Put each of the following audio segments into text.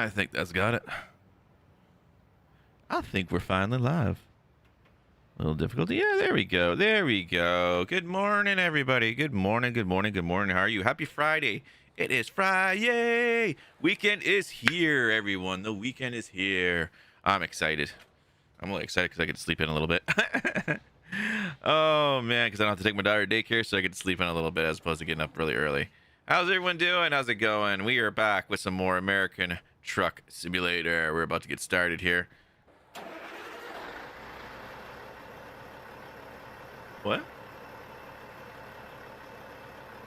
I think that's got it. I think we're finally live. A little difficulty. Yeah, there we go. There we go. Good morning, everybody. Good morning. Good morning. Good morning. How are you? Happy Friday. It is FriYAY. Weekend is here, everyone. The weekend is here. I'm excited. I'm really excited because I get to sleep in a little bit. Oh, man, because I don't have to take my daughter to daycare, so I get to sleep in a little bit as opposed to getting up really early. How's everyone doing? How's it going? We are back with some more American Truck Simulator. We're about to get started here. What?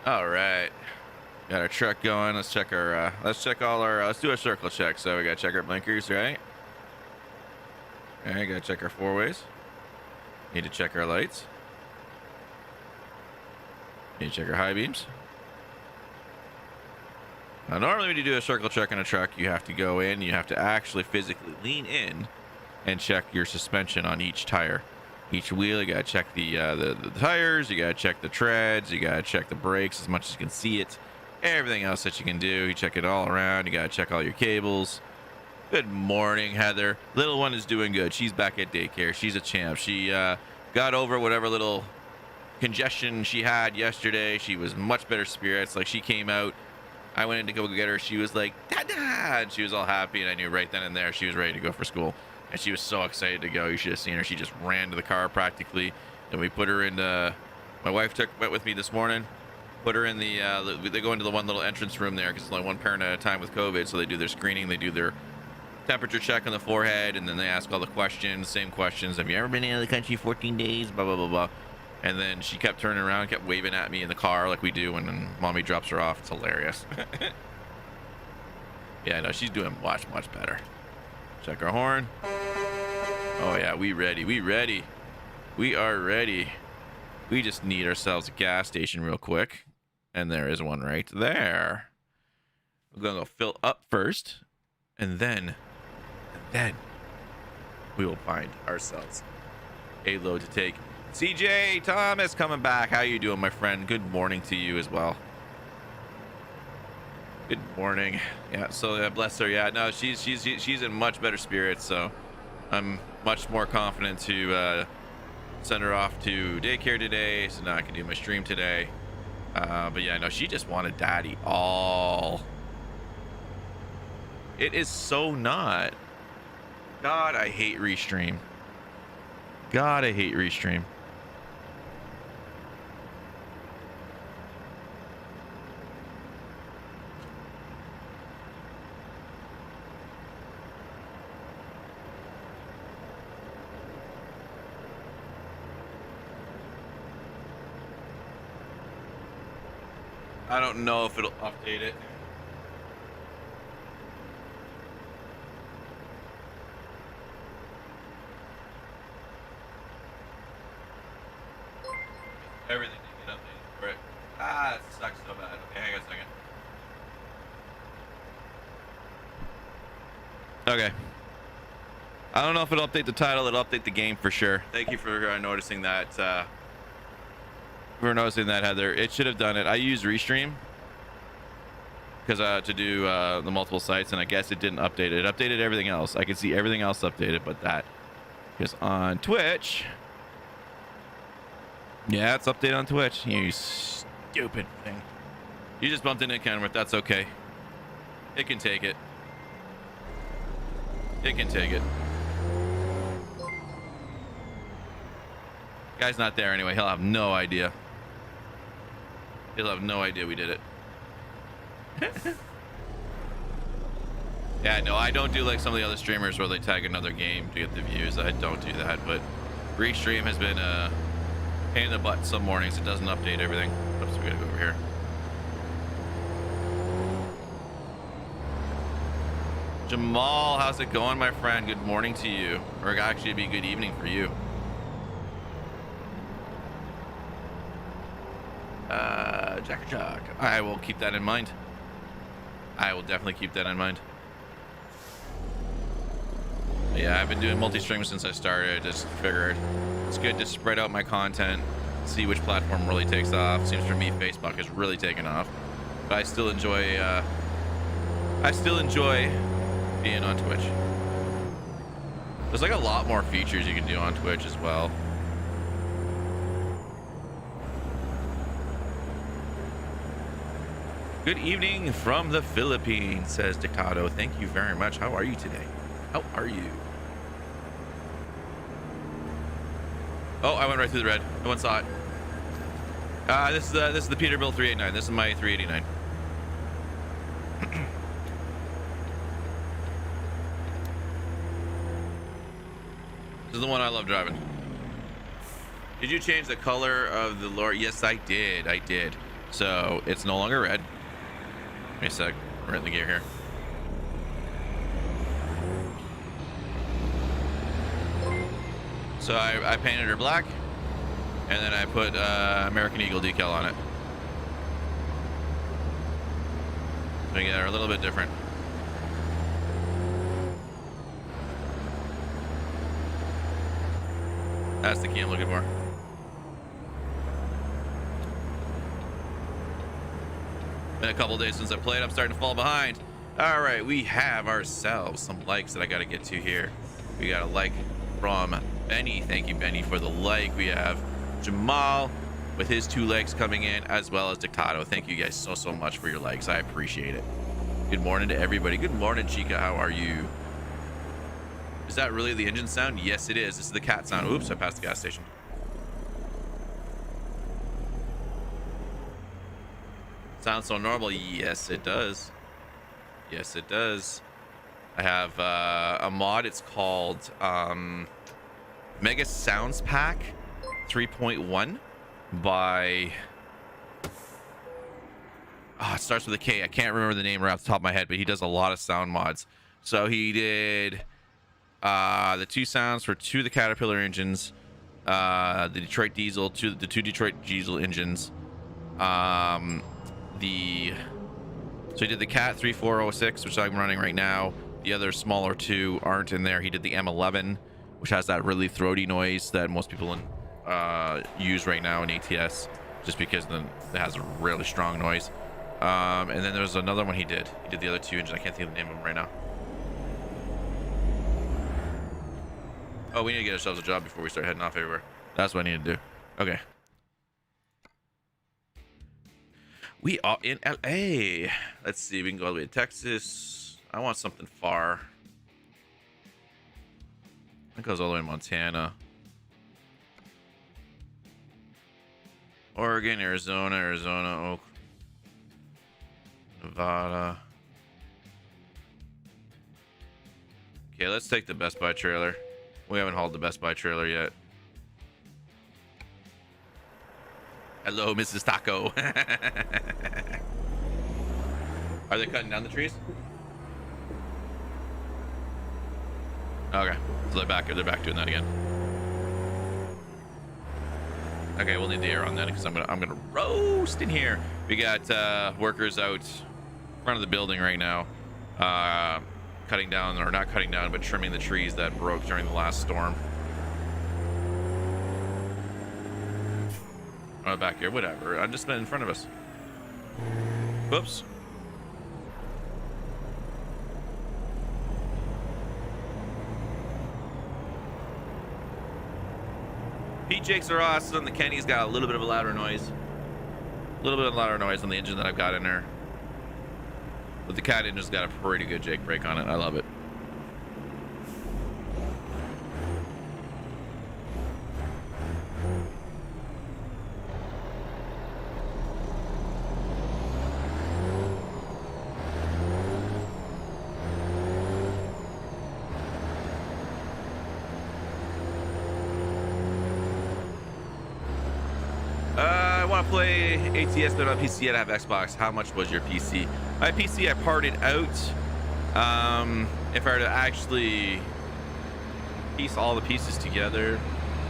All right. Got our truck going. Let's check our, let's do a circle check. So we got to check our blinkers, right? All right, got to check our four ways. Need to check our lights. Need to check our high beams. Now, normally when you do a circle check in a truck, you have to go in, you have to actually physically lean in and check your suspension on each tire. Each wheel, you gotta check the tires, you gotta check the treads, you gotta check the brakes as much as you can see it. Everything else that you can do, you check it all around, you gotta check all your cables. Good morning, Heather. Little one is doing good. She's back at daycare. She's a champ. She got over whatever little congestion she had yesterday. She was much better spirits. Like, she came out, I went in to go get her. She was like, Dada! And she was all happy, and I knew right then and there she was ready to go for school. And she was so excited to go. You should have seen her. She just ran to the car practically. And we put her in my wife went with me this morning. Put her in they go into the one little entrance room there because it's only one parent at a time with COVID. So they do their screening. They do their temperature check on the forehead. And then they ask all the questions, same questions. Have you ever been out of the country 14 days? Blah, blah, blah, blah. And then she kept turning around, kept waving at me in the car like we do when mommy drops her off. It's hilarious. Yeah, no, she's doing much, much better. Check our horn. Oh yeah, we ready. We ready. We are ready. We just need ourselves a gas station real quick. And there is one right there. We're gonna go fill up first. And then we will find ourselves a load to take. CJ Thomas coming back. How you doing, my friend? Good morning to you as well. Good morning. Yeah, so bless her. Yeah, no, she's in much better spirits, so I'm much more confident to send her off to daycare today, so now I can do my stream today. But yeah, no, she just wanted daddy all. It is so not. God, I hate restream. God, I hate restream. I don't know if it'll update it. Everything didn't get updated for it. Ah, it sucks so bad. Okay, hang on a second. Okay. I don't know if it'll update the title. It'll update the game for sure. Thank you for noticing that. Heather. It should have done it. I use Restream because to do the multiple sites, and I guess it didn't update it. It updated everything else. I could see everything else updated, but that. Because on Twitch, yeah, it's updated on Twitch. You stupid thing. You just bumped into Kenworth. That's okay. It can take it. It can take it. Guy's not there anyway. He'll have no idea. He'll have no idea we did it. Yeah, no, I don't do like some of the other streamers where they tag another game to get the views. I don't do that, but Restream has been a pain in the butt some mornings. It doesn't update everything. Oops, we gotta go over here. Jamal, how's it going, my friend? Good morning to you. Or actually, it'd be good evening for you. Jack. I will keep that in mind. I will definitely keep that in mind. Yeah, I've been doing multi-streams since I started. Just figured it's good to spread out my content, see which platform really takes off. Seems for me, Facebook is really taking off. But I still enjoy being on Twitch. There's like a lot more features you can do on Twitch as well. Good evening from the Philippines, says Dictado. Thank you very much. How are you today? How are you? Oh, I went right through the red. No one saw it. This is the Peterbilt 389. This is my 389. This is the one I love driving. Did you change the color of the lure? Yes, I did. I did. So it's no longer red. Give me a sec. We're in the gear here. So I painted her black, and then I put American Eagle decal on it. So you get her a little bit different. That's the key I'm looking for. Been a couple days since I played. I'm starting to fall behind. All right, we have ourselves some likes that I got to get to here. We got a like from Benny. Thank you, Benny, for the like. We have Jamal with his 2 likes coming in, as well as Dictado. Thank you guys so much for your likes. I appreciate it. Good morning to everybody. Good morning, Chica. How are you? Is that really the engine sound? Yes, it is. This is the cat sound. Oops, I passed the gas station. Sounds so normal. Yes, it does. Yes, it does. I have a mod. It's called Mega Sounds Pack 3.1 by... it starts with a K. I can't remember the name right off the top of my head, but he does a lot of sound mods. So he did the 2 sounds for 2 of the Caterpillar engines, the Detroit Diesel, the 2 Detroit Diesel engines. So he did the Cat 3406, which I'm running right now. The other smaller 2 aren't in there. He did the M11, which has that really throaty noise that most people use right now in ATS, just because it has a really strong noise. And then there's another one he did. He did the other 2 engines. I can't think of the name of them right now. Oh, we need to get ourselves a job before we start heading off everywhere. That's what I need to do. Okay. We are in LA. Let's see. We can go all the way to Texas. I want something far. That goes all the way to Montana. Oregon, Arizona, Oak, Nevada. Okay, let's take the Best Buy trailer. We haven't hauled the Best Buy trailer yet. Hello, Mrs. Taco. Are they cutting down the trees? Okay, so they're back doing that again. Okay, we'll need the air on that because I'm gonna roast in here. We got workers out front of the building right now, cutting down, or not cutting down, but trimming the trees that broke during the last storm. Oh, back here, whatever. I'm just in front of us. Whoops. Pete Jakes are awesome. The Kenny's got a little bit of a louder noise. A little bit of louder noise on the engine that I've got in there. But the Cat engine's got a pretty good Jake brake on it. I love it. Play ATS but on PC and I have Xbox. How much was your PC? My PC I parted out. If I were to actually piece all the pieces together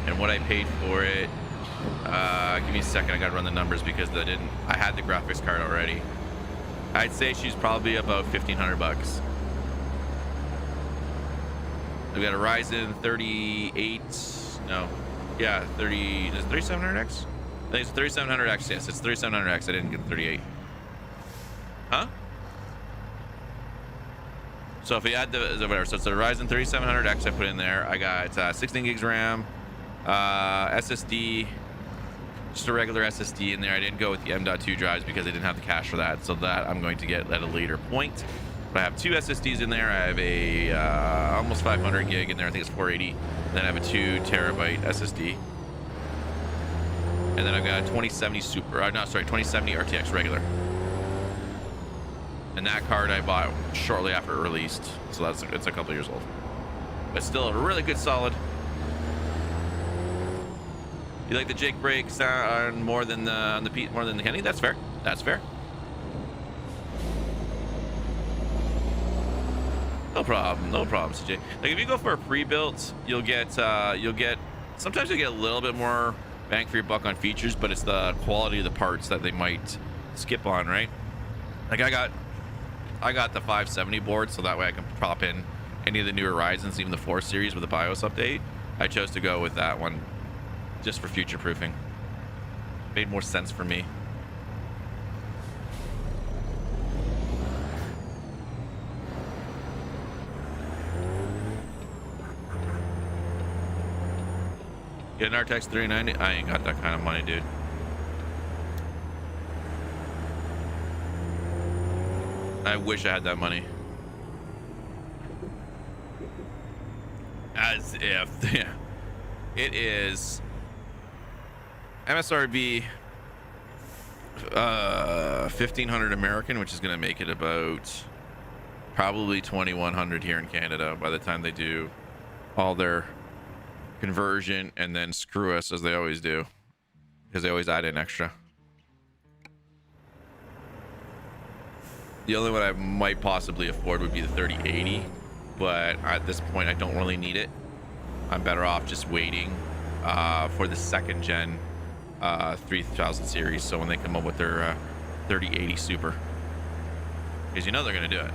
and what I paid for it, give me a second. I gotta run the numbers because I had the graphics card already. I'd say she's probably about $1,500. I've got a Ryzen 38. No, yeah, 30. Is it 3700X? I think it's 3700X. Yes, it's 3700X. I didn't get the 38. Huh? So if we add the whatever, so it's the Ryzen 3700X I put in there. I got 16 gigs RAM, SSD, just a regular SSD in there. I didn't go with the M.2 drives because I didn't have the cache for that. So that I'm going to get at a later point. But I have 2 SSDs in there. I have a almost 500 gig in there. I think it's 480. And then I have a 2 terabyte SSD. And then I've got a 2070 2070 RTX regular. And that card I bought shortly after it released, so it's a couple years old, but still a really good solid. You like the Jake brake sound more than the Kenny? That's fair. That's fair. No problem. No problem, CJ. Like if you go for a pre-built, you'll get sometimes you'll get a little bit more bang for your buck on features, but it's the quality of the parts that they might skip on, right? Like I got the 570 board, so that way I can prop in any of the newer Ryzens, even the 4 series with a BIOS update. I chose to go with that one just for future proofing. Made more sense for me. Get an RTX 390? I ain't got that kind of money, dude. I wish I had that money. As if, yeah. It is MSRP 1500 American, which is going to make it about probably 2100 here in Canada by the time they do all their conversion and then screw us as they always do, because they always add in extra. The only one I might possibly afford would be the 3080, but at this point I don't really need it. I'm better off just waiting for the second gen 3000 series, so when they come up with their 3080 Super, because you know they're going to do it.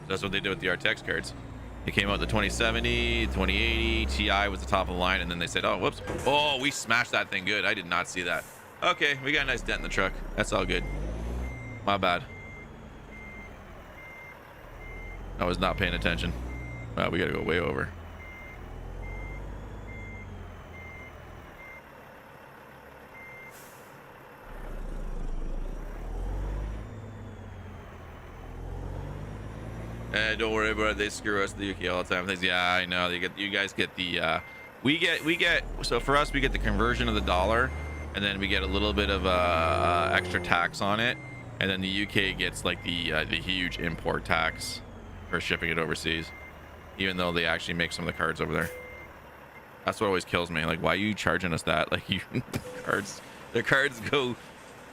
That's what they did with the RTX cards. It came out the 2070, 2080, Ti was the top of the line, and then they said, oh, whoops. Oh, we smashed that thing good. I did not see that. Okay, we got a nice dent in the truck. That's all good. My bad. I was not paying attention. Wow, we gotta go way over. Don't worry about it. They screw us the UK all the time. Things. Yeah, I know. You guys get the. We get. So for us, we get the conversion of the dollar, and then we get a little bit of extra tax on it, and then the UK gets like the huge import tax for shipping it overseas, even though they actually make some of the cards over there. That's what always kills me. Like, why are you charging us that? Like, you their cards go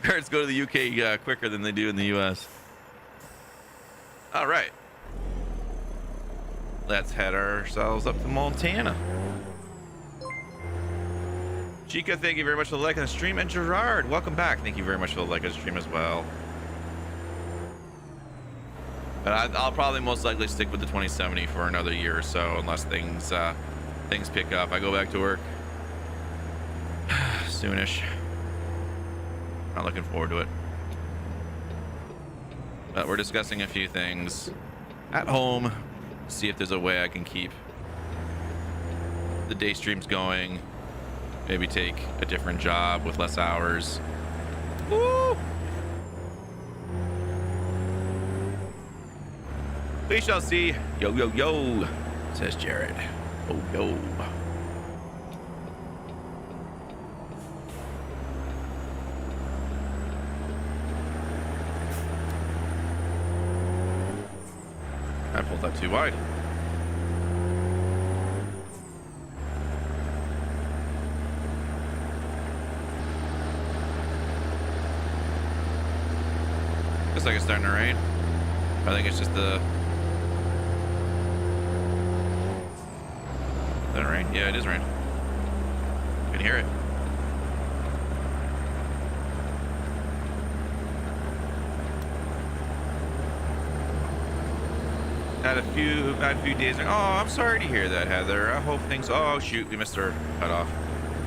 to the UK quicker than they do in the US. All right. Let's head ourselves up to Montana. Chica, thank you very much for the like on the stream. And Gerard, welcome back. Thank you very much for the like on the stream as well. But I'll probably most likely stick with the 2070 for another year or so, unless things pick up. I go back to work soonish. Not looking forward to it. But we're discussing a few things at home. See if there's a way I can keep the day streams going. Maybe take a different job with less hours. Woo! We shall see. Yo, yo, yo, says Jared. Oh, yo. I pulled that too wide. Looks like it's starting to rain. I think it's just the... Is that rain? Yeah, it is rain. You can hear it. Had a few days. Oh, I'm sorry to hear that, Heather. I hope things. Oh shoot, we missed our cutoff.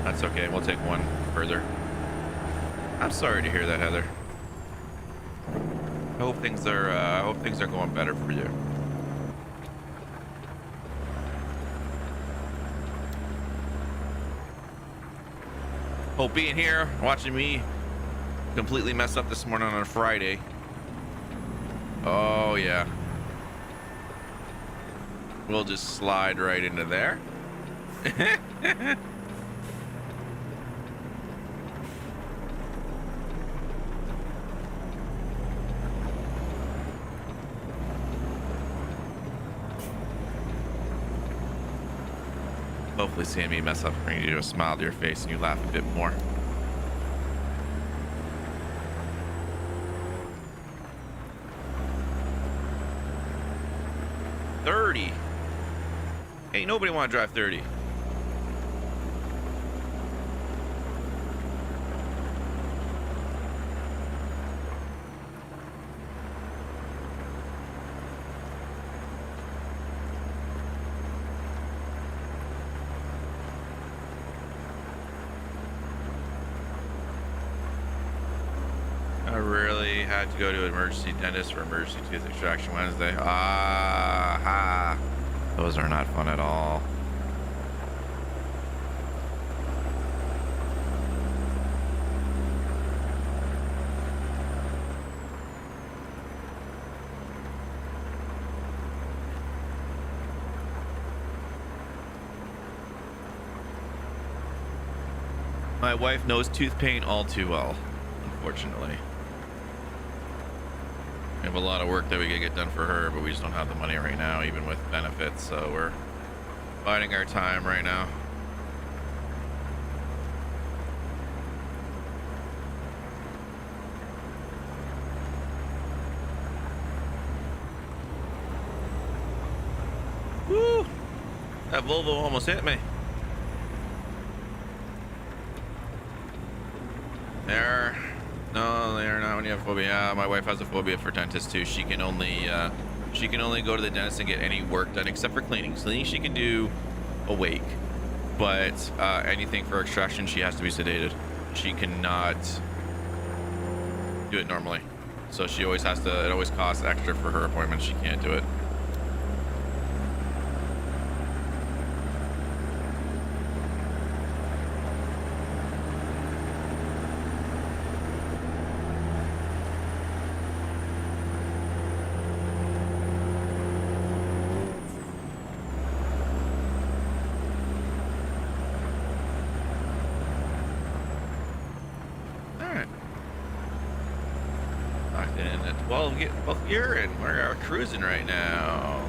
That's okay. We'll take one further. I'm sorry to hear that, Heather. I hope things are going better for you. Hope being here, watching me completely mess up this morning on a Friday. Oh yeah. We'll just slide right into there. Hopefully seeing me mess up brings you a smile to your face and you laugh a bit more. Ain't nobody want to drive 30. I really had to go to an emergency dentist for emergency tooth extraction Wednesday. Ah, those are not fun at all. My wife knows tooth pain all too well, unfortunately. We have a lot of work that we gotta get done for her, but we just don't have the money right now, even with benefits, so we're biding our time right now. Woo! That Volvo almost hit me. No, they are not when you have phobia. My wife has a phobia for dentists too. She can only go to the dentist and get any work done except for cleaning. Cleaning she can do awake, but anything for extraction she has to be sedated. She cannot do it normally, so she always has to. It always costs extra for her appointments. She can't do it. Here and we're cruising right now.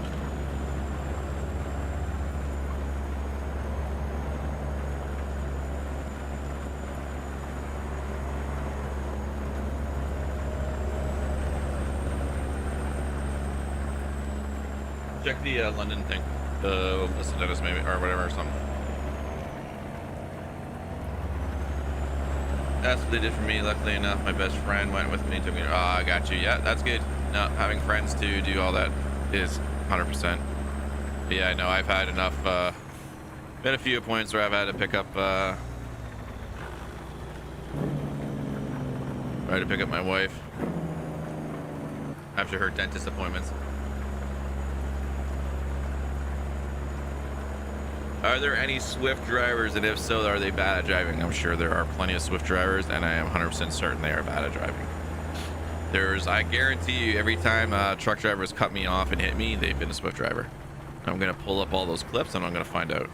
Check the London thing, the list of dentists maybe or whatever or something. That's what they did for me. Luckily enough, my best friend went with me. Took me. Oh, I got you. Yeah, that's good. No, having friends to do all that is 100%. But yeah, I know I've had enough. Been a few points where I've had to pick up. I had to pick up my wife after her dentist appointments. Are there any Swift drivers, and if so, are they bad at driving? I'm sure there are plenty of Swift drivers, and I am 100% certain they are bad at driving. I guarantee you, every time truck drivers cut me off and hit me, they've been a Swift driver. I'm going to pull up all those clips, and I'm going to find out.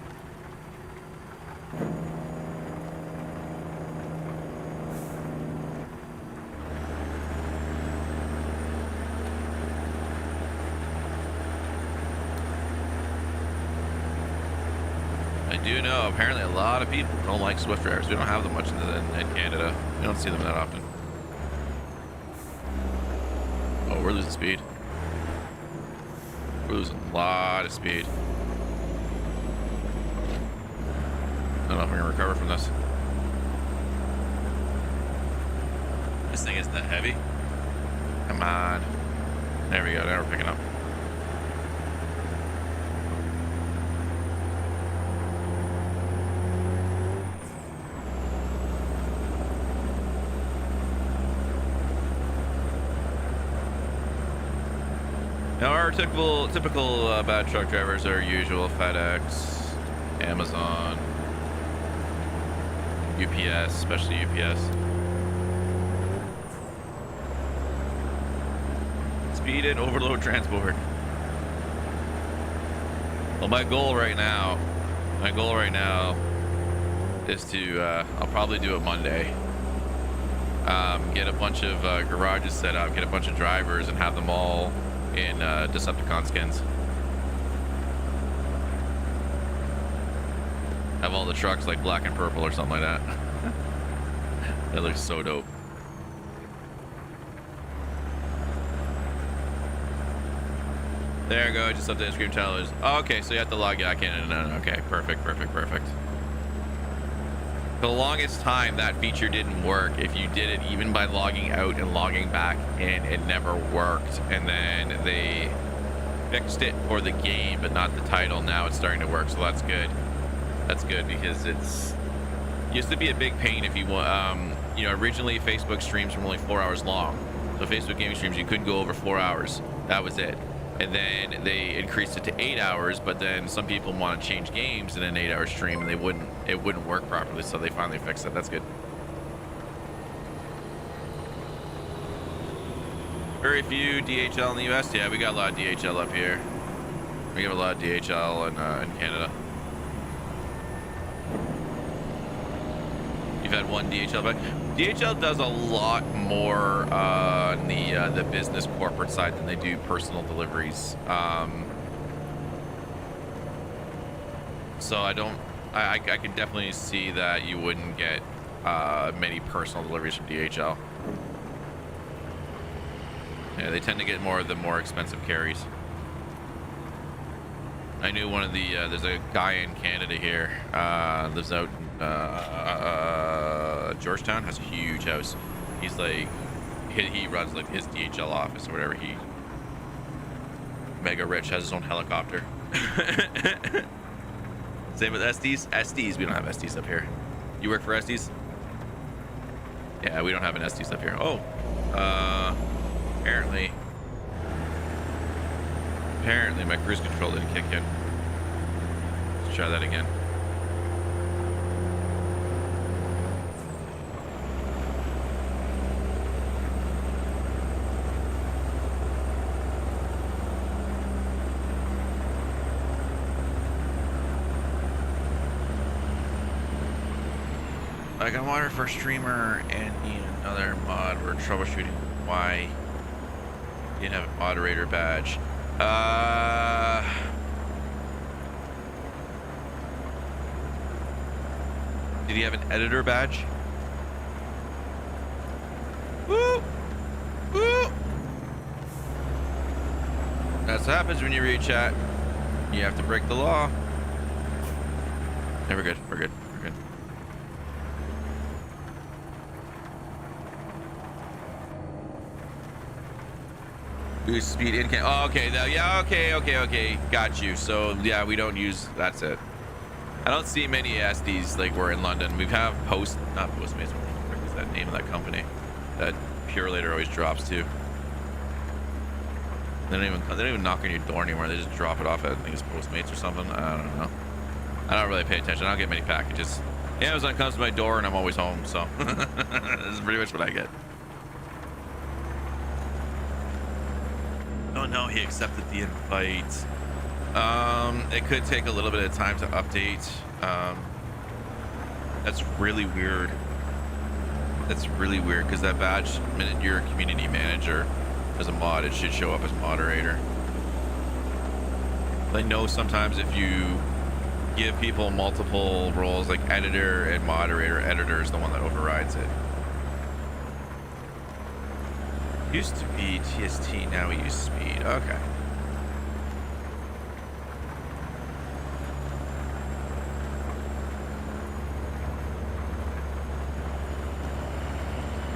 I do know, apparently a lot of people don't like Swift drivers. We don't have them much in Canada. We don't see them that often. Oh, we're losing speed. We're losing a lot of speed. I don't know if we're gonna recover from this. This thing isn't that heavy. Come on. There we go, now we're picking up. our typical bad truck drivers are usual: FedEx, Amazon, UPS, especially UPS. Speed and overload transport. Well, my goal right now is to I'll probably do it Monday. Get a bunch of garages set up, get a bunch of drivers, and have them all in Decepticon skins. Have all the trucks like black and purple or something like that. That looks so dope. There you go. Just update screen tellers. Oh, okay, so you have to log back in. No, okay, perfect. For the longest time, that feature didn't work. If you did it even by logging out and logging back in, it never worked. And then they fixed it for the game, but not the title. Now it's starting to work, so that's good. That's good because it used to be a big pain if you want. Originally Facebook streams were only 4 hours long. So Facebook gaming streams, you couldn't go over 4 hours. That was it. And then they increased it to 8 hours, but then some people want to change games in an 8-hour stream, and it wouldn't work properly, so they finally fixed it. That's good. Very few DHL in the US. Yeah, we got a lot of DHL up here. We have a lot of DHL in Canada. You've had one DHL back. DHL does a lot more on the business corporate side than they do personal deliveries. So I can definitely see that you wouldn't get many personal deliveries from DHL. Yeah, they tend to get more of the more expensive carries. I knew one of the there's a guy in Canada here, lives out Georgetown, has a huge house. He's like he runs like his DHL office or whatever. He mega rich, has his own helicopter. Same with Estes. We don't have Estes up here. You work for Estes? Yeah, we don't have an Estes up here. Oh, apparently my cruise control didn't kick in. Let's try that again. I got water for a streamer and need another mod. We're troubleshooting why you didn't have a moderator badge. Did he have an editor badge? Woo! Woo! That's what happens when you read chat. You have to break the law. Yeah, we're good. We're good. We're good. Boost speed in can. Oh, okay. Yeah. Okay. Got you. So yeah, we don't use. That's it. I don't see many SDs like we're in London. We have not Postmates. What is that name of that company? That Purelator always drops to. They don't even knock on your door anymore. They just drop it off at, I think it's Postmates or something. I don't know. I don't really pay attention. I don't get many packages. Amazon comes to my door and I'm always home, so this is pretty much what I get. Oh no, he accepted the invite. It could take a little bit of time to update. That's really weird. That's really weird because that badge, the minute you're a community manager as a mod, it should show up as moderator. I know sometimes if you give people multiple roles like editor and moderator, editor is the one that overrides it. Used to be TST, now we use speed. Okay.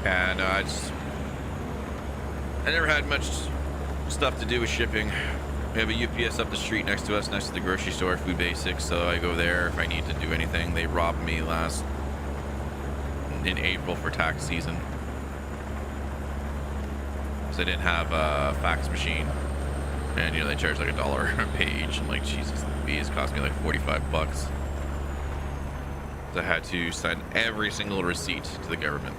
And I never had much stuff to do with shipping. We have a UPS up the street next to us, next to the grocery store, Food Basics, so I go there if I need to do anything. They robbed me in April for tax season. So I didn't have a fax machine. And you know, they charge like $1 a page. I'm like, Jesus, the fees cost me like $45. So I had to send every single receipt to the government.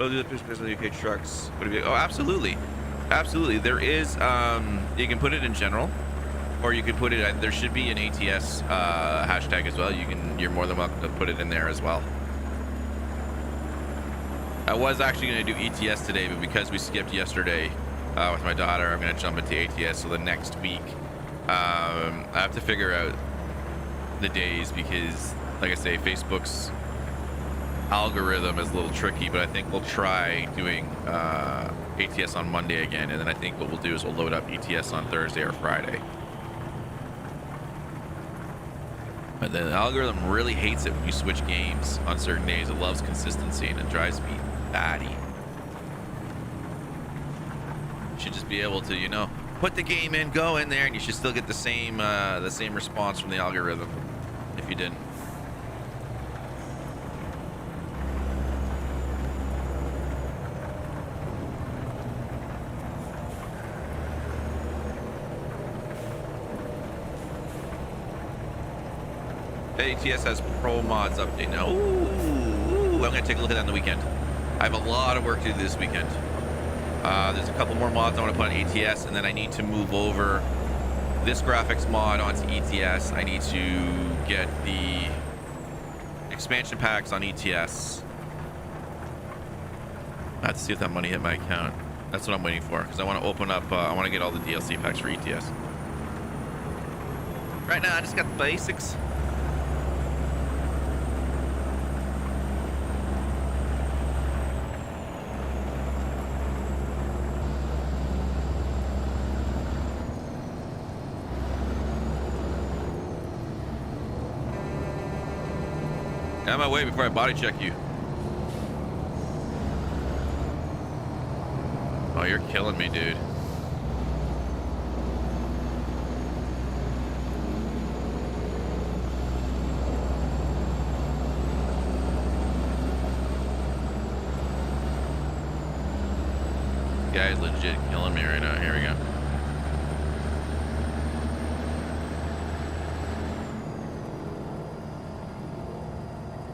Oh, do the special UK trucks? Oh, absolutely, absolutely. There is. You can put it in general, or you can put it. There should be an ATS hashtag as well. You're more than welcome to put it in there as well. I was actually going to do ETS today, but because we skipped yesterday with my daughter, I'm going to jump into ATS. So the next week, I have to figure out the days because, like I say, Facebook's algorithm is a little tricky, but I think we'll try doing ATS on Monday again, and then I think what we'll do is we'll load up ETS on Thursday or Friday. But the algorithm really hates it when you switch games on certain days. It loves consistency, and it drives me batty. You should just be able to, you know, put the game in, go in there, and you should still get the same response from the algorithm if you didn't. ATS has pro mods update now. Ooh, I'm gonna take a look at that on the weekend. I have a lot of work to do this weekend. There's a couple more mods I want to put on ATS, and then I need to move over this graphics mod onto ETS. I need to get the expansion packs on ETS. I have to see if that money hit my account. That's what I'm waiting for, because I want to open up, I want to get all the DLC packs for ETS. Right now, I just got the basics. Out of my way before I body check you. Oh, you're killing me, dude. Guy's legit killing me right now. Here we go.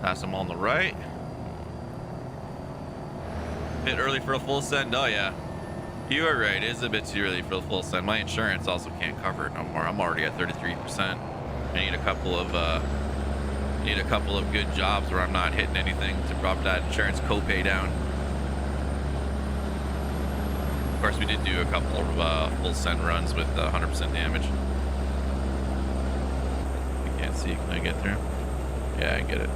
Pass them on the right. Bit early for a full send. Oh yeah, you are right. It is a bit too early for the full send. My insurance also can't cover it no more. I'm already at 33%. I need a couple of good jobs where I'm not hitting anything to drop that insurance copay down. Of course, we did do a couple of full send runs with 100% damage. I can't see. Can I get through? Yeah, I get it.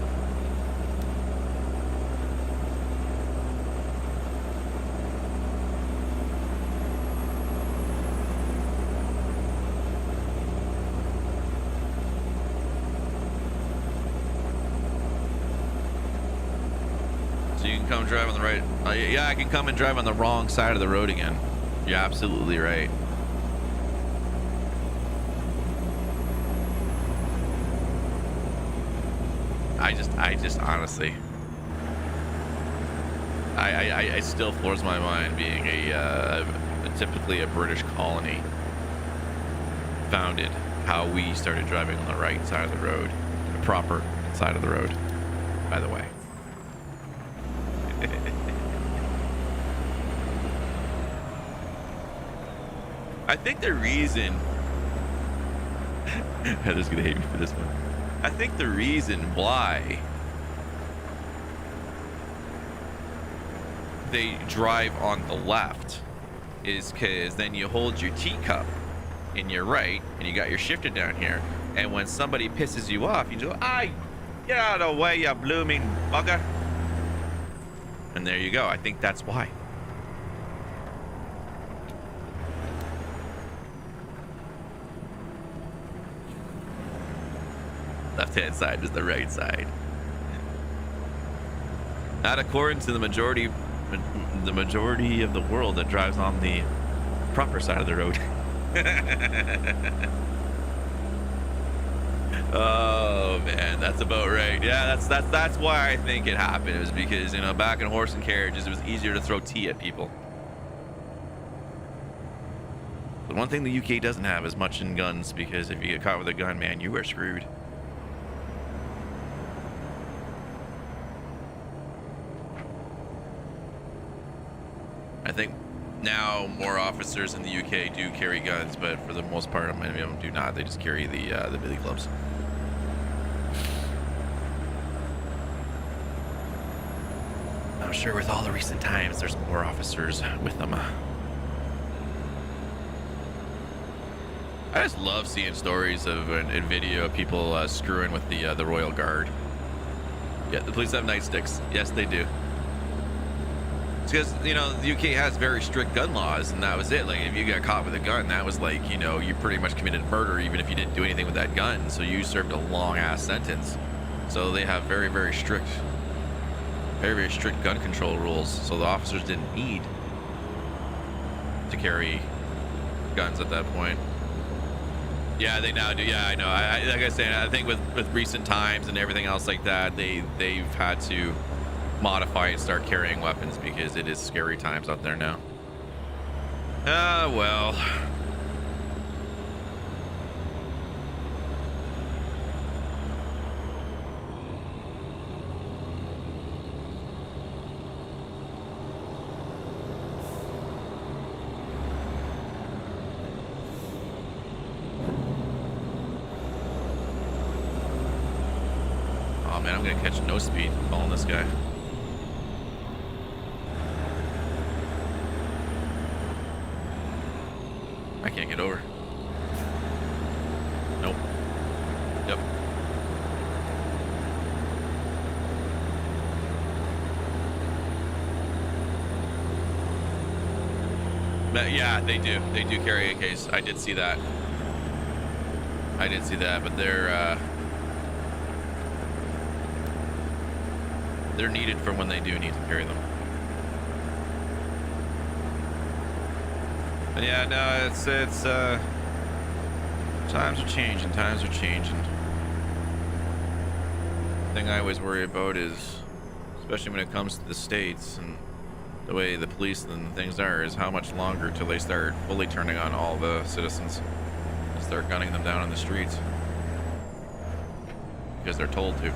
Come drive on the right. Yeah, I can come and drive on the wrong side of the road again. You're absolutely right. I just honestly, I still floors my mind being typically a British colony founded, how we started driving on the right side of the road, the proper side of the road, by the way. I think the reason Heather's gonna hate me for this one. I think the reason why they drive on the left is because then you hold your teacup in your right and you got your shifter down here, and when somebody pisses you off, you just go, "Aye, get out of the way, you blooming bugger." And there you go. I think that's why. Left-hand side is the right side. Not according to the majority of the world that drives on the proper side of the road. Oh man, that's about right. Yeah, that's why I think it happened. It was because, you know, back in horse and carriages, it was easier to throw tea at people. The one thing the UK doesn't have is much in guns, because if you get caught with a gun, man, you are screwed. I think now more officers in the UK do carry guns, but for the most part, many of them do not. They just carry the billy clubs. I'm sure with all the recent times, there's more officers with them. I just love seeing stories of and video of people screwing with the Royal Guard. Yeah, the police have nightsticks. Yes, they do. It's because, you know, the UK has very strict gun laws, and that was it. Like, if you got caught with a gun, that was like, you know, you pretty much committed murder, even if you didn't do anything with that gun. So you served a long ass sentence. So they have very, very strict gun control rules. So the officers didn't need to carry guns at that point. Yeah, they now do. Yeah, I know. Like I said, I think with recent times and everything else like that, they've had to modify and start carrying weapons because it is scary times out there now. Ah, well. Oh man, I'm gonna catch no speed following this guy. I can't get over. Nope. Yep. But yeah, they do. They do carry AKs. I did see that. But they're needed for when they do need to carry them. But yeah, no, it's times are changing. The thing I always worry about is, especially when it comes to the States and the way the police and things are, is how much longer till they start fully turning on all the citizens and start gunning them down in the streets because they're told to,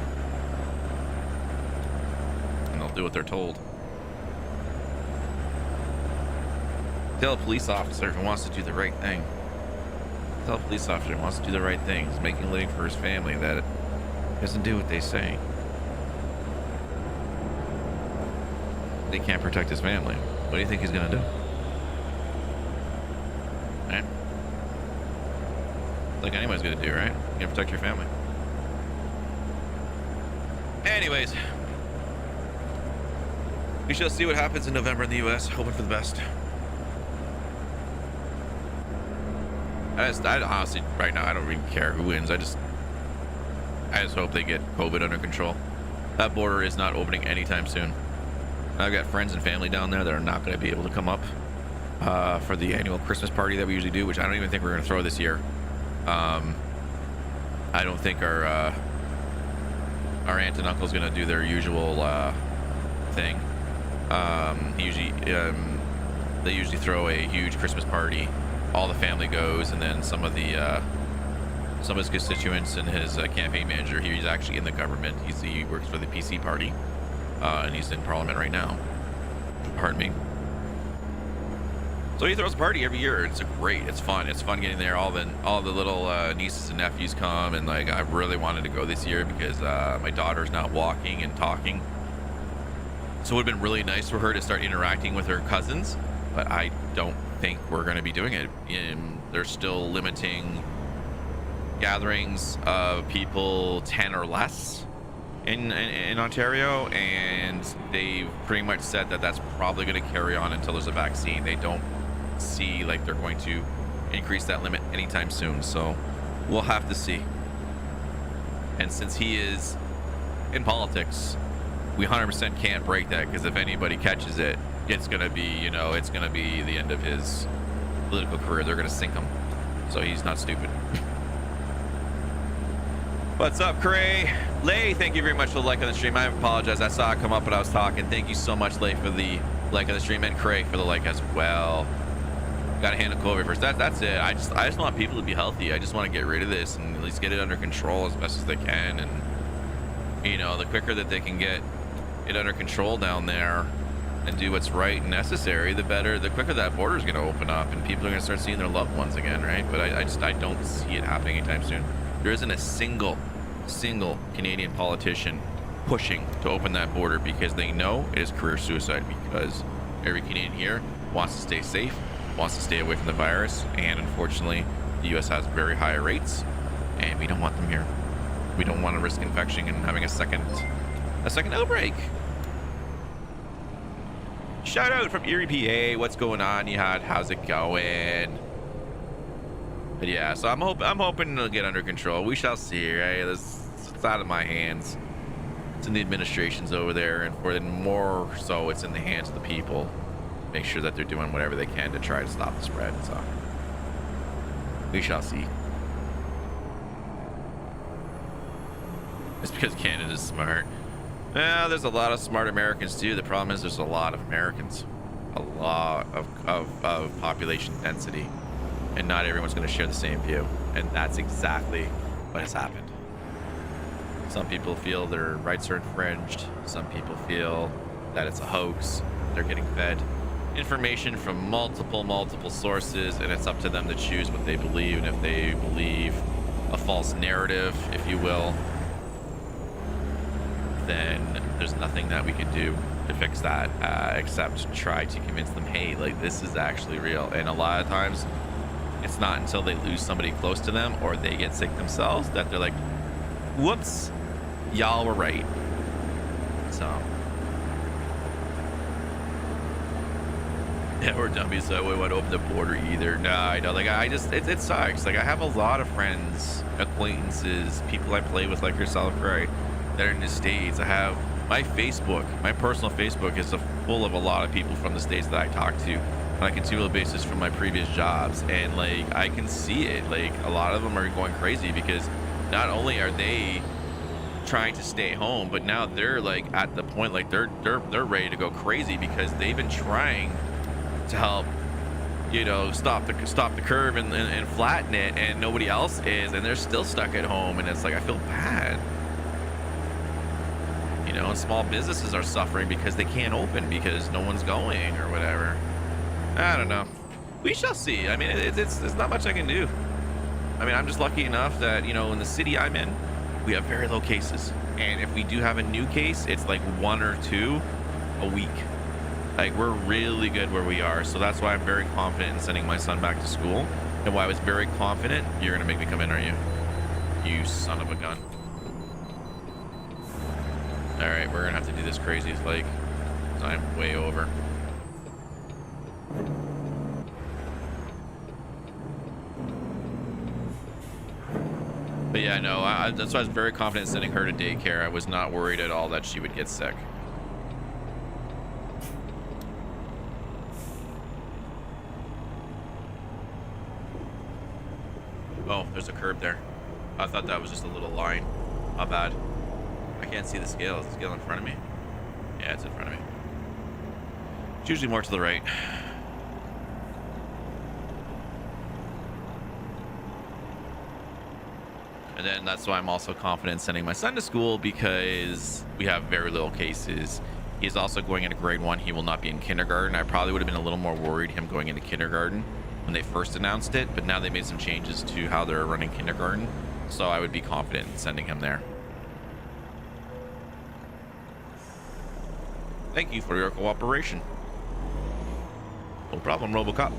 and they'll do what they're told. Tell a police officer if he wants to do the right thing. Tell a police officer if he wants to do the right thing, he's making a living for his family, that it doesn't do what they say. They can't protect his family. What do you think he's gonna do? Right? Like anybody's gonna do, right? You gotta protect your family. Anyways, we shall see what happens in November in the US. Hoping for the best. I honestly, right now, I don't even care who wins. I just hope they get COVID under control. That border is not opening anytime soon. I've got friends and family down there that are not going to be able to come up for the annual Christmas party that we usually do, which I don't even think we're going to throw this year. I don't think our aunt and uncle is going to do their usual thing. They usually throw a huge Christmas party. All the family goes, and then some of his constituents and his campaign manager. He's actually in the government. He works for the PC party, and he's in Parliament right now. Pardon me. So he throws a party every year. It's great. It's fun. It's fun getting there. All the little nieces and nephews come, and like I really wanted to go this year because my daughter's not walking and talking. So it would have been really nice for her to start interacting with her cousins, but I don't think we're going to be doing it. They're still limiting gatherings of people 10 or less in Ontario, and they've pretty much said that that's probably going to carry on until there's a vaccine. They don't see like they're going to increase that limit anytime soon, so we'll have to see. And since he is in politics, we 100% can't break that, because if anybody catches it, it's gonna be, it's gonna be the end of his political career. They're gonna sink him. So he's not stupid. What's up, Cray? Lay, thank you very much for the like on the stream. I apologize. I saw it come up when I was talking. Thank you so much, Lay, for the like on the stream, and Cray for the like as well. Got to handle COVID first. That's it. I just want people to be healthy. I just want to get rid of this and at least get it under control as best as they can. And you know, the quicker that they can get it under control down there and do what's right and necessary, the better. The quicker that border is going to open up and people are going to start seeing their loved ones again, right? But I don't see it happening anytime soon. There isn't a single Canadian politician pushing to open that border because they know it is career suicide, because every Canadian here wants to stay safe, wants to stay away from the virus, and unfortunately the US has very high rates and we don't want them here. We don't want to risk infection and having a second outbreak. Shout out from Erie, PA. What's going on, Yihad? How's it going? But yeah, so I'm hoping it'll get under control. We shall see, right? It's out of my hands. It's in the administrations over there, and for more so, it's in the hands of the people. Make sure that they're doing whatever they can to try to stop the spread. So we shall see. It's because Canada's smart. Well, there's a lot of smart Americans too. The problem is there's a lot of Americans, a lot of population density, and not everyone's going to share the same view. And that's exactly what has happened. Some people feel their rights are infringed. Some people feel that it's a hoax. They're getting fed information from multiple sources, and it's up to them to choose what they believe. And if they believe a false narrative, if you will, then there's nothing that we can do to fix that except try to convince them, hey, like, this is actually real. And a lot of times it's not until they lose somebody close to them or they get sick themselves that they're like, whoops, y'all were right. So yeah, we're dummies, so we want to open the border either. No, I know, like, it sucks. Like, I have a lot of friends, acquaintances, people I play with like yourself, right, that are in the States. I have my Facebook, my personal Facebook is full of a lot of people from the States that I talk to on a continual basis from my previous jobs. And like, I can see it. Like, a lot of them are going crazy because not only are they trying to stay home, but now they're like at the point, like they're ready to go crazy because they've been trying to help, you know, stop the curve and flatten it, and nobody else is, and they're still stuck at home. And it's like, I feel bad. You know, and small businesses are suffering because they can't open because no one's going or whatever. I don't know. We shall see. I mean, it's not much I can do. I mean, I'm just lucky enough that, you know, in the city I'm in, we have very low cases. And if we do have a new case, it's like 1 or 2 a week. Like, we're really good where we are. So that's why I'm very confident in sending my son back to school. And why I was very confident. You're going to make me come in, are you? You son of a gun. All right, we're gonna have to do this crazy like time way over. But yeah, no, that's why I was very confident in sending her to daycare. I was not worried at all that she would get sick. Oh, there's a curb there. I thought that was just a little line. How bad? I can't see the scale. Is the scale in front of me? Yeah, it's in front of me. It's usually more to the right. And then that's why I'm also confident in sending my son to school, because we have very little cases. He's also going into grade 1. He will not be in kindergarten. I probably would have been a little more worried him going into kindergarten when they first announced it, but now they made some changes to how they're running kindergarten. So I would be confident in sending him there. Thank you for your cooperation. No problem, RoboCop.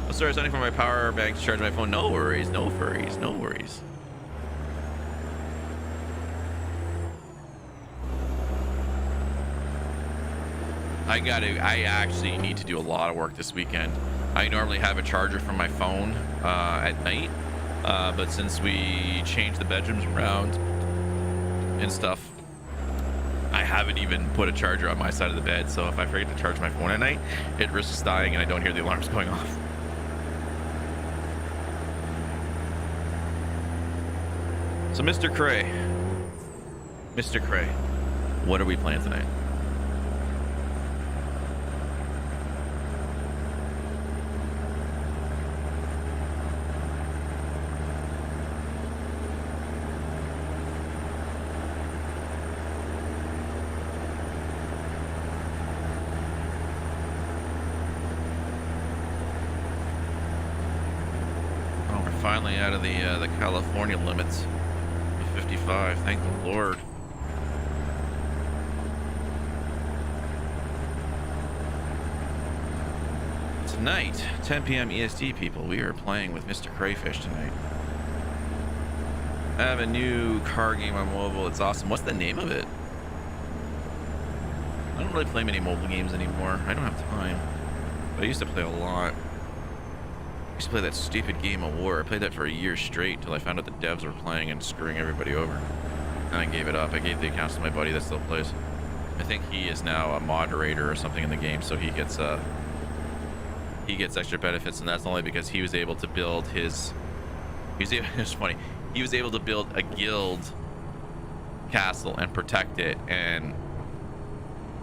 Oh, sorry, it's only for my power bank to charge my phone. No worries, no worries, no worries. I actually need to do a lot of work this weekend. I normally have a charger for my phone at night, but since we changed the bedrooms around and stuff, I haven't even put a charger on my side of the bed. So if I forget to charge my phone at night, it risks dying and I don't hear the alarms going off. So Mr. Cray, what are we playing tonight? Oh, we're finally out of the California limits. 55, thank the Lord. Tonight, 10 p.m. EST, people, we are playing with Mr. Crayfish tonight. I have a new car game on mobile. It's awesome. What's the name of it? I don't really play many mobile games anymore. I don't have time. But I used to play a lot. I used to play that stupid game of War. I played that for a year straight until I found out the devs were playing and screwing everybody over. And I gave it up. I gave the accounts to my buddy that still plays. I think he is now a moderator or something in the game, so he gets extra benefits, and that's only because he was able to build his. It's funny. He was able to build a guild castle and protect it, and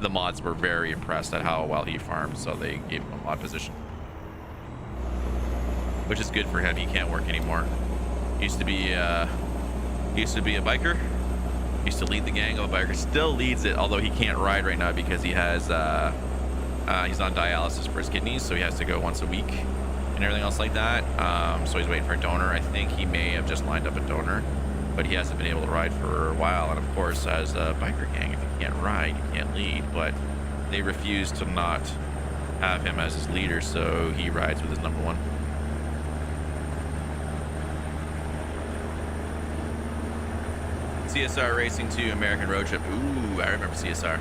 the mods were very impressed at how well he farmed, so they gave him a mod position, which is good for him. He can't work anymore. He used to be a biker. He used to lead the gang of a biker. Still leads it, although he can't ride right now because he has he's on dialysis for his kidneys, so he has to go once a week and everything else like that. So he's waiting for a donor. I think he may have just lined up a donor, but he hasn't been able to ride for a while. And of course, as a biker gang, if you can't ride, you can't lead. But they refuse to not have him as his leader, so he rides with his number one. CSR Racing 2 American Road Trip. Ooh, I remember CSR.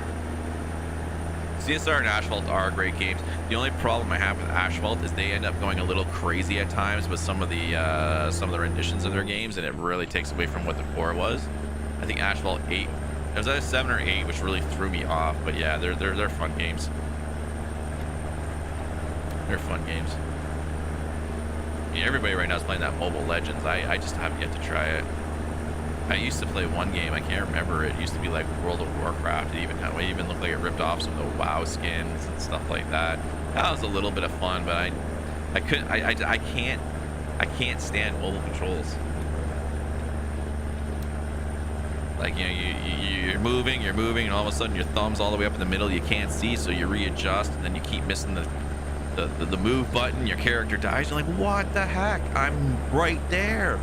CSR and Asphalt are great games. The only problem I have with Asphalt is they end up going a little crazy at times with some of the renditions of their games, and it really takes away from what the core was. I think Asphalt 8, it was either 7 or 8, which really threw me off. But yeah, they're fun games. They're fun games. Yeah, everybody right now is playing that Mobile Legends. I just have yet to try it. I used to play one game, I can't remember. It used to be like World of Warcraft. It even looked like it ripped off some of the WoW skins and stuff like that. That was a little bit of fun, but I can't stand mobile controls. Like, you know, you're moving, and all of a sudden your thumb's all the way up in the middle. You can't see, so you readjust, and then you keep missing the move button. Your character dies. You're like, what the heck? I'm right there.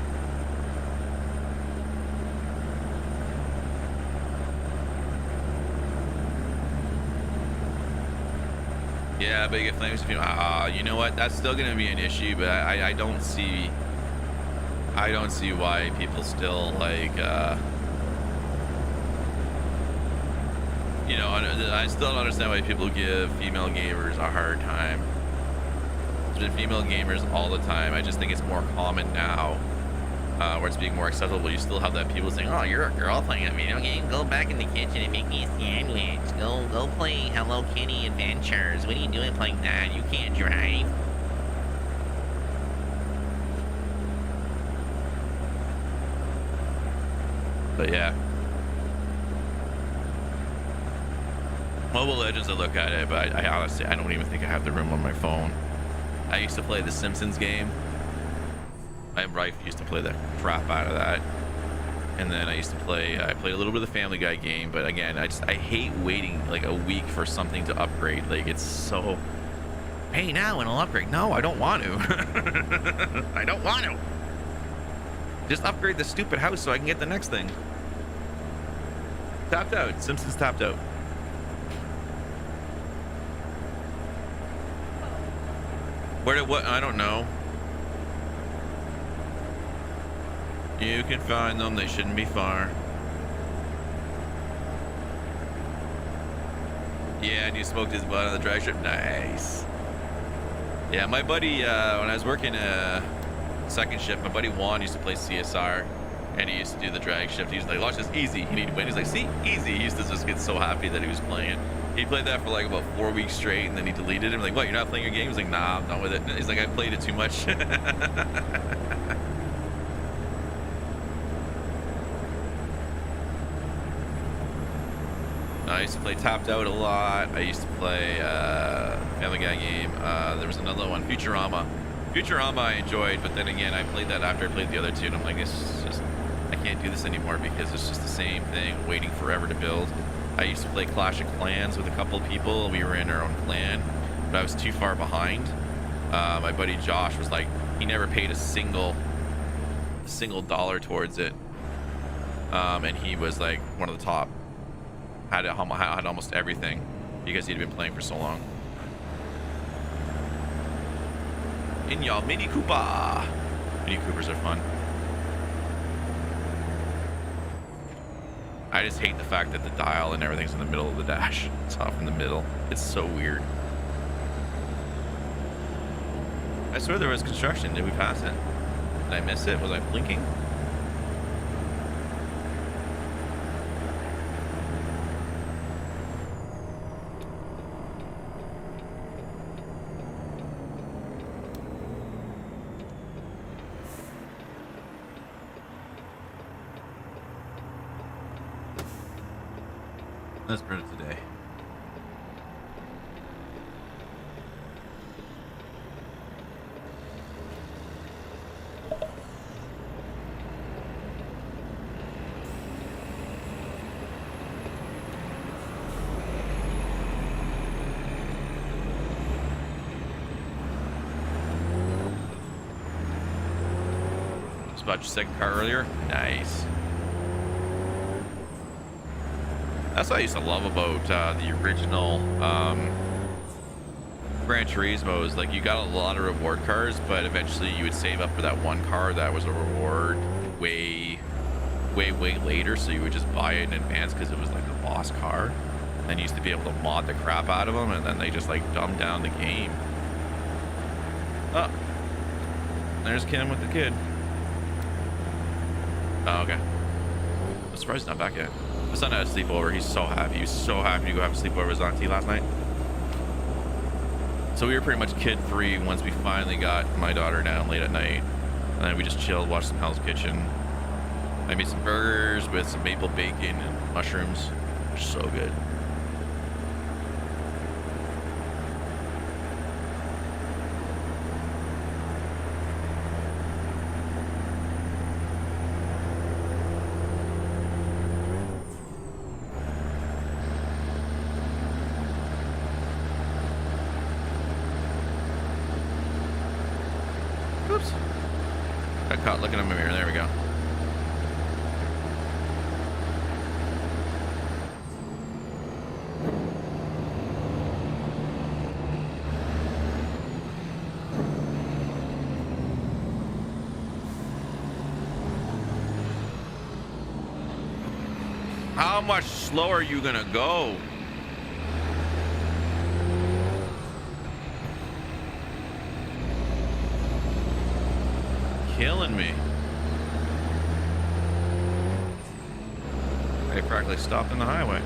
Yeah, but you get flames if you. You know what? That's still gonna be an issue, but I don't see why people still like. You know, I still don't understand why people give female gamers a hard time. There's been female gamers all the time. I just think it's more common now, where it's being more acceptable. You still have that people saying, "Oh, you're a girl playing a video game. Go back in the kitchen and make me a sandwich. Go play Hello Kitty Adventures. What are you doing playing that? You can't drive." But yeah, Mobile Legends, I look at it, but I honestly, I don't even think I have the room on my phone. I used to play the Simpsons game. My wife used to play the crap out of that. And then I played a little bit of the Family Guy game, but again, I hate waiting like a week for something to upgrade. Like, it's so, hey, now and I'll upgrade. No, I don't want to. I don't want to. Just upgrade the stupid house so I can get the next thing. Tapped out. Simpsons tapped out. What? I don't know. You can find them. They shouldn't be far. Yeah, and you smoked his butt on the drag strip. Nice. Yeah, my buddy, when I was working second shift, my buddy Juan used to play CSR, and he used to do the drag shift. He was like, watch this, easy. And he'd win. He's like, see, easy. He used to just get so happy that he was playing it. He played that for like about 4 weeks straight, and then he deleted it. I'm like, what, you're not playing your game? He's like, nah, I'm done with it. And he's like, I played it too much. I used to play Tapped Out a lot. I used to play Family Guy game. There was another one, Futurama. Futurama I enjoyed, but then again, I played that after I played the other two, and I'm like, it's just, I can't do this anymore because it's just the same thing, waiting forever to build. I used to play Clash of Clans with a couple of people. We were in our own clan, but I was too far behind. My buddy Josh was like, he never paid a single dollar towards it, and he was like one of the top. Had almost everything because he'd been playing for so long. In your Mini Cooper. Mini Coopers are fun. I just hate the fact that the dial and everything's in the middle of the dash. It's off in the middle. It's so weird. I swear there was construction. Did we pass it? Did I miss it? Was I blinking? Let's burn it today. Bought your second car earlier. Nice. That's what I used to love about the original Gran Turismo is like you got a lot of reward cars, but eventually you would save up for that one car that was a reward way later, so you would just buy it in advance because it was like the boss car. And you used to be able to mod the crap out of them, and then they just like dumbed down the game. Oh, there's Kim with the kid. Oh, okay. I'm surprised he's not back yet. My son had a sleepover. He's so happy. He was so happy to go have a sleepover with his auntie last night. So we were pretty much kid-free once we finally got my daughter down late at night. And then we just chilled, watched some Hell's Kitchen. I made some burgers with some maple bacon and mushrooms. They're so good. Oops. Got caught looking in the mirror. There we go. How much slower are you gonna go? Killing me. They practically stopped in the highway.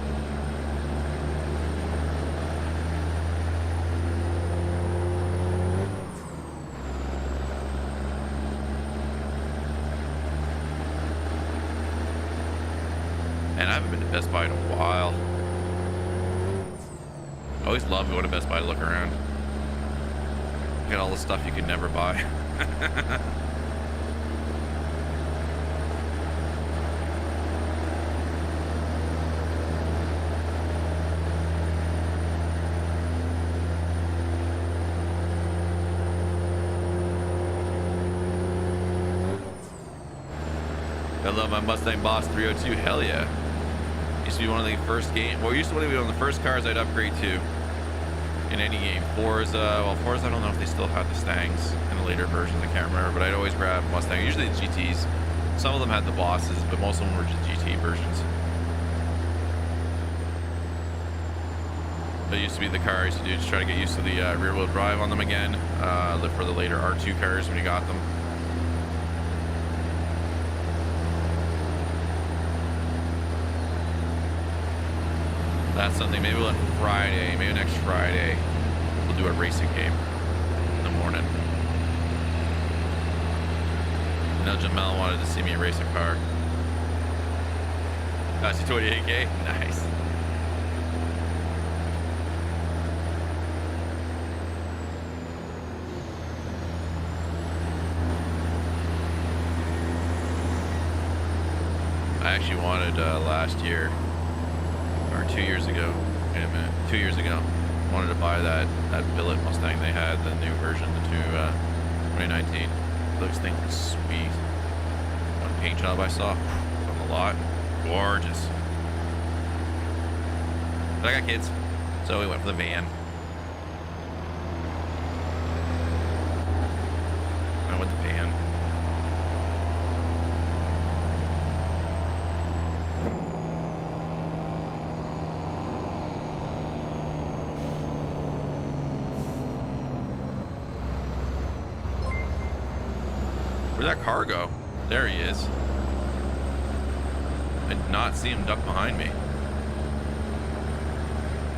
And I haven't been to Best Buy in a while. I always love going to Best Buy to look around. Get all the stuff you could never buy. I love my Mustang Boss 302. Hell yeah. Used to be one of the first game. Well, used to be one of the first cars I'd upgrade to in any game. Forza. Well, Forza, I don't know if they still had the Stangs in the later versions. I can't remember, but I'd always grab Mustang. Usually the GTs. Some of them had the bosses, but most of them were just GT versions. That used to be the car I used to do, just try to get used to the rear-wheel drive on them again. Look for the later R2 cars when you got them. That's something. Maybe on Friday, maybe next Friday, we'll do a racing game in the morning. I know Jamel wanted to see me race a car. C28K, nice. I actually wanted last year or 2 years ago. Wait a minute, 2 years ago, wanted to buy that billet Mustang they had, the new version, the 2019. Those things are sweet. One paint job I saw from the lot, gorgeous. But I got kids, so we went for the van. I went with the van. Where'd that car go? There he is. I did not see him duck behind me.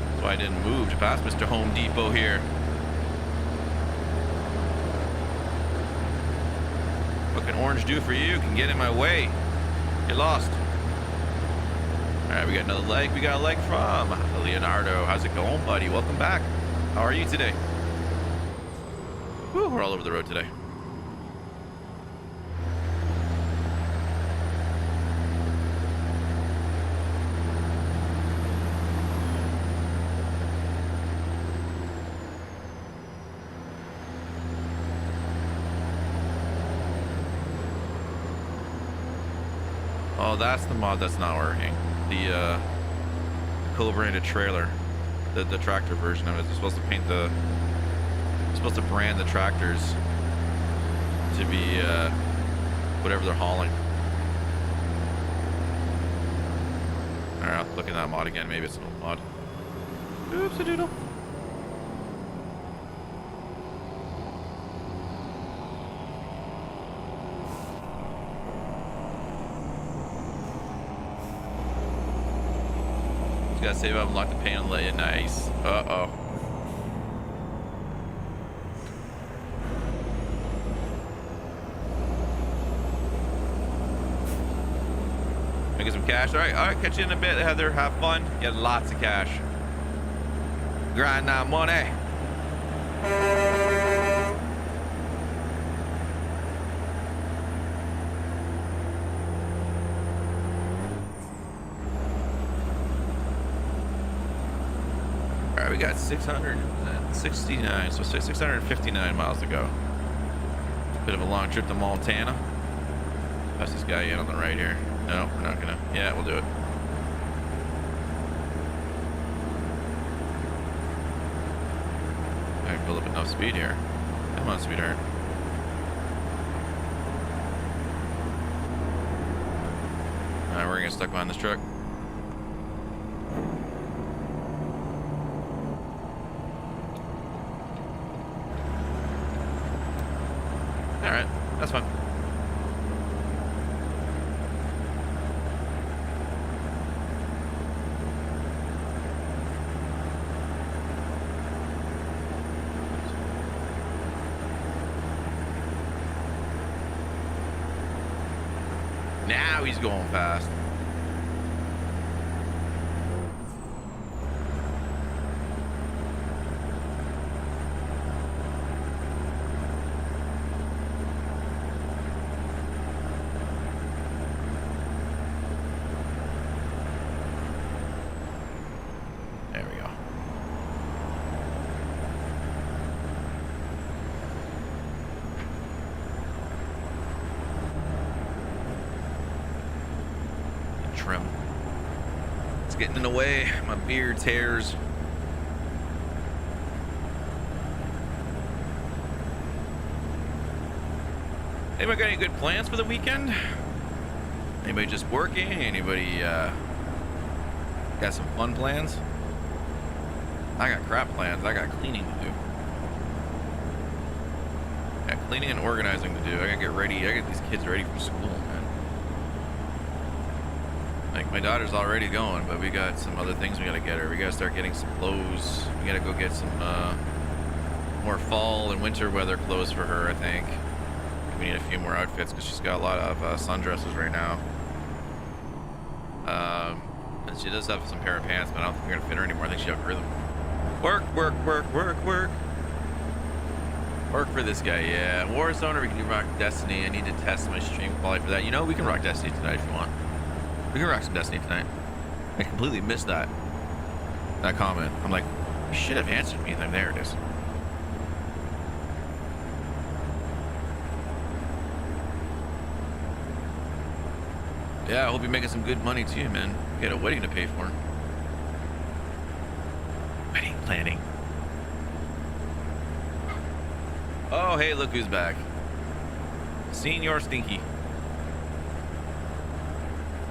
That's why I didn't move to pass Mr. Home Depot here. What can orange do for you? Can get in my way. Get lost. Alright, we got another leg. We got a leg from Leonardo. How's it going, buddy? Welcome back. How are you today? Whew, we're all over the road today. Oh, that's the mod that's not working. The co-branded trailer, the tractor version of it. They're supposed to paint the, they're supposed to brand the tractors to be whatever they're hauling. All right, I'll look at that mod again. Maybe it's an old mod. Oops, a doodle. Gotta save up, unlock the paint and lay it. Nice. Uh-oh. Making some cash. All right, catch you in a bit, Heather. Have fun. Get lots of cash. Grind that money. We got 669, so 659 miles to go. Bit of a long trip to Montana. Pass this guy in on the right here. No, we're not gonna. Yeah, we'll do it. I can build up enough speed here. Come on, sweetheart. Alright, we're gonna get stuck behind this truck. Alright, that's fine. Now he's going fast. Trim. It's getting in the way. My beard's hairs. Anybody got any good plans for the weekend? Anybody just working? Anybody got some fun plans? I got crap plans. I got cleaning to do. I got cleaning and organizing to do. I gotta get ready. I gotta get these kids ready for school, man. Like, my daughter's already going, but we got some other things we gotta get her. We gotta start getting some clothes. We gotta go get some more fall and winter weather clothes for her, I think. We need a few more outfits because she's got a lot of sundresses right now. And she does have some pair of pants, but I don't think we're gonna fit her anymore. I think she outgrew them. Work, work, work, work, work. Work for this guy, yeah. Warzone, or we can do Rock Destiny. I need to test my stream quality for that. You know, we can Rock Destiny tonight if you want. We can rock some Destiny tonight. I completely missed that comment. I'm like, you should have answered me. Then there it is. Yeah, I hope you're making some good money too, man. You got a wedding to pay for. Wedding planning. Oh, hey, look who's back. Senior Stinky.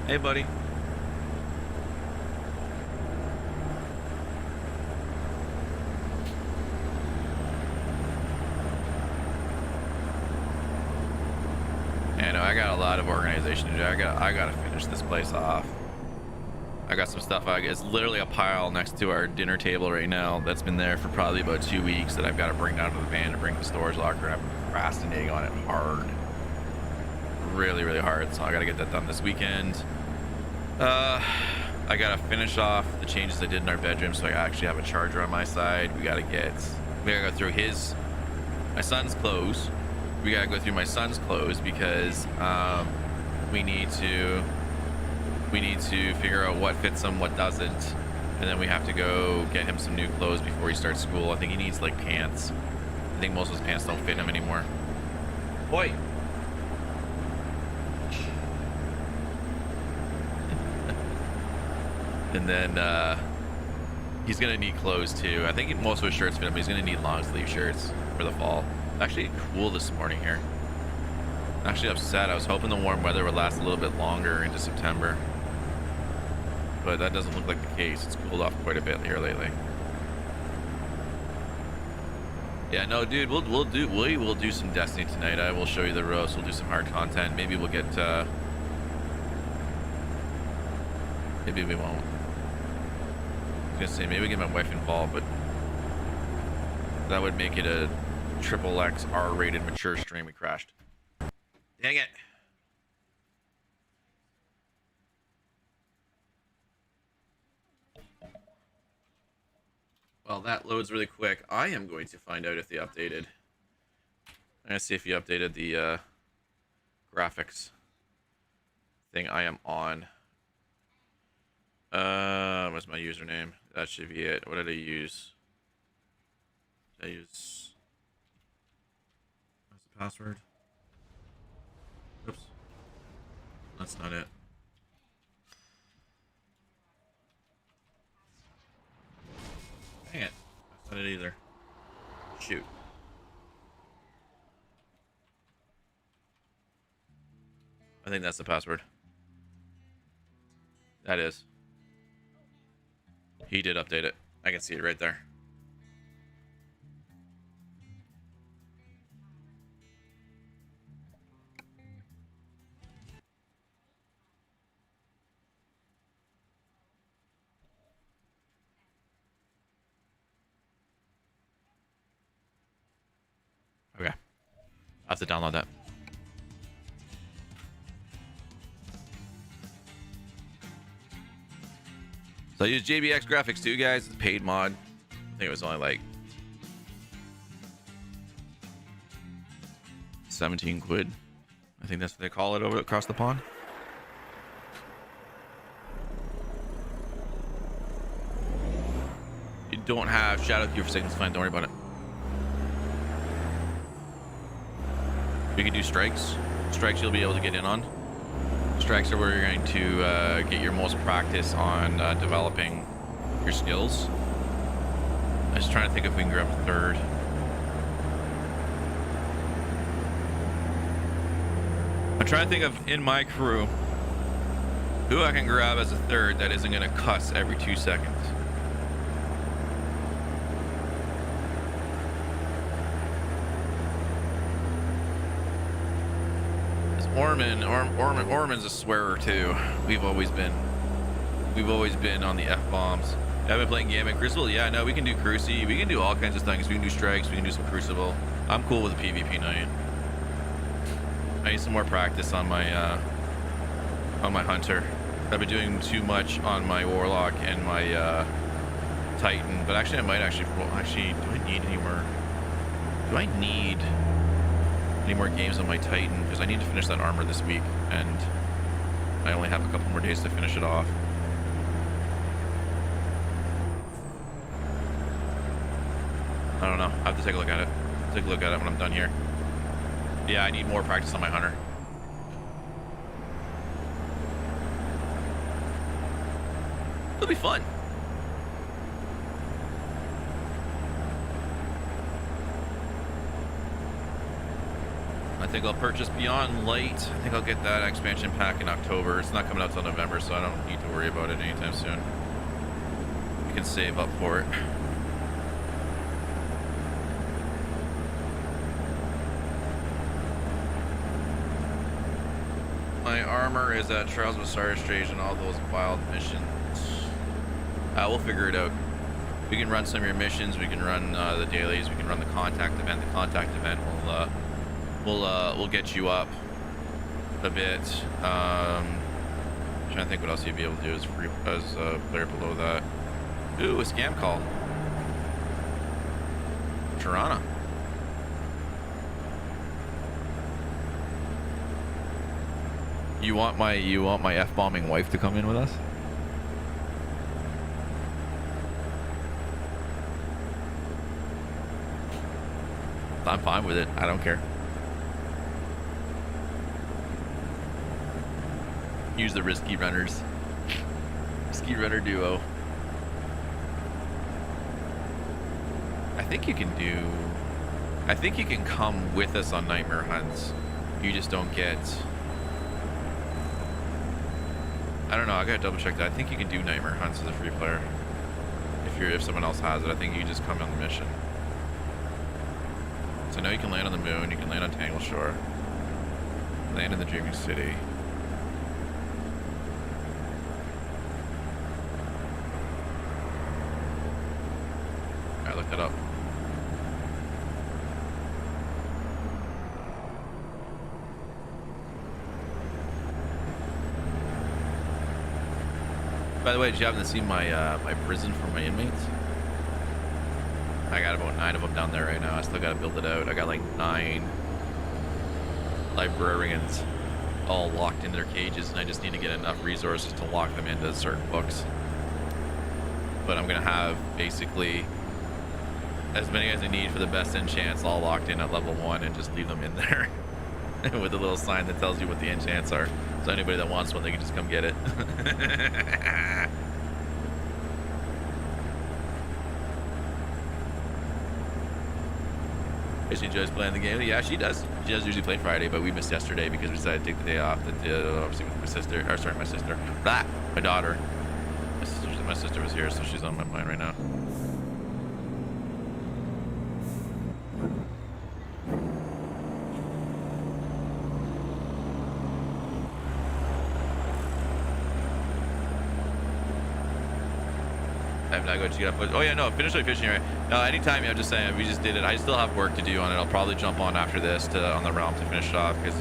Hey, buddy. I got a lot of organization to do. I gotta finish this place off. I got some stuff. It's literally a pile next to our dinner table right now that's been there for probably about 2 weeks that I've got to bring down to the van to bring the storage locker. I'm procrastinating on it hard, really, really hard. So I gotta get that done this weekend. I gotta finish off the changes I did in our bedroom so I actually have a charger on my side. We gotta go through my son's clothes. We gotta go through my son's clothes because we need to figure out what fits him, what doesn't, and then we have to go get him some new clothes before he starts school. I think he needs like pants. I think most of his pants don't fit him anymore. Boy. And then he's gonna need clothes too. I think most of his shirts fit him, but he's gonna need long sleeve shirts for the fall. Actually cool this morning here. Actually upset. I was hoping the warm weather would last a little bit longer into September, but that doesn't look like the case. It's cooled off quite a bit here lately. Yeah, no, dude, we will do some Destiny tonight. I will show you the roast. We'll do some hard content. Maybe we'll get maybe we won't. I was gonna say maybe get my wife involved, but that would make it a XXX R-rated mature stream. We crashed. Dang it. Well, that loads really quick. I am going to find out if they updated. I'm gonna see if you updated the graphics thing I am on. What's my username? That should be it. What did I use? Did I use... What's the password? Oops. That's not it. Dang it. That's not it either. Shoot. I think that's the password. That is. He did update it. I can see it right there. Okay. I have to download that. So I use JBX graphics too, guys. It's a paid mod. I think it was only like 17 quid. I think that's what they call it over across the pond. You don't have shadow queue for signals, fine. Don't worry about it. We can do strikes. Strikes you'll be able to get in on. Strikes are where you're going to get your most practice on developing your skills. I'm just trying to think if we can grab a third. I'm trying to think of, in my crew, who I can grab as a third that isn't going to cuss every 2 seconds. Orman's a swearer too. We've always been on the F-bombs. I've been playing Gamma and Crucible. Yeah, no, we can do Cruci. We can do all kinds of things. We can do strikes. We can do some Crucible. I'm cool with the PvP night. I need some more practice on my Hunter. I've been doing too much on my Warlock and my Titan. But actually, I might actually. Well, actually, do I need any more? Do I need any more games on my Titan? Because I need to finish that armor this week, and I only have a couple more days to finish it off. I don't know. I have to take a look at it. Take a look at it when I'm done here. Yeah, I need more practice on my hunter. It'll be fun. I think I'll purchase Beyond Light. I think I'll get that expansion pack in October. It's not coming out till November, so I don't need to worry about it anytime soon. You can save up for it. My armor is at Trials of Osiris stage and all those wild missions. We'll figure it out. We can run some of your missions. We can run the dailies. We can run the contact event. The contact event will get you up a bit. Trying to think what else you'd be able to do as a player below that. Ooh, a scam call. Tirana. You want my F-bombing wife to come in with us? I'm fine with it. I don't care. Use the risky runners. Risky runner duo. I think you can come with us on nightmare hunts. You just don't get... I don't know. I gotta double check that. I think you can do nightmare hunts as a free player. If someone else has it, I think you just come on the mission. So now you can land on the moon. You can land on Tangle Shore. Land in the Dreaming City. I looked it up. By the way, did you happen to see my my prison for my inmates? I got about 9 of them down there right now. I still got to build it out. I got like 9 librarians all locked in their cages, and I just need to get enough resources to lock them into certain books. But I'm gonna have basically as many as I need for the best enchants all locked in at level 1 and just leave them in there with a little sign that tells you what the enchants are. So anybody that wants one, they can just come get it. She enjoys playing the game. Yeah, she does. She does usually play Friday, but we missed yesterday because we decided to take the day off. Obviously with my sister, or sorry, my sister, my daughter. My sister was here, so she's on my mind right now. Oh yeah, no, finish my fishing right. No, anytime. I'm just saying, we just did it. I still have work to do on it. I'll probably jump on after this on the realm to finish it off because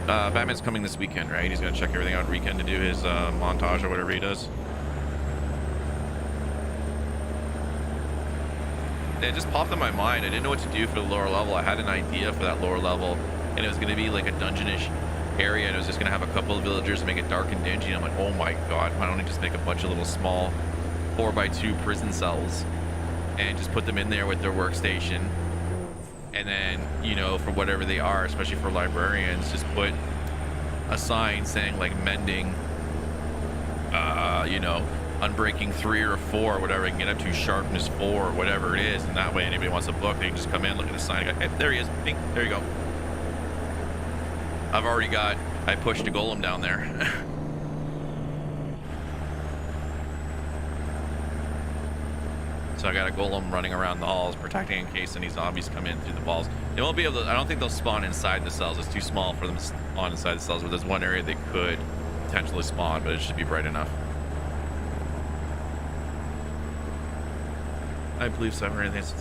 Batman's coming this weekend, right? He's gonna check everything out weekend to do his montage or whatever he does. And it just popped in my mind. I didn't know what to do for the lower level. I had an idea for that lower level, and it was gonna be like a dungeonish area, and it was just gonna have a couple of villagers and make it dark and dingy. And I'm like, oh my god, why don't I just make a bunch of little small 4x2 prison cells and just put them in there with their workstation, and then, you know, for whatever they are, especially for librarians, just put a sign saying like mending, you know, unbreaking 3 or 4 or whatever. I can get up to sharpness 4 or whatever it is, and that way anybody wants a book, they can just come in, look at the sign, and go, hey, there he is, pink, there you go. I pushed a golem down there. So I got a golem running around the halls, protecting in case any zombies come in through the walls. They won't be able to, I don't think they'll spawn inside the cells. It's too small for them to spawn inside the cells, but there's one area they could potentially spawn, but it should be bright enough. I believe so.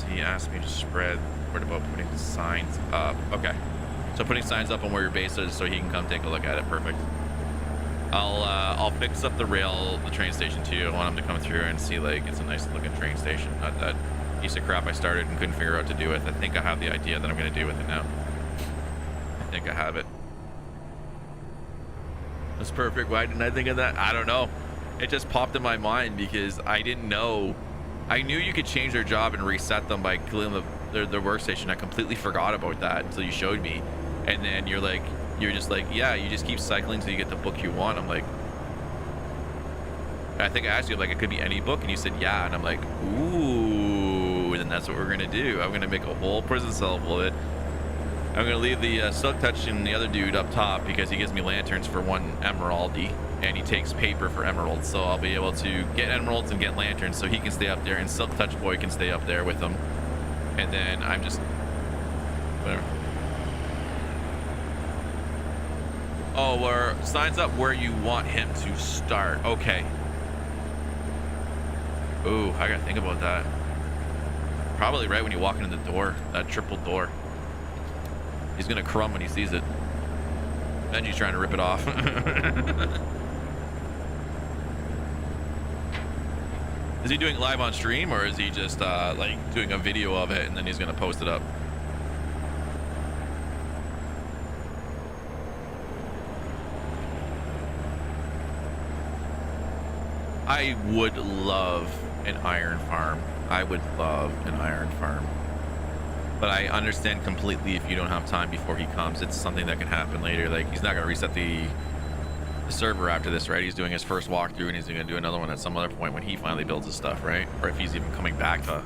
He asked me to spread. What about putting signs up? Okay. So putting signs up on where your base is so he can come take a look at it. Perfect. I'll fix up the train station too. I want him to come through and see like it's a nice looking train station, not that piece of crap I started and couldn't figure out what to do with. I think I have the idea that I'm going to do with it now. I think I have it. That's perfect. Why didn't I think of that? I don't know. It just popped in my mind because I didn't know. I knew you could change their job and reset them by clearing their workstation. I completely forgot about that until you showed me. And then you're just like, yeah, you just keep cycling until you get the book you want. I'm like, I think I asked you, like, it could be any book. And you said, yeah. And I'm like, ooh. And then that's what we're going to do. I'm going to make a whole prison cell full of it. I'm going to leave the Silk Touch and the other dude up top because he gives me lanterns for 1 emeraldy. And he takes paper for emeralds, so I'll be able to get emeralds and get lanterns so he can stay up there and Silk Touch Boy can stay up there with him. And then I'm just whatever. Oh, where signs up where you want him to start. Okay. Ooh, I gotta think about that. Probably right when you walk into the door, that triple door. He's gonna crumb when he sees it. Benji's trying to rip it off. Is he doing it live on stream, or is he just like doing a video of it and then he's gonna post it up? I would love an iron farm. I would love an iron farm. But I understand completely if you don't have time before he comes. It's something that can happen later. Like, he's not gonna reset the server after this, right? He's doing his first walkthrough and he's gonna do another one at some other point when he finally builds his stuff, right? Or if he's even coming back to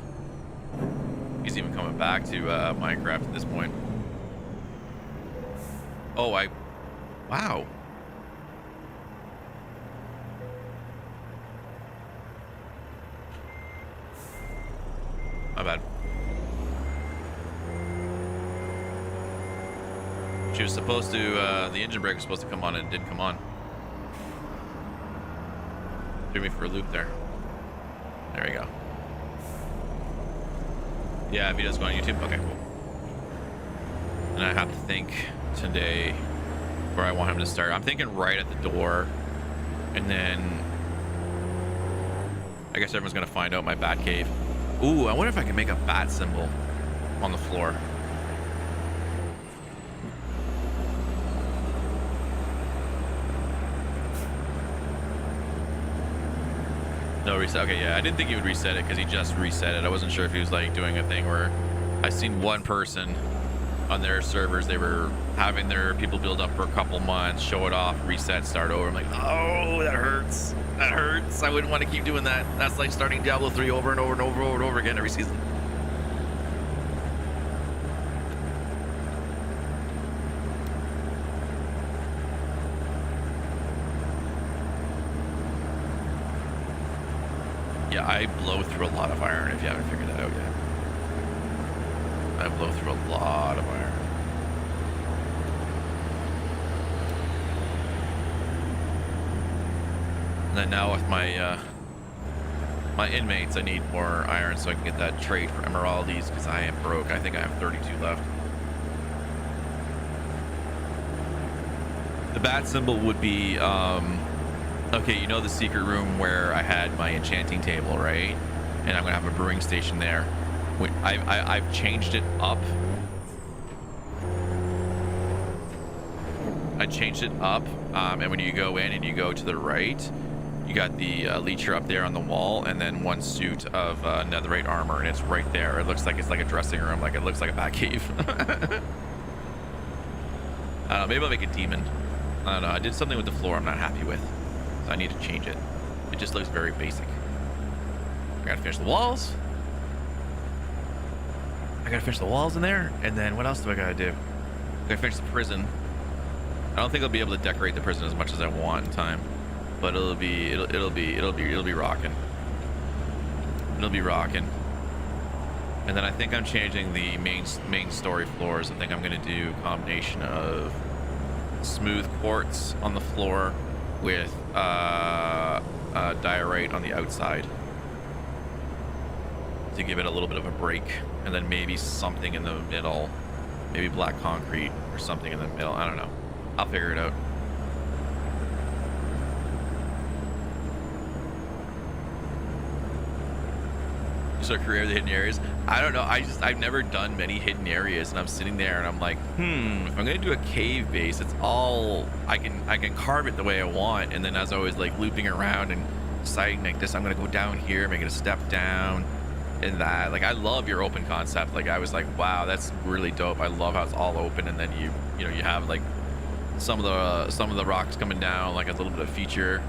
Minecraft at this point. Oh, wow. My bad. She was supposed to, the engine brake was supposed to come on and it didn't come on. Threw me for a loop there. There we go. Yeah, if he does go on YouTube, okay, cool. And I have to think today where I want him to start. I'm thinking right at the door, and then I guess everyone's gonna find out my bat cave. Ooh, I wonder if I can make a bat symbol on the floor. No reset. Okay, yeah, I didn't think he would reset it because he just reset it. I wasn't sure if he was like doing a thing where I seen one person on their servers, they were having their people build up for a couple months, show it off, reset, start over. I'm like, oh, that hurts. That hurts. I wouldn't want to keep doing that. That's like starting Diablo 3 over and over and over and over again every season. Yeah, I blow through a lot of iron if you haven't figured that out yet. I blow through a lot of iron. And then now with my my inmates, I need more iron so I can get that trade for emeraldies because I am broke. I think I have 32 left. The bat symbol would be okay, you know the secret room where I had my enchanting table, right? And I'm gonna have a brewing station there. I've changed it up. I changed it up, and when you go in and you go to the right, you got the leecher up there on the wall, and then one suit of netherite armor, and it's right there. It looks like it's like a dressing room, like it looks like a bat cave. Maybe I'll make a demon. I don't know. I did something with the floor I'm not happy with. So I need to change it. It just looks very basic. I gotta finish the walls. I gotta finish the walls in there, and then what else do I gotta do? I gotta finish the prison. I don't think I'll be able to decorate the prison as much as I want in time, but it'll be rocking. It'll be rocking. And then I think I'm changing the main story floors. I think I'm gonna do a combination of smooth quartz on the floor with diorite on the outside to give it a little bit of a break, and then maybe something in the middle, maybe black concrete or something in the middle. I don't know. I'll figure it out. start creating the hidden areas. I don't know. I've never done many hidden areas, and I'm sitting there and I'm like, if I'm gonna do a cave base, it's all I can carve it the way I want. And then as I was like looping around and deciding like this, I'm gonna go down here, make it a step down, and that. Like I love your open concept. Like I was like, wow, that's really dope. I love how it's all open, and then you know you have like some of the rocks coming down, like a little bit of feature.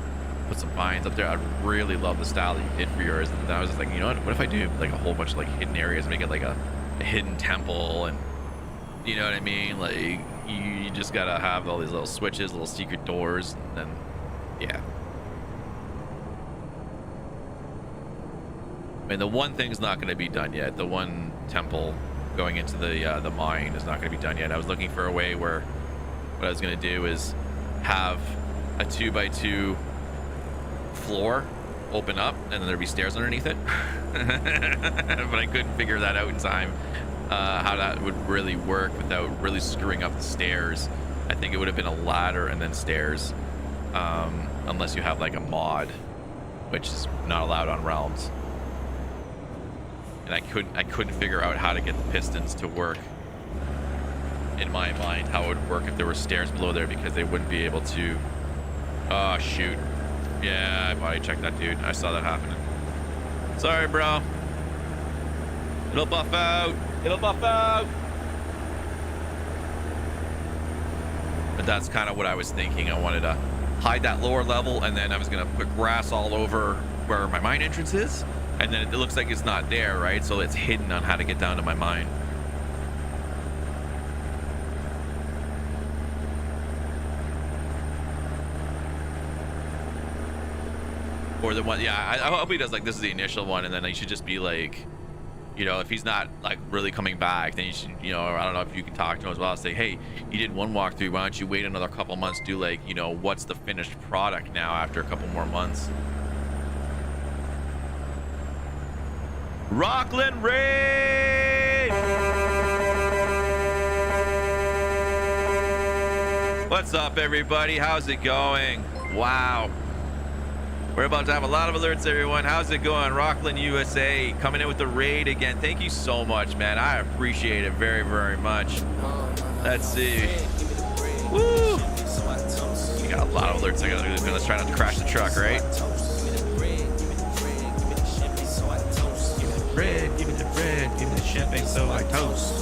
Put some vines up there. I really love the style that you did for yours. And I was just like, you know what if I do like a whole bunch of like hidden areas, make it like a hidden temple, and you know what I mean? Like you just gotta have all these little switches, little secret doors, and then yeah. I mean, the one thing's not going to be done yet. The one temple going into the mine is not going to be done yet. I was looking for a way where what I was going to do is have a 2x2 floor open up, and then there'd be stairs underneath it. But I couldn't figure that out in time, how that would really work without really screwing up the stairs. I think it would have been a ladder and then stairs, unless you have like a mod, which is not allowed on Realms. And I couldn't figure out how to get the pistons to work in my mind, how it would work if there were stairs below there, because they wouldn't be able to. Oh shoot. Yeah, I body checked that dude. I saw that happening. Sorry, bro. It'll buff out. It'll buff out. But that's kind of what I was thinking. I wanted to hide that lower level, and then I was gonna put grass all over where my mine entrance is, and then it looks like it's not there, right? So it's hidden on how to get down to my mine. Or the one, yeah, I hope he does like this is the initial one, and then he should just be like, you know, if he's not like really coming back, then you should, you know, I don't know if you can talk to him as well, say, hey, you did one walkthrough, why don't you wait another couple months, do like, you know, what's the finished product now after a couple more months. Rockland Raid! What's up, everybody? How's it going? Wow. We're about to have a lot of alerts, everyone. How's it going? Rockland, USA, coming in with the raid again. Thank you so much, man. I appreciate it very, very much. Let's see. Woo! You got a lot of alerts. Let's try not to crash the truck, right? Give me the bread, give me the bread, give me the champagne so I toast.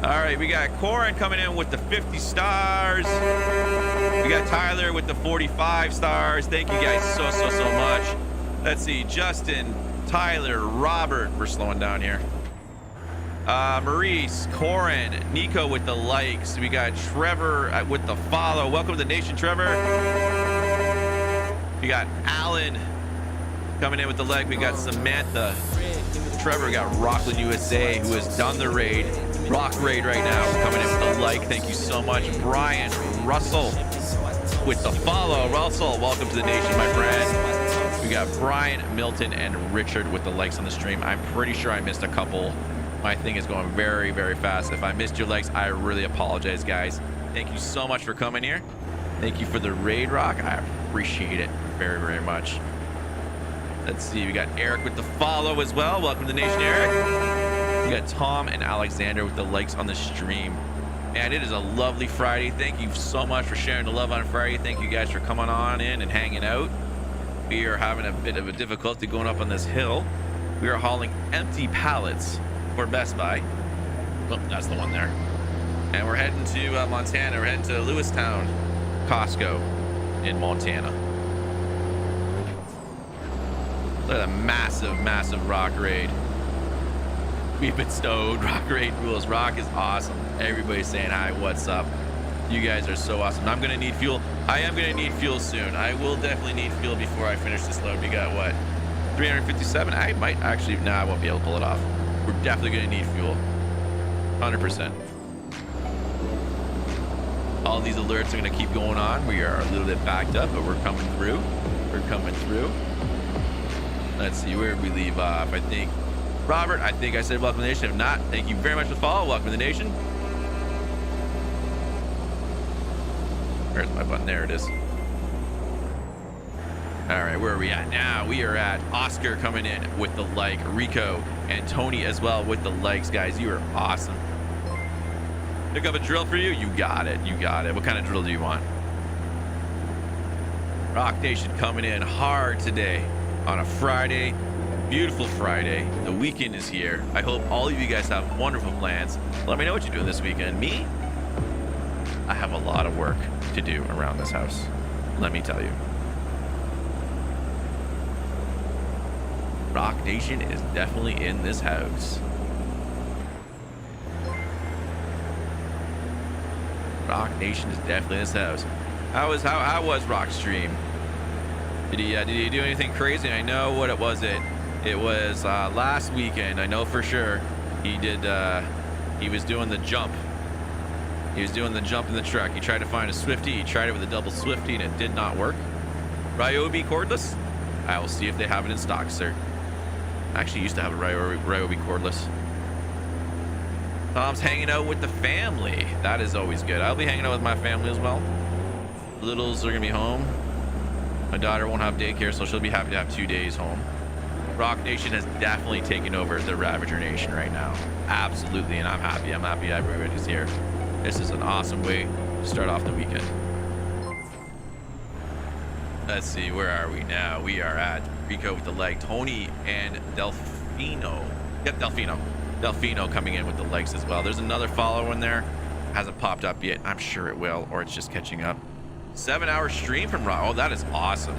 All right, we got Corin coming in with the 50 stars. We got Tyler with the 45 stars. Thank you guys so much. Let's see, Justin, Tyler, Robert. We're slowing down here. Maurice, Corin, Nico with the likes. We got Trevor with the follow. Welcome to the nation, Trevor. We got Alan coming in with the like. We got Samantha. Trevor, we got Rockland USA, who has done the raid. Rock raid right now, coming in with the like. Thank you so much. Brian Russell with the follow. Russell, welcome to the nation, my friend. We got Brian, Milton, and Richard with the likes on the stream. I'm pretty sure I missed a couple. My thing is going very, very fast. If I missed your likes, I really apologize, guys. Thank you so much for coming here. Thank you for the raid, Rock. I appreciate it very, very much. Let's see, we got Eric with the follow as well. Welcome to the nation, Eric. We got Tom and Alexander with the likes on the stream. And it is a lovely Friday. Thank you so much for sharing the love on Friday. Thank you guys for coming on in and hanging out. We are having a bit of a difficulty going up on this hill. We are hauling empty pallets for Best Buy. Oh, that's the one there. And we're heading to Montana. We're heading to Lewistown, Costco in Montana. Look at a massive, massive rock raid. We've been stowed. Rock raid rules. Rock is awesome. Everybody's saying hi. What's up? You guys are so awesome. I'm gonna need fuel. I am gonna need fuel soon. I will definitely need fuel before I finish this load. We got what? 357. I might actually. No, I won't be able to pull it off. We're definitely gonna need fuel. 100%. All these alerts are gonna keep going on. We are a little bit backed up, but we're coming through. We're coming through. Let's see, where did we leave off? I think, Robert, I think I said welcome to the nation. If not, thank you very much for the follow. Welcome to the nation. Where's my button? There it is. All right, where are we at now? We are at Oscar coming in with the leg, Rico and Tony as well with the legs. Guys, you are awesome. Pick up a drill for you. You got it. You got it. What kind of drill do you want? Rock Nation coming in hard today on a Friday. Beautiful Friday. The weekend is here. I hope all of you guys have wonderful plans. Let me know what you're doing this weekend. Me, I have a lot of work to do around this house. Let me tell you. Rock Nation is definitely in this house. Rock Nation is definitely in this house. How was Rock stream? Did he do anything crazy? I know what it was. It was last weekend. I know for sure he did. He was doing the jump. He was doing the jump in the truck. He tried to find a Swifty. He tried it with a double Swifty and it did not work. Ryobi cordless? I will see if they have it in stock, sir. I actually used to have a Ryobi cordless. Tom's hanging out with the family. That is always good. I'll be hanging out with my family as well. Littles are gonna be home. My daughter won't have daycare, so she'll be happy to have 2 days home. Rock Nation has definitely taken over the Ravager Nation right now. Absolutely, and I'm happy. I'm happy everybody's here. This is an awesome way to start off the weekend. Let's see, where are we now? We are at Rico with the leg. Tony and Delfino. Yep, Delfino coming in with the legs as well. There's another follower in there. Hasn't popped up yet. I'm sure it will, or it's just catching up. 7-hour stream from Rock. Oh, that is awesome.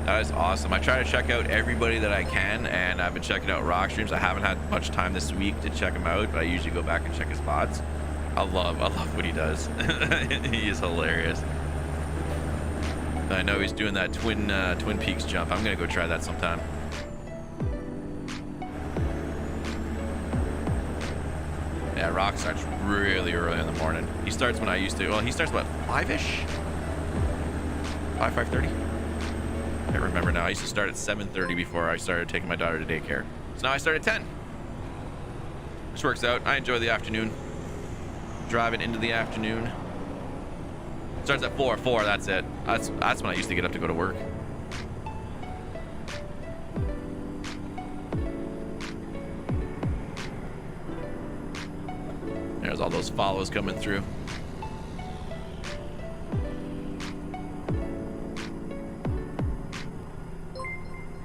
That is awesome. I try to check out everybody that I can, and I've been checking out Rock streams. I haven't had much time this week to check him out, but I usually go back and check his VODs. I love what he does. He is hilarious. I know he's doing that Twin Peaks jump. I'm gonna go try that sometime. Yeah, Rock starts really early in the morning. He starts when I used to. Well, he starts what, 5-ish? 5:30? I can't remember now. I used to start at 7:30 before I started taking my daughter to daycare. So now I start at 10. Which works out. I enjoy the afternoon. Driving into the afternoon. Starts at 4. That's it. That's when I used to get up to go to work. There's all those follows coming through.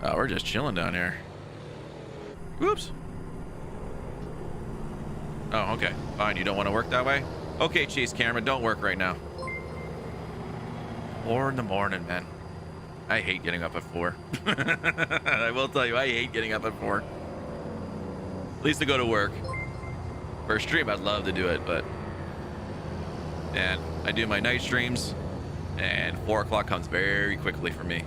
Oh, we're just chilling down here. Whoops. Oh, okay. Fine. You don't want to work that way? Okay, Chase Cameron, don't work right now. 4 in the morning, man. I hate getting up at 4. I will tell you, I hate getting up at 4. At least to go to work. For a stream, I'd love to do it, but man, I do my night streams, and 4 o'clock comes very quickly for me.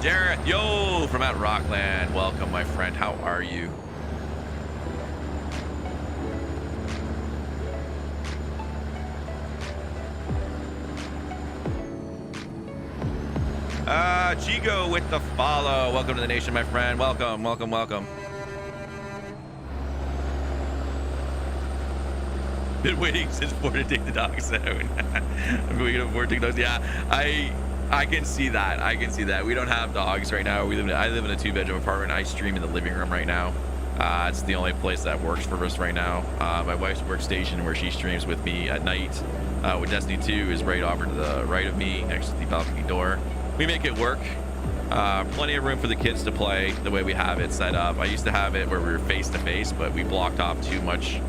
Jareth, yo, from out Rockland. Welcome, my friend. How are you? Chico with the follow. Welcome to the nation, my friend. Welcome. Been waiting since 4 to take the dogs out. We can afford to take dogs. Yeah, I can see that. We don't have dogs right now. I live in a 2-bedroom apartment. I stream in the living room right now. It's the only place that works for us right now. My wife's workstation where she streams with me at night with Destiny 2 is right over to the right of me next to the balcony door. We make it work. Plenty of room for the kids to play the way we have it set up. I used to have it where we were face to face, but we blocked off too much,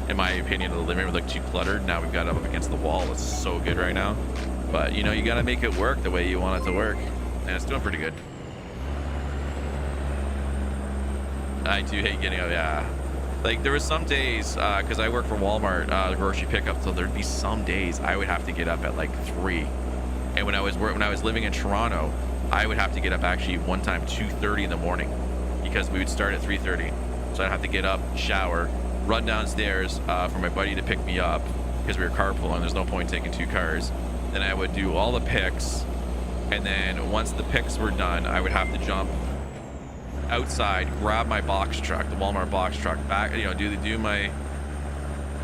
in my opinion, of the living room. It looked too cluttered. Now we've got it up against the wall. It's so good right now. But you know, you got to make it work the way you want it to work, and it's doing pretty good. I do hate getting up. Yeah, like there was some days because I work for Walmart, the grocery pickup, so there'd be some days I would have to get up at like 3. And when I was living in Toronto, I would have to get up actually one time 2:30 in the morning because we would start at 3:30. So I'd have to get up, shower, run downstairs for my buddy to pick me up because we were carpooling. There's no point taking 2 cars. Then I would do all the picks, and then once the picks were done, I would have to jump outside, grab my box truck, the Walmart box truck, back, you know, do my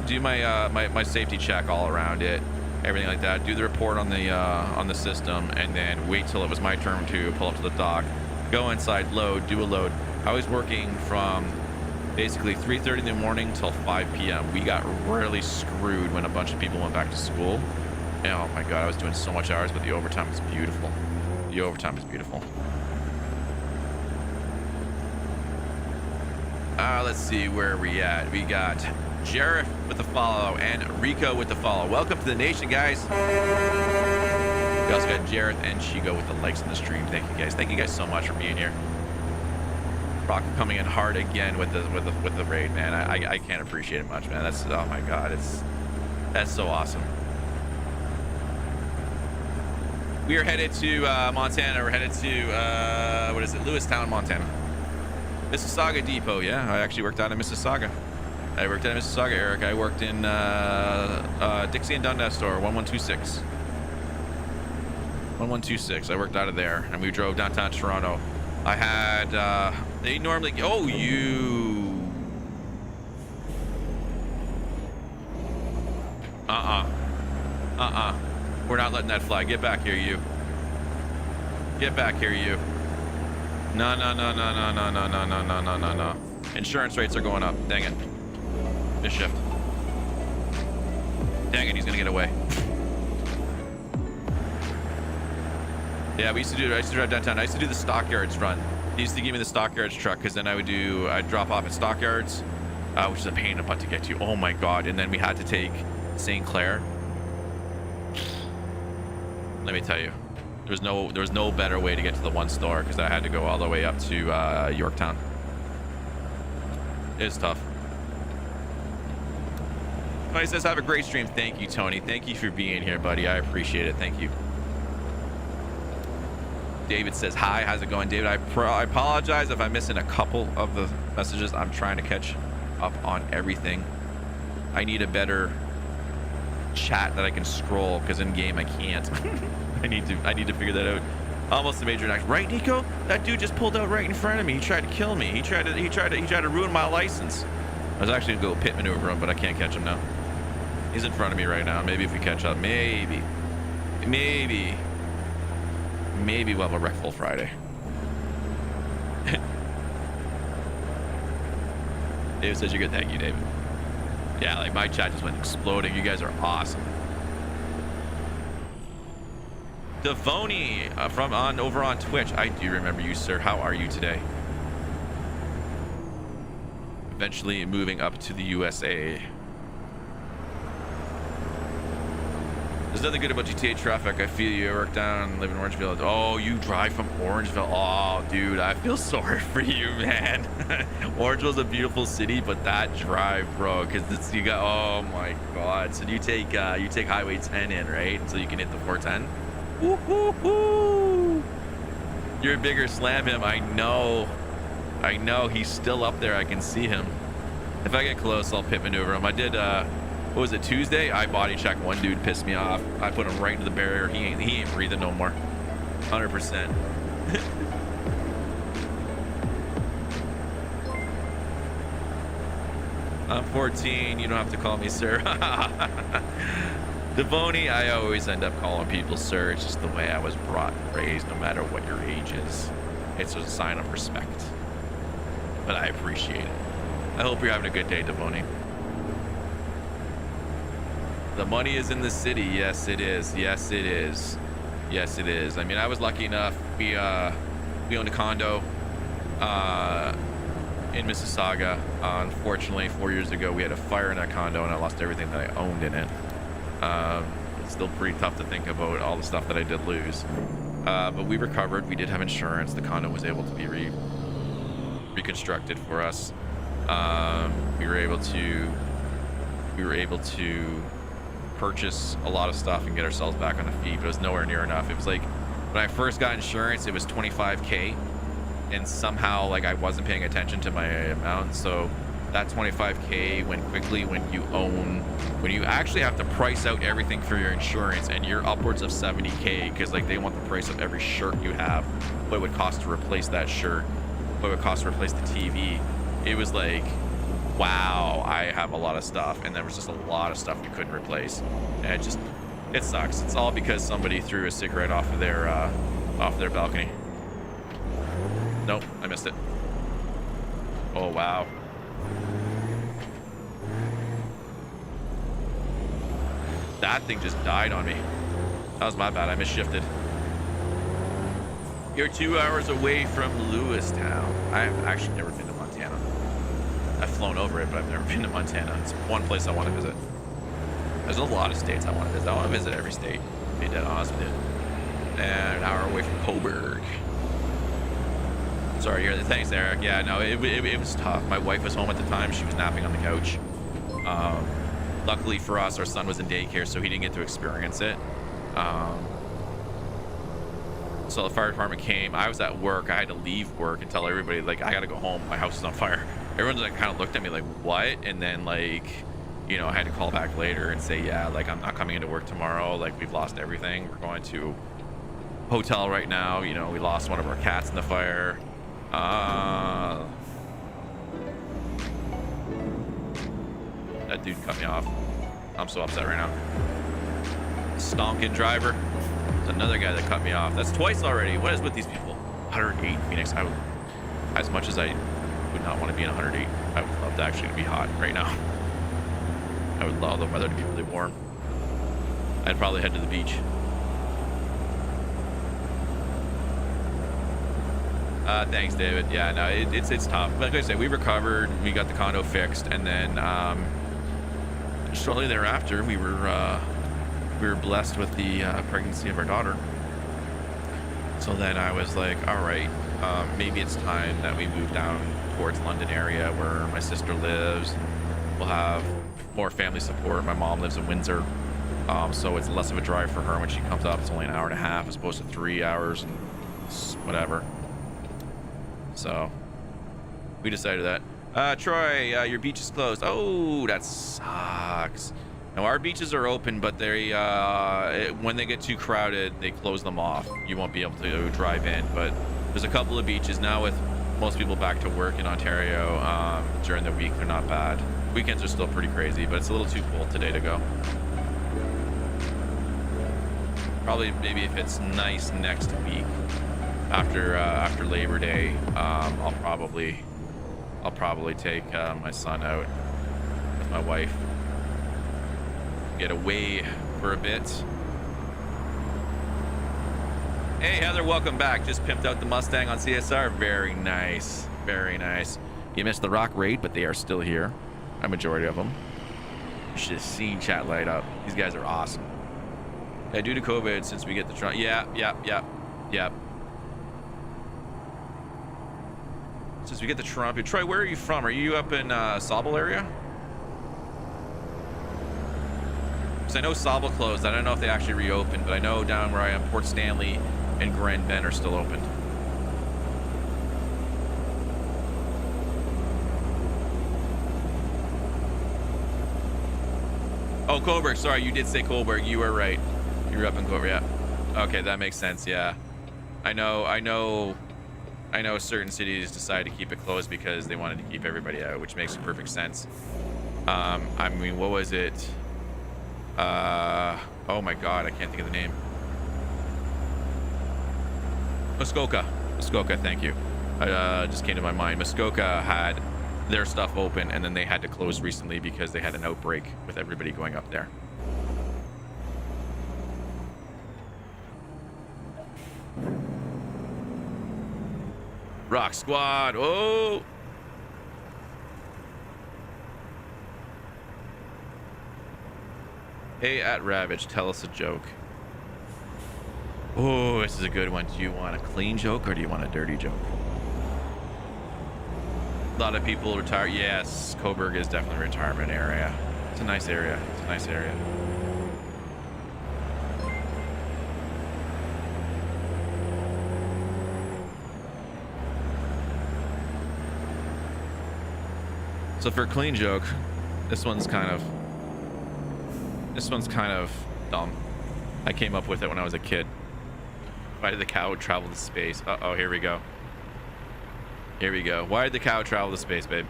do my my safety check all around it, everything like that. Do the report on the system, and then wait till it was my turn to pull up to the dock, go inside, load, do a load. I was working from basically 3:30 in the morning till 5 p.m. We got really screwed when a bunch of people went back to school. And oh my god, I was doing so much hours, but the overtime was beautiful. The overtime is beautiful. Let's see where we at. We got Jareth with the follow and Rico with the follow. Welcome to the nation, guys. We also got Jareth and Chigo with the likes on the stream. Thank you guys. Thank you guys so much for being here. Rock coming in hard again with the raid, man. I can't appreciate it much, man. That's, oh my god, that's so awesome. We are headed to Montana. We're headed to what is it, Lewistown, Montana. Mississauga Depot. Yeah, I actually worked out in Mississauga. I worked out in Mississauga, Eric. I worked in Dixie and Dundas store, 1126. 1126. I worked out of there, and we drove downtown Toronto. I had they normally, oh, you we're not letting that fly. Get back here, you. Get back here, you. No. Insurance rates are going up. Dang it. Misshift. Dang it, he's gonna get away. Yeah, I used to drive downtown. I used to do the stockyards run. He used to give me the stockyards truck, because then I'd drop off at stockyards, which is a pain in the butt to get to. Oh my god. And then we had to take St. Clair. Let me tell you, there was no better way to get to the one store, because I had to go all the way up to Yorktown. It's tough. Tony says, have a great stream. Thank you, Tony. Thank you for being here, buddy. I appreciate it. Thank you. David says, hi, how's it going, David? I apologize if I'm missing a couple of the messages. I'm trying to catch up on everything. I need a better chat that I can scroll, because in game I can't. I need to figure that out. Almost a major accident, right, Nico? That dude just pulled out right in front of me. He tried to kill me. He tried to ruin my license. I was actually gonna go pit maneuver him, but I can't catch him now. He's in front of me right now. Maybe if we catch up, maybe we'll have a wreck full Friday. David says you're good. Thank you, David. Yeah, like my chat just went exploding. You guys are awesome. Devoni over on Twitch. I do remember you, sir. How are you today? Eventually moving up to the USA. There's nothing good about GTA traffic. I feel you. I work down, live in Orangeville. Oh, you drive from Orangeville. Oh, dude, I feel sorry for you, man. Orangeville's a beautiful city, but that drive, bro, because you got, oh my god. So you take Highway 10 in, right? So you can hit the 410. Woo-hoo-hoo. You're a bigger slam him. I know. He's still up there. I can see him. If I get close, I'll pit maneuver him. I did, what was it, Tuesday? I body checked one dude, pissed me off. I put him right into the barrier. He ain't breathing no more. 100%. I'm 14. You don't have to call me sir. Devoni, I always end up calling people sir. It's just the way I was brought and raised, no matter what your age is. It's a sign of respect. But I appreciate it. I hope you're having a good day, Devoni. The money is in the city. Yes, it is. Yes, it is. Yes, it is. I mean, I was lucky enough. We owned a condo in Mississauga. Unfortunately, 4 years ago, we had a fire in that condo, and I lost everything that I owned in it. It's still pretty tough to think about all the stuff that I did lose. But we recovered. We did have insurance. The condo was able to be reconstructed for us. We were able to purchase a lot of stuff and get ourselves back on the feet, but it was nowhere near enough. It was like when I first got insurance, it was $25K, and somehow like I wasn't paying attention to my amount, so that $25K went quickly when you actually have to price out everything for your insurance, and you're upwards of $70K, because like they want the price of every shirt you have, what it would cost to replace that shirt, what it would cost to replace the TV. It was like wow, I have a lot of stuff, and there was just a lot of stuff we couldn't replace, and it sucks. It's all because somebody threw a cigarette off of their balcony. Nope, I missed it. Oh wow. That thing just died on me. That was my bad. I misshifted. You're 2 hours away from Lewistown. I've actually never been to Montana. I've flown over it, but I've never been to Montana. It's one place I want to visit. There's a lot of states I want to visit. I want to visit every state, to be dead honest with you. And an hour away from Coburg. Sorry, thanks, Eric. Yeah, no, it was tough. My wife was home at the time. She was napping on the couch. Luckily for us, our son was in daycare, so he didn't get to experience it. So the fire department came. I was at work. I had to leave work and tell everybody, like, I gotta go home. My house is on fire. Everyone's like kind of looked at me like, what? And then, like, you know, I had to call back later and say, yeah, like, I'm not coming into work tomorrow. Like, we've lost everything. We're going to hotel right now. You know, we lost one of our cats in the fire. That dude cut me off. I'm so upset right now. Stonking driver. There's another guy that cut me off. That's twice already. What is with these people? 108 Phoenix. I would, as much as I would not want to be in 108, I would love to actually be hot right now. I would love the weather to be really warm. I'd probably head to the beach. Thanks, David. Yeah, no, it's tough. Like I said, we recovered. We got the condo fixed, and then shortly thereafter, we were blessed with the pregnancy of our daughter. So then I was like, all right, maybe it's time that we move down towards London area where my sister lives. We'll have more family support. My mom lives in Windsor, so it's less of a drive for her when she comes up. It's only an hour and a half as opposed to 3 hours and whatever. So we decided that. Troy, your beach is closed. Oh, that sucks. Now our beaches are open, but they when they get too crowded, they close them off. You won't be able to drive in, but there's a couple of beaches now with most people back to work in Ontario. During the week, they're not bad. Weekends are still pretty crazy, but it's a little too cold today to go. Probably maybe if it's nice next week after Labor Day, I'll probably take my son out with my wife, get away for a bit. Hey Heather, welcome back. Just pimped out the Mustang on CSR. Very nice, very nice. You missed the Rock raid, but they are still here, a majority of them. You should have seen chat light up. These guys are awesome. Yeah, due to COVID, since we get the Trump. Yeah. Since we get the Trump. Troy, where are you from? Are you up in Sauble area? Because I know Sauble closed. I don't know if they actually reopened, but I know down where I am, Port Stanley and Grand Bend are still open. Oh, Coburg. Sorry, you did say Coburg. You were right. You were up in Coburg. Yeah. Okay, that makes sense. Yeah. I know certain cities decided to keep it closed because they wanted to keep everybody out, which makes perfect sense. I mean, what was it? Oh my God, I can't think of the name. Muskoka, thank you. Just came to my mind. Muskoka had their stuff open, and then they had to close recently because they had an outbreak with everybody going up there. Rock Squad. Oh. Hey, at Ravage, tell us a joke. Oh, this is a good one. Do you want a clean joke or do you want a dirty joke? A lot of people retire. Yes, Coburg is definitely a retirement area. It's a nice area. It's a nice area. So for a clean joke, this one's kind of dumb. I came up with it when I was a kid. Why did the cow travel to space? Uh-oh, here we go. Here we go. Why did the cow travel to space, babe?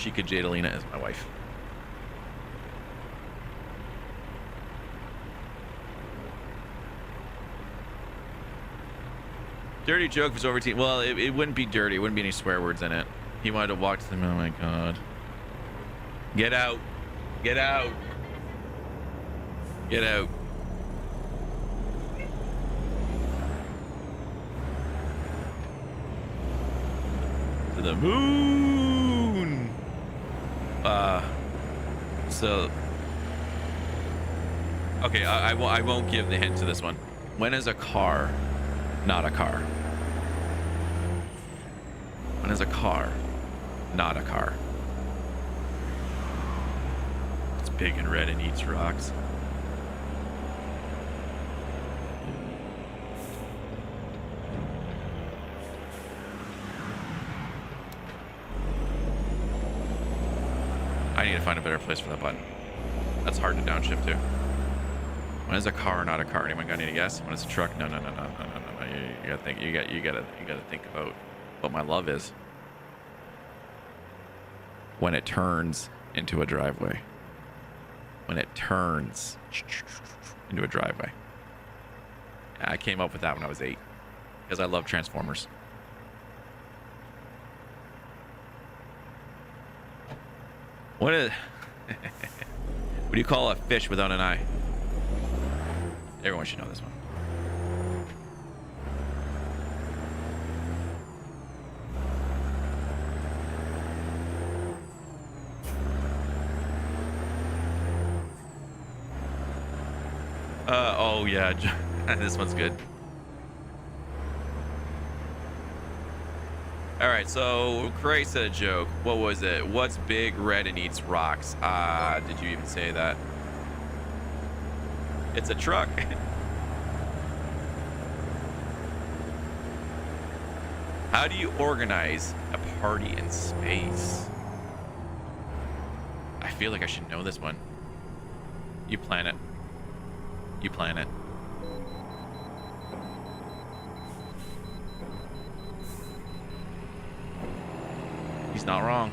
Chica Jadalina is my wife. Dirty joke was over. Well, it wouldn't be dirty. It wouldn't be any swear words in it. He wanted to walk to them. Oh my god. Get out. Get out. Get out. To the moon. So. Okay, I won't give the hint to this one. When is a car not a car? When is a car not a car? It's big and red and eats rocks. I need to find a better place for that button. That's hard to downshift to. When is a car not a car? Anyone got any guess? When is a truck? No. You gotta think. You gotta think about what my love is. When it turns into a driveway. When it turns into a driveway. I came up with that when I was 8 because I love Transformers. What do you call a fish without an eye? Everyone should know this one. Oh yeah, this one's good. All right, so Cray said a joke. What was it? What's big, red, and eats rocks? Did you even say that? It's a truck. How do you organize a party in space? I feel like I should know this one. You plan it. You plan it. He's not wrong.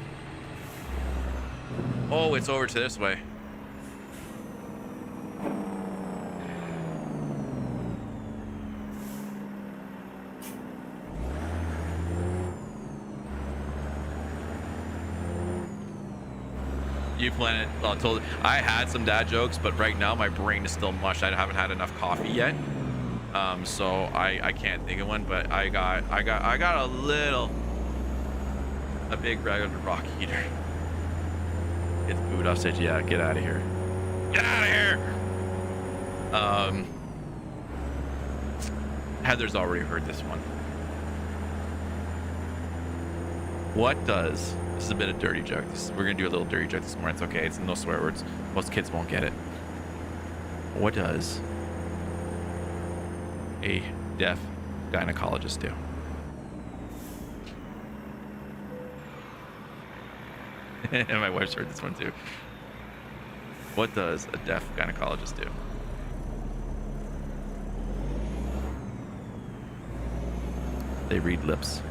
Oh, it's over to this way. You plan it. Well, I had some dad jokes, but right now my brain is still mush. I haven't had enough coffee yet, so I can't think of one. But I got a big regular rock eater. It's booed off stage. Yeah, get out of here. Get out of here. Heather's already heard this one. What does... This is a bit of dirty joke. We're going to do a little dirty joke this morning. It's okay. It's no swear words. Most kids won't get it. What does a deaf gynecologist do? And my wife's heard this one too. What does a deaf gynecologist do? They read lips.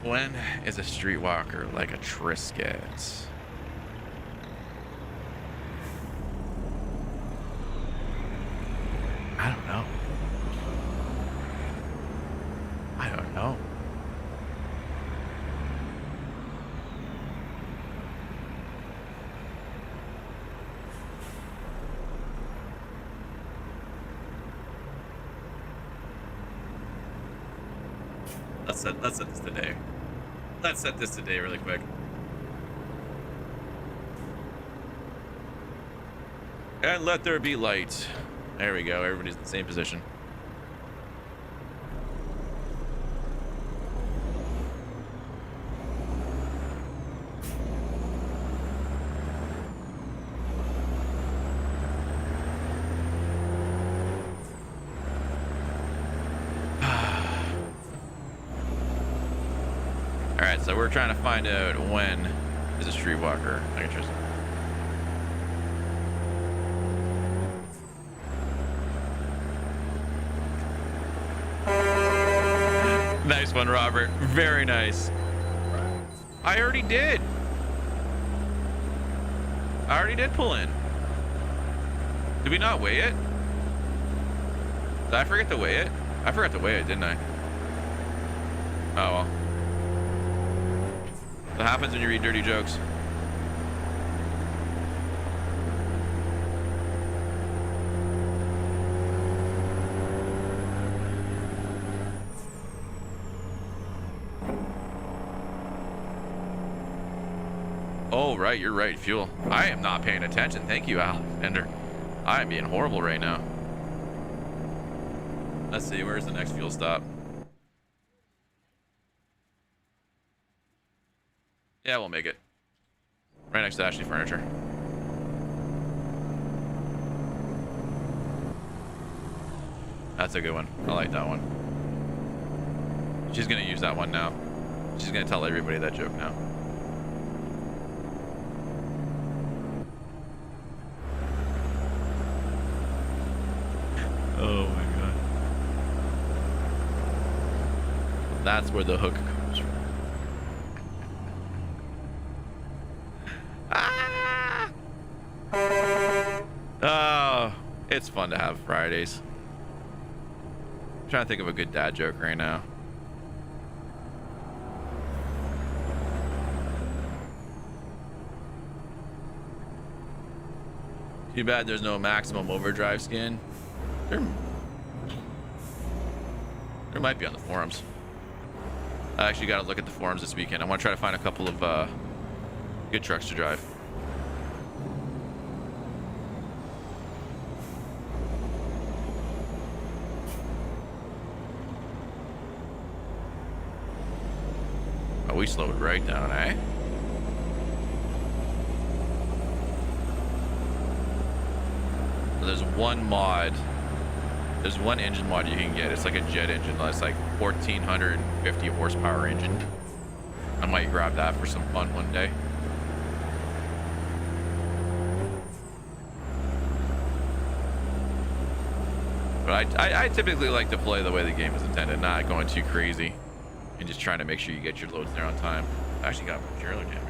When is a streetwalker like a Trisket? I don't know. I don't know. Let's set this today. Let's set this today really quick. And let there be light. There we go. Everybody's in the same position. All right, so we're trying to find out when is a streetwalker. Interesting. Nice one, Robert. Very nice. I already did. I already did pull in. Did we not weigh it? Did I forget to weigh it? I forgot to weigh it, didn't I? Oh well. What happens when you read dirty jokes? Oh, right, you're right, fuel. I am not paying attention. Thank you, Alexander. I am being horrible right now. Let's see, where's the next fuel stop? Yeah, we'll make it. Right next to Ashley Furniture. That's a good one. I like that one. She's gonna use that one now. She's gonna tell everybody that joke now. Oh my god. That's where the hook comes from. Ah! Oh, it's fun to have Fridays. I'm trying to think of a good dad joke right now. Too bad there's no maximum overdrive skin. There might be on the forums. I actually got to look at the forums this weekend. I want to try to find a couple of good trucks to drive. Oh, we slowed right down, eh? There's one mod. There's one engine mod you can get. It's like a jet engine. It's like 1,450 horsepower engine. I might grab that for some fun one day. But I typically like to play the way the game is intended, not going too crazy and just trying to make sure you get your loads there on time. I actually got trailer damage.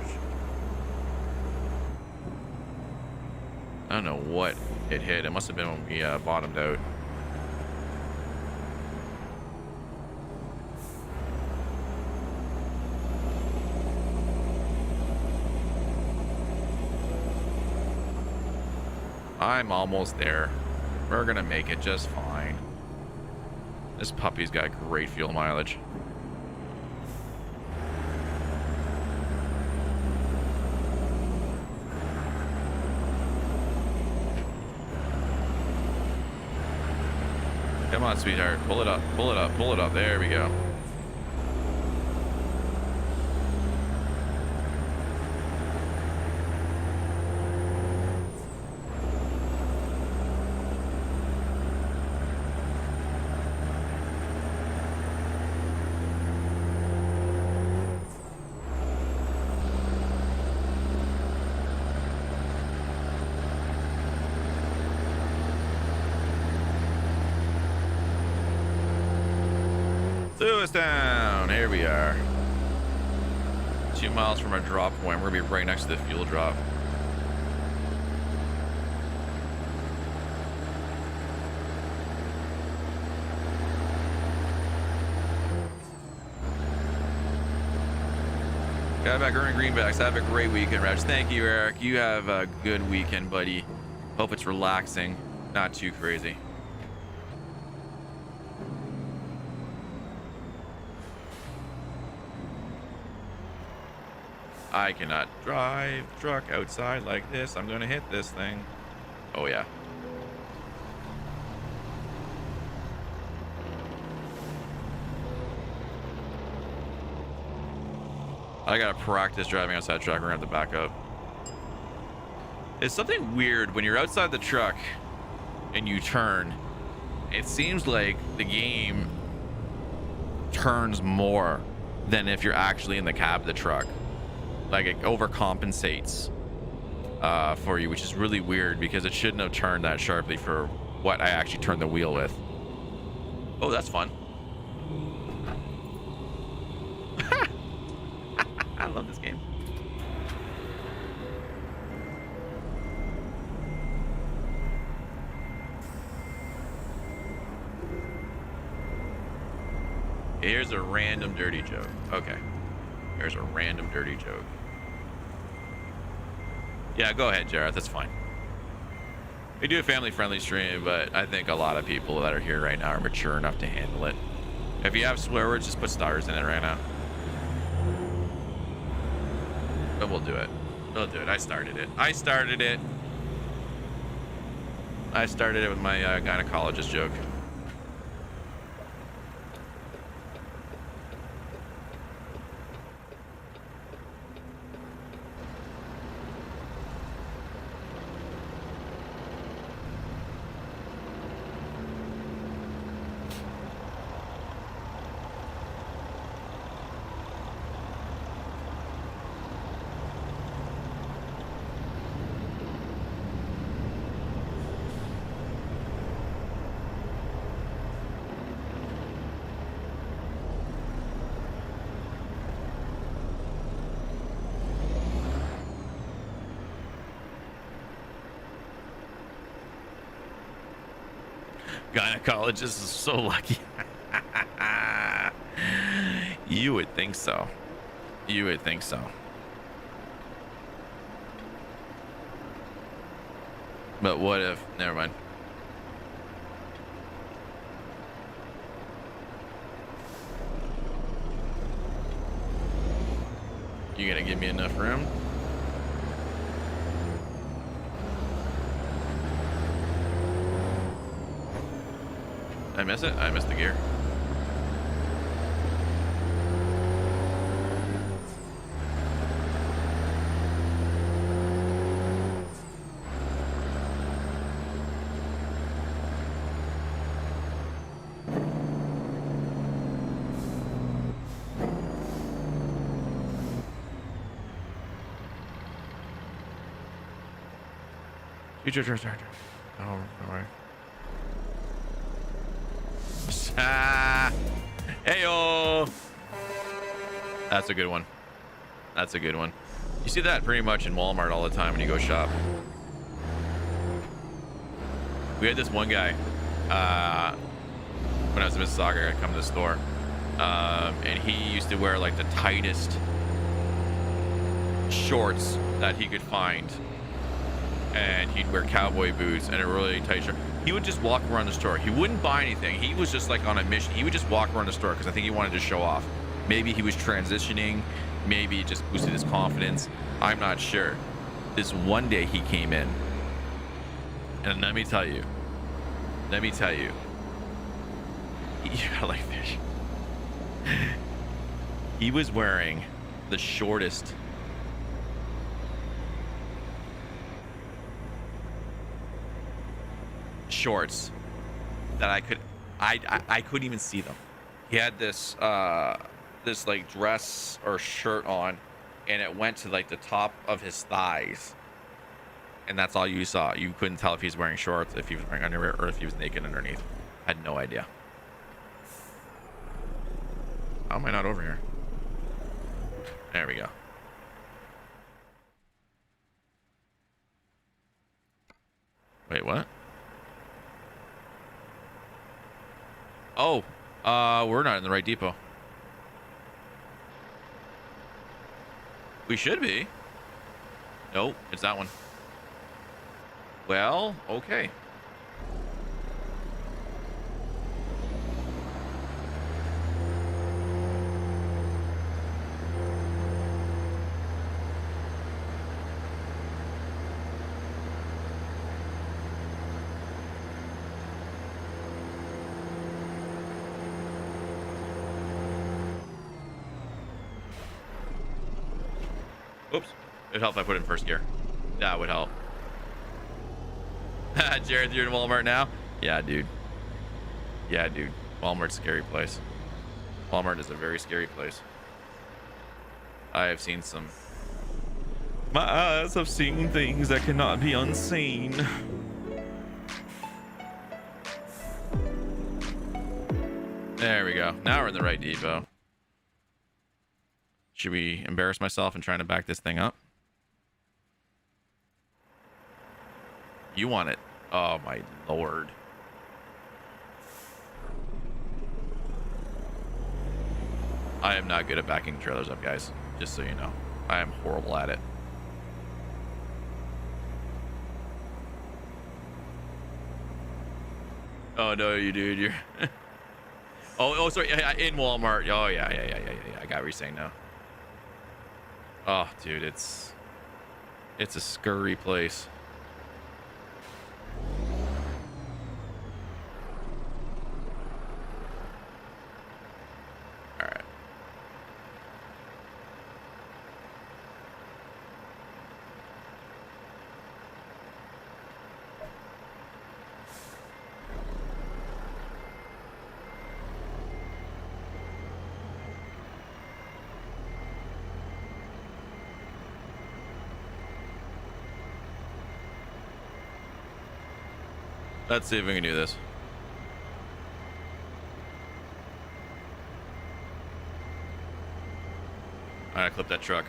I don't know what it hit. It must have been when we bottomed out. I'm almost there. We're gonna make it just fine. This puppy's got great fuel mileage. Come on, sweetheart. Pull it up, pull it up, pull it up. There we go. Down. Here we are. 2 miles from our drop point. We're gonna be right next to the fuel drop. Guy back earning greenbacks. Have a great weekend, Raj. Thank you, Eric. You have a good weekend, buddy. Hope it's relaxing, not too crazy. I cannot drive a truck outside like this. I'm gonna hit this thing. Oh yeah. I gotta practice driving outside the truck. We're gonna have to back up. It's something weird when you're outside the truck and you turn. It seems like the game turns more than if you're actually in the cab of the truck. Like it overcompensates for you, which is really weird because it shouldn't have turned that sharply for what I actually turned the wheel with. Oh, that's fun. I love this game. Here's a random dirty joke. Okay. Here's a random dirty joke. Yeah, go ahead, Jareth. That's fine. We do a family-friendly stream, but I think a lot of people that are here right now are mature enough to handle it. If you have swear words, just put stars in it right now. But we'll do it. We'll do it. I started it. I started it. I started it with my gynecologist joke. Gynecologist is so lucky. You would think so. You would think so. But what if? Never mind. You gonna give me enough room? I miss it? I missed the gear. Future charger. Oh, all right. Heyo! That's a good one. That's a good one. You see that pretty much in Walmart all the time when you go shop. We had this one guy when I was in Mississauga. I'd come to the store, and he used to wear like the tightest shorts that he could find, and he'd wear cowboy boots and a really tight shirt. He would just walk around the store. He wouldn't buy anything. He was just like on a mission. He would just walk around the store because I think he wanted to show off. Maybe he was transitioning. Maybe it just boosted his confidence. I'm not sure. This one day he came in, and let me tell you, I like fish. He was wearing the shortest shorts that I couldn't even see them. He had this this like dress or shirt on, and it went to like the top of his thighs, and that's all you saw. You couldn't tell if he's wearing shorts, if he was wearing underwear, or if he was naked underneath. I had no idea. How am I not over here? There we go. Wait, what? Oh, we're not in the right depot. We should be. Nope, it's that one. Well, okay. Oops. It'd help if I put it in first gear. That would help. Jared, you're in Walmart now? Yeah, dude. Yeah, dude. Walmart's a scary place. Walmart is a very scary place. I have seen some. My eyes have seen things that cannot be unseen. There we go. Now we're in the right depot. Should we embarrass myself in trying to back this thing up? You want it? Oh my lord. I am not good at backing trailers up, guys. Just so you know. I am horrible at it. Oh no, you dude, you're oh sorry, in Walmart. Oh yeah. I got what you're saying now. Oh dude, it's a scurry place. All right. Let's see if we can do this. I gotta clip that truck.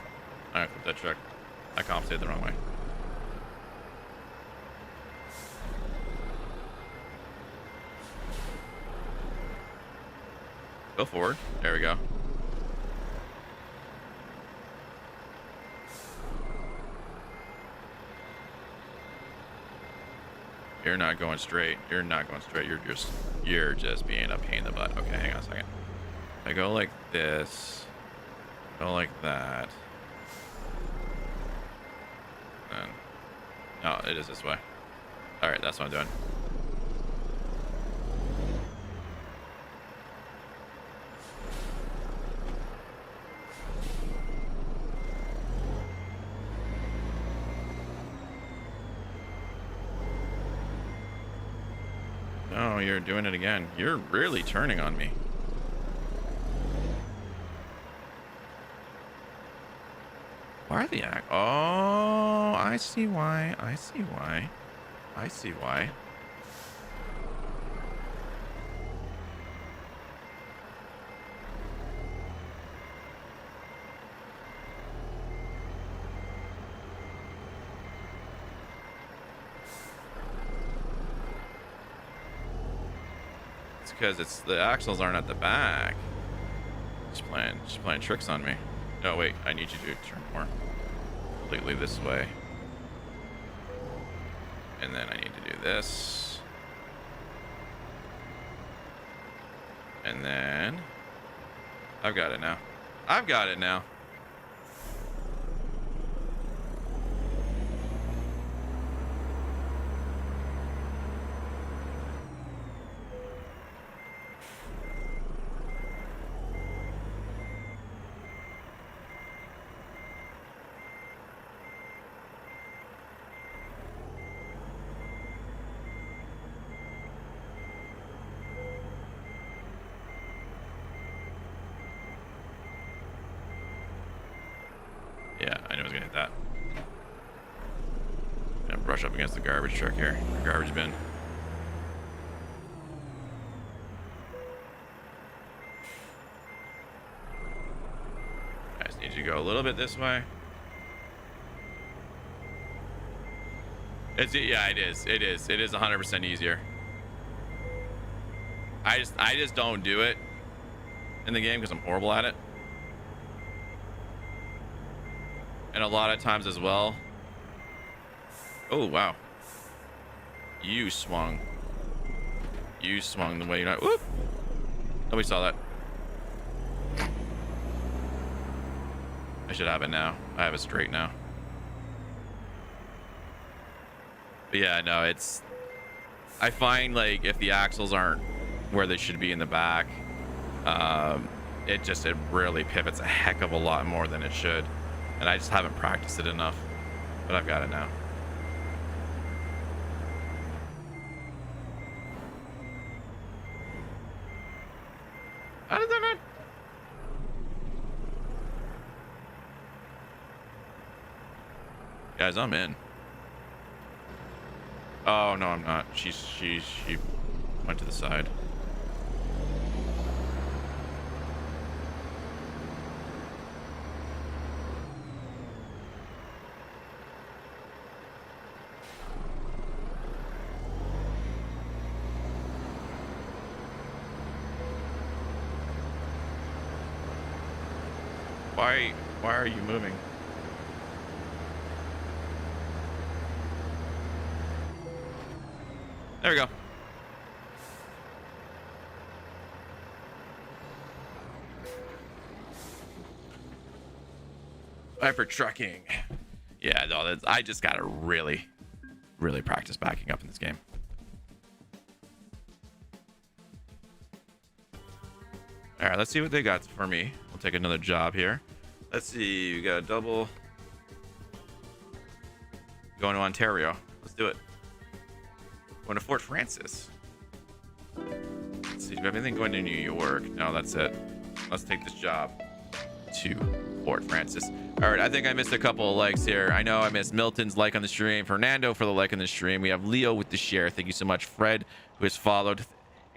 I compensated the wrong way. Go forward. There we go. You're not going straight. You're not going straight. You're just being a pain in the butt. Okay, hang on a second. I go like this. Go like that. And no, it is this way. All right, that's what I'm doing. Oh, you're doing it again. You're really turning on me. Why are the oh, I see why. I see why. I see why. Because it's the axles aren't at the back. Just playing tricks on me. No, wait, I need you to turn more completely this way. And then I need to do this. And then I've got it now. I've got it now. Yeah, I knew I was gonna hit that. Gonna brush up against the garbage truck here, the garbage bin. I just need you to go a little bit this way. Yeah, it is. It is 100% easier. I just don't do it in the game because I'm horrible at it. And a lot of times as well. Oh, wow. You swung the way you're not. Whoop. Nobody saw that. I should have it now. I have it straight now. But yeah, no, it's, I find like if the axles aren't where they should be in the back, it really pivots a heck of a lot more than it should. And I just haven't practiced it enough, but I've got it now. How did that not? Guys, I'm in. Oh no, I'm not. She went to the side. Why are you moving? There we go. For trucking. Yeah, no, I just gotta really practice backing up in this game. All right, let's see what they got for me. We'll take another job here. Let's see, we got a double going to Ontario. Let's do it. Going to Fort Francis. Let's see, do we have anything going to New York? No, that's it. Let's take this job to Fort Francis. All right, I think I missed a couple of likes here. I know I missed Milton's like on the stream, Fernando for the like on the stream. We have Leo with the share. Thank you so much. Fred, who has followed,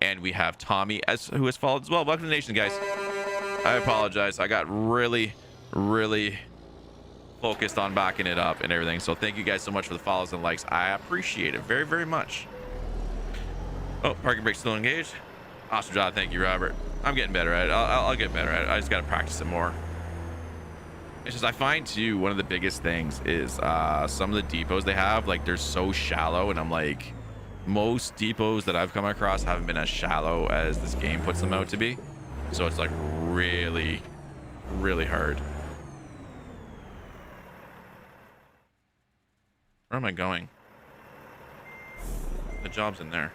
and we have Tommy who has followed as well. Welcome to the nation, guys. I apologize. I got really focused on backing it up and everything. So thank you guys so much for the follows and likes. I appreciate it very much. Oh, parking brake still engaged. Awesome job. Thank you, Robert. I'm getting better at it. I'll get better at it. I just got to practice it more. It's just, I find too, one of the biggest things is some of the depots they have, like, they're so shallow, and I'm like, most depots that I've come across haven't been as shallow as this game puts them out to be. So it's like really hard. Where am I going? The job's in there.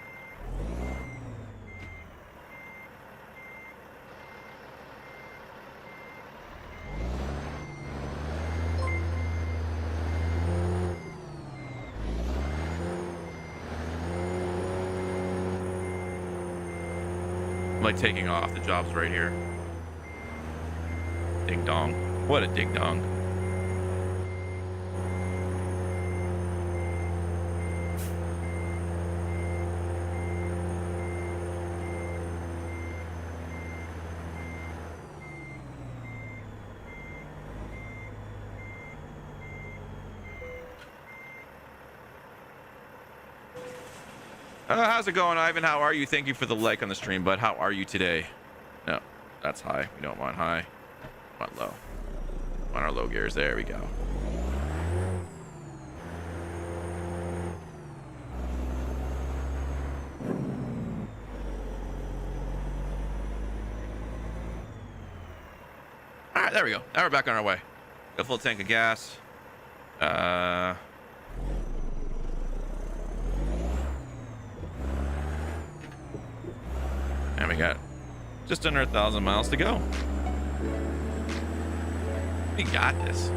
I'm like taking off. The job's right here. Ding dong. What a ding dong. How's it going, Ivan? How are you? Thank you for the like on the stream, bud. How are you today? No, that's high. We don't want high. We want low. We want our low gears. There we go. All right, there we go. Now we're back on our way. Got a full tank of gas. And we got just under 1,000 miles to go. We got this.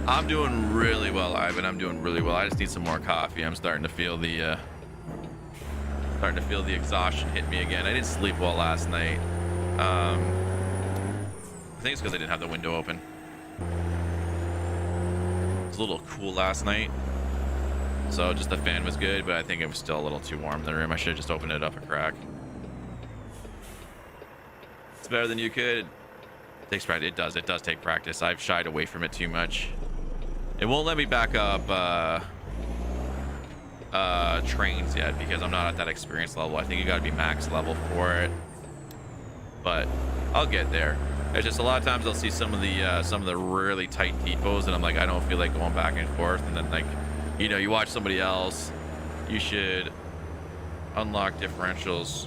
I'm doing really well, Ivan. I'm doing really well. I just need some more coffee. I'm starting to feel the exhaustion hit me again. I didn't sleep well last night. I think it's because I didn't have the window open. It was a little cool last night. So just the fan was good, but I think it was still a little too warm in the room. I should have just opened it up a crack. It's better than you could. It takes practice. It does take practice. I've shied away from it too much. It won't let me back up trains yet because I'm not at that experience level. I think you got to be max level for it, but I'll get there. It's just a lot of times I'll see some of the really tight depots, and I'm like, I don't feel like going back and forth, and then like, you know, you watch somebody else, you should unlock differentials.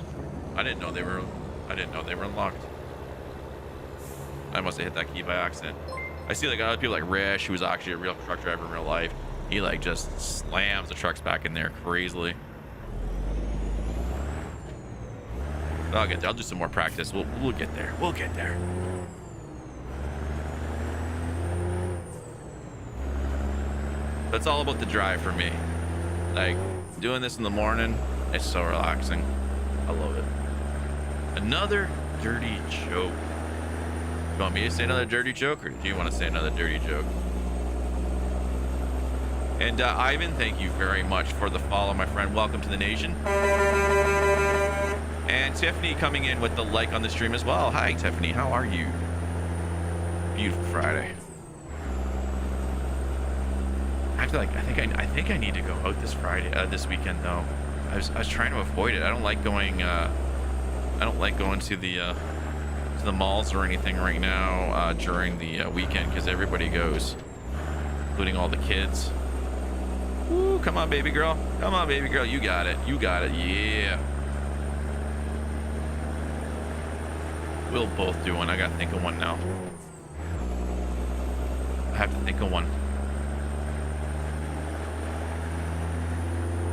I didn't know they were unlocked. I must have hit that key by accident. I see like other people like Rish, who's actually a real truck driver in real life. He like just slams the trucks back in there crazily. I'll get there. I'll do some more practice. We'll get there. We'll get there. That's all about the drive for me. Like doing this in the morning, it's so relaxing. I love it. Another dirty joke. You want me to say another dirty joke, or do you want to say another dirty joke? And Ivan, thank you very much for the follow, my friend. Welcome to the nation. And Tiffany coming in with the like on the stream as well. Hi, Tiffany. How are you? Beautiful Friday. I feel like I think I need to go out this Friday, this weekend though. I was trying to avoid it. I don't like going to the malls or anything right now during the weekend because everybody goes, including all the kids. Ooh, come on, baby girl. Come on, baby girl. You got it. You got it. Yeah. We'll both do one. I gotta think of one now. I have to think of one.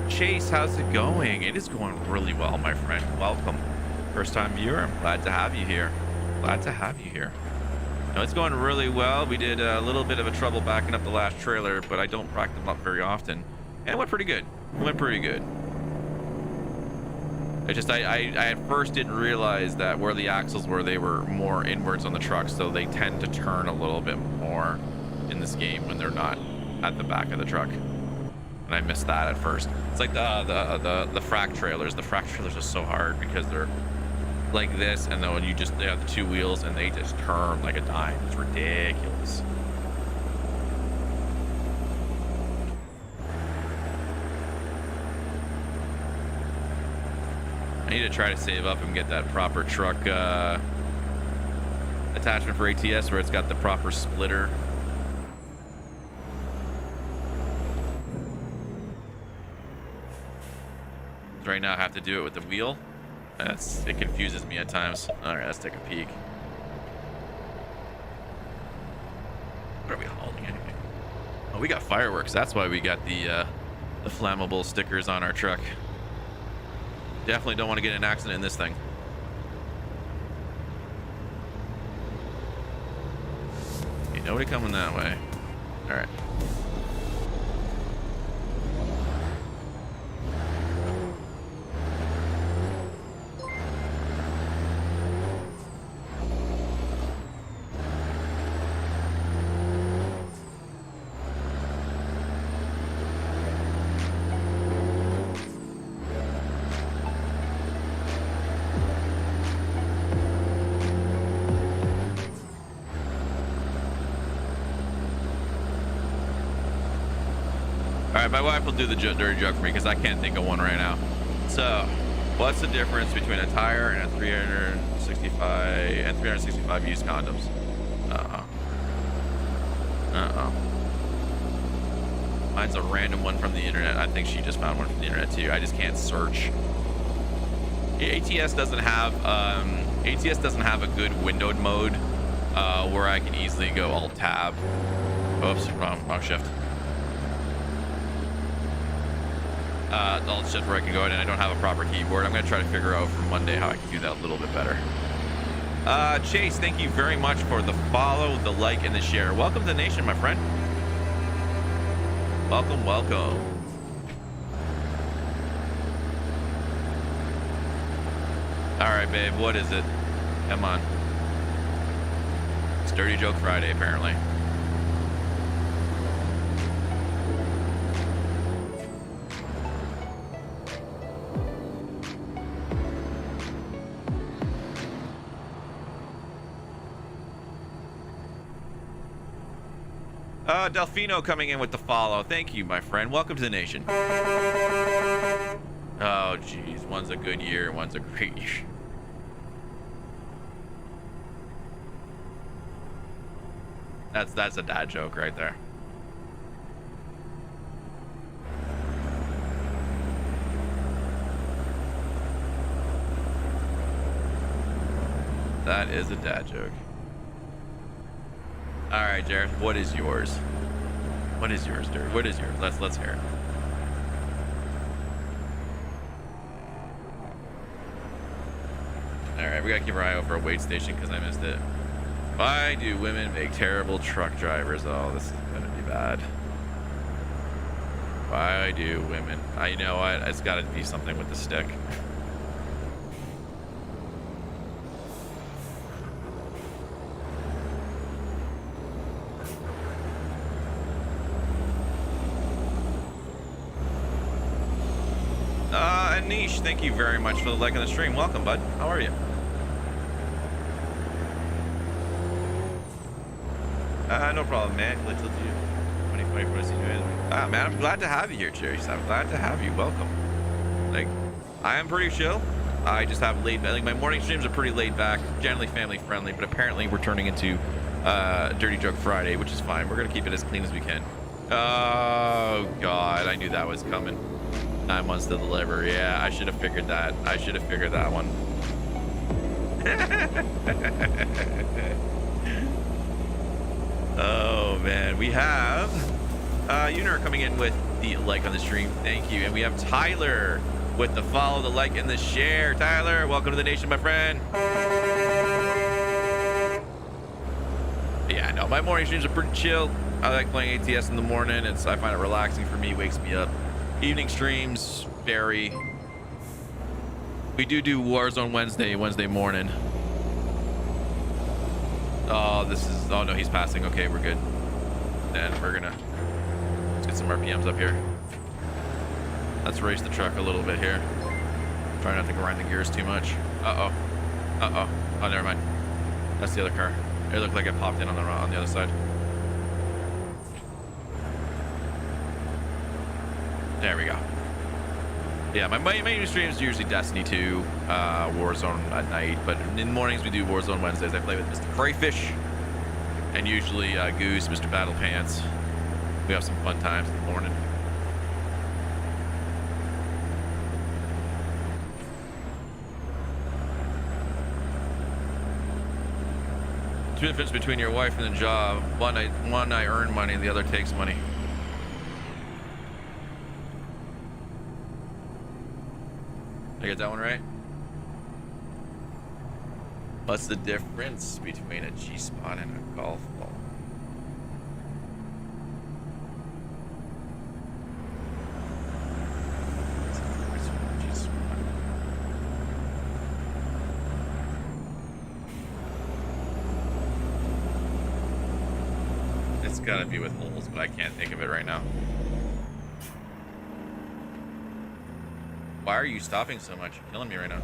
Chase, how's it going? It is going really well, my friend. Welcome. First time viewer. I'm glad to have you here. Glad to have you here. No, it's going really well. We did a little bit of a trouble backing up the last trailer, but I don't back them up very often. And it went pretty good. It went pretty good. I at first didn't realize that where the axles were, they were more inwards on the truck, so they tend to turn a little bit more in this game when they're not at the back of the truck. And I missed that at first. It's like the frac trailers. The frac trailers are so hard because they're like this, and then when they have the two wheels and they just turn like a dime. It's ridiculous. I need to try to save up and get that proper truck attachment for ATS where it's got the proper splitter. Right now I have to do it with the wheel. It confuses me at times. All right, let's take a peek. What are we hauling anyway? Oh, we got fireworks. That's why we got the flammable stickers on our truck. Definitely don't want to get in an accident in this thing. Ain't nobody coming that way. All right. All right, my wife will do the dirty joke for me because I can't think of one right now. So, what's the difference between a tire and a 365 used condoms? Mine's a random one from the internet. I think she just found one from the internet too. I just can't search. ATS doesn't have a good windowed mode where I can easily go alt tab. Oops, wrong shift. Alt shift where I can go in and I don't have a proper keyboard. I'm going to try to figure out for Monday how I can do that a little bit better. Chase, thank you very much for the follow, the like, and the share. Welcome to the nation, my friend. Welcome, welcome. All right, babe, what is it? Come on. It's Dirty Joke Friday, apparently. Delfino coming in with the follow. Thank you, my friend. Welcome to the nation. Oh, geez. One's a good year, one's a great year. That's a dad joke right there. That is a dad joke. All right, Jared. What is yours? What is yours, Dirty? What is yours? Let's hear it. All right, we gotta keep our eye out for a wait station because I missed it. Why do women make terrible truck drivers? Oh, this is gonna be bad. Why do women? You know what? It's got to be something with the stick. Niche, thank you very much for the like on the stream. Welcome, bud. How are you? No problem, man. Glitch with you. 2020 for see you. Man, I'm glad to have you here, Cherries. I'm glad to have you. Welcome. Like, I am pretty chill. I just have laid back. Like, my morning streams are pretty laid back, generally family friendly, but apparently we're turning into Dirty Joke Friday, which is fine. We're gonna keep it as clean as we can. Oh God, I knew that was coming. 9 months to deliver. Yeah, I should have figured that. I should have figured that one. Oh man, we have Uner coming in with the like on the stream. Thank you. And we have Tyler with the follow, the like, and the share. Tyler, welcome to the nation, my friend. Yeah, no, my morning streams are pretty chill. I like playing ATS in the morning. I find it relaxing for me, wakes me up. Evening streams vary. We do Warzone Wednesday morning. Oh, oh no, he's passing. Okay, we're good. Then let's get some RPMs up here. Let's race the truck a little bit here. Try not to grind the gears too much. Uh-oh. Oh, never mind. That's the other car. It looked like it popped in on the other side. There we go. Yeah, my main stream is usually Destiny 2, Warzone at night, but in the mornings we do Warzone Wednesdays. I play with Mr. Crayfish and usually Goose, Mr. Battle Pants. We have some fun times in the morning. The difference between your wife and the job: one I earn money, the other takes money. Did I get that one right? What's the difference between a G-spot and a golf ball? It's gotta be with holes, but I can't think of it right now. Why are you stopping so much? You're killing me right now.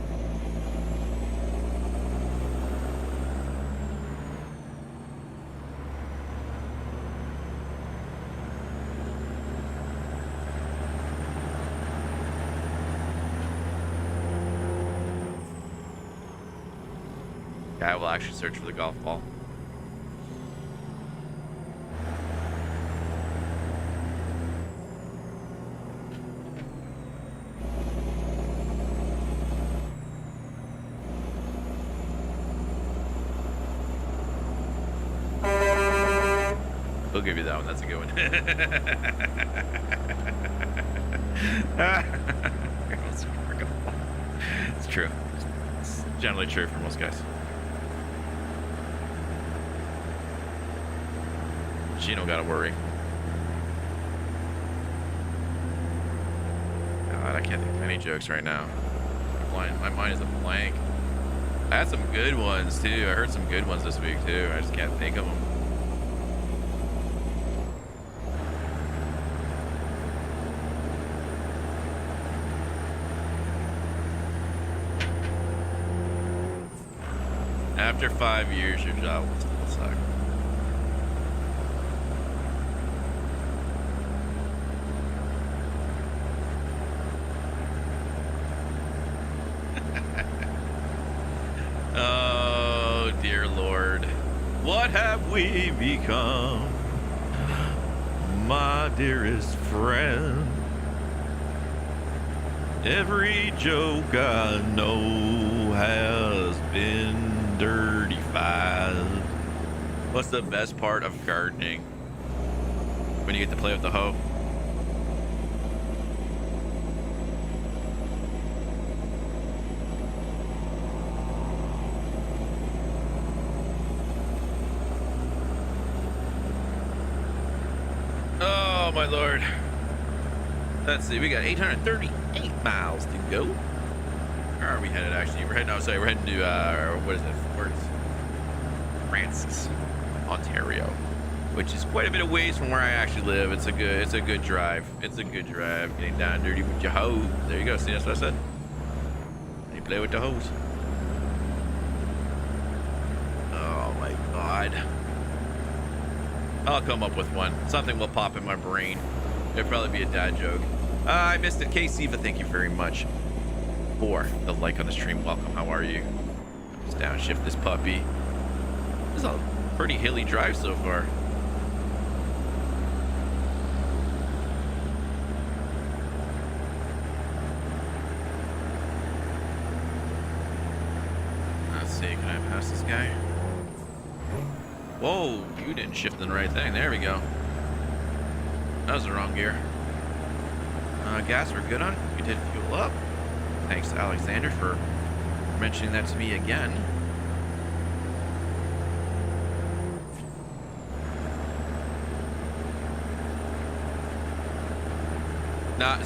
I will actually search for the golf ball. We'll give you that one. That's a good one. It's true. It's generally true for most guys. Gino gotta worry. God, I can't think of any jokes right now. My mind is a blank. I had some good ones too. I heard some good ones this week too. I just can't think of them. After 5 years, your job will still suck. Oh, dear Lord. What have we become, my dearest friend? Every joke I know has been dirty-fied. What's the best part of gardening? When you get to play with the hoe. Oh my lord. Let's see, we got 838 miles to go. Where are we headed actually? We're heading to what is it? Where's Francis, Ontario. which is quite a bit of ways from where I actually live. It's a good drive. It's a good drive. Getting down dirty with your hose. There you go. See, that's what I said. You play with the hose. Oh my God. I'll come up with one. Something will pop in my brain. It'll probably be a dad joke. I missed it. K-Siva, thank you very much for the like on the stream. Welcome. How are you? Just downshift this puppy. This is a pretty hilly drive so far. Let's see. Can I pass this guy? Whoa, you didn't shift in the right thing. There we go. That was the wrong gear. Gas we're good on. We did fuel up. Thanks to Alexander for mentioning that to me again. Now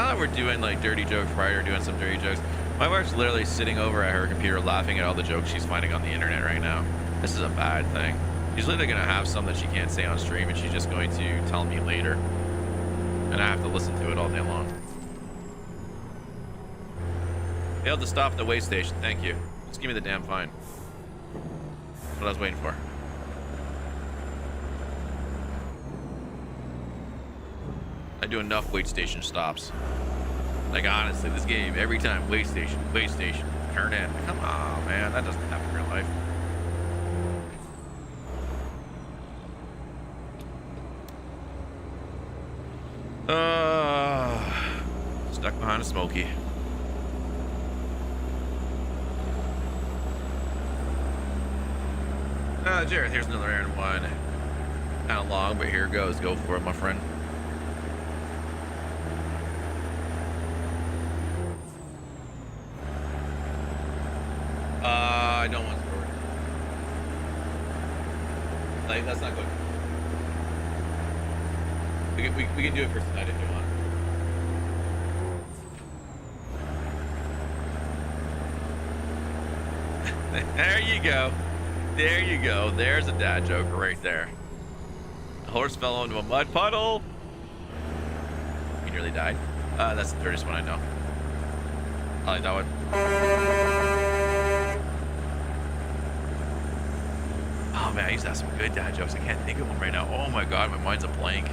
that we're doing like dirty jokes, right? Or doing some dirty jokes. My wife's literally sitting over at her computer laughing at all the jokes she's finding on the internet right now. This is a bad thing. She's literally gonna have some that she can't say on stream, and she's just going to tell me later, and I have to listen to it all day long. Failed to stop at the weigh station. Thank you. Just give me the damn fine. That's what I was waiting for. I do enough weigh station stops. Like honestly, this game every time weigh station, turn in. Come on, man, that doesn't happen in real life. Stuck behind a smoky. Jared, here's another errand one. Kind of long, but here it goes. Go for it, my friend. I don't want storage. Like, that's not good. We can do it for tonight if you want. There you go. There you go. There's a dad joke right there. A horse fell into a mud puddle. He nearly died. That's the dirtiest one I know. I like that one. Oh man, I used to have some good dad jokes. I can't think of one right now. Oh my God, my mind's a blank.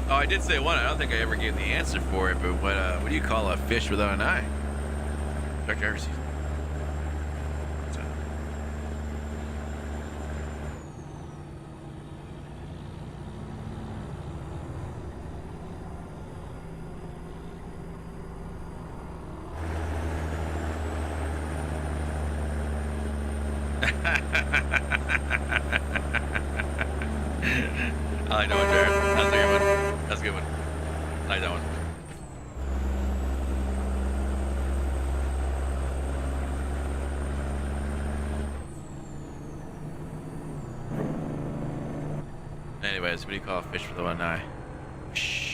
Oh, I did say one. I don't think I ever gave the answer for it, but what do you call a fish without an eye? Truck driver season. I like that one, Jared. That's a good one. That's a good one. I like that one. Anyways, what do you call a fish with one eye? Shh.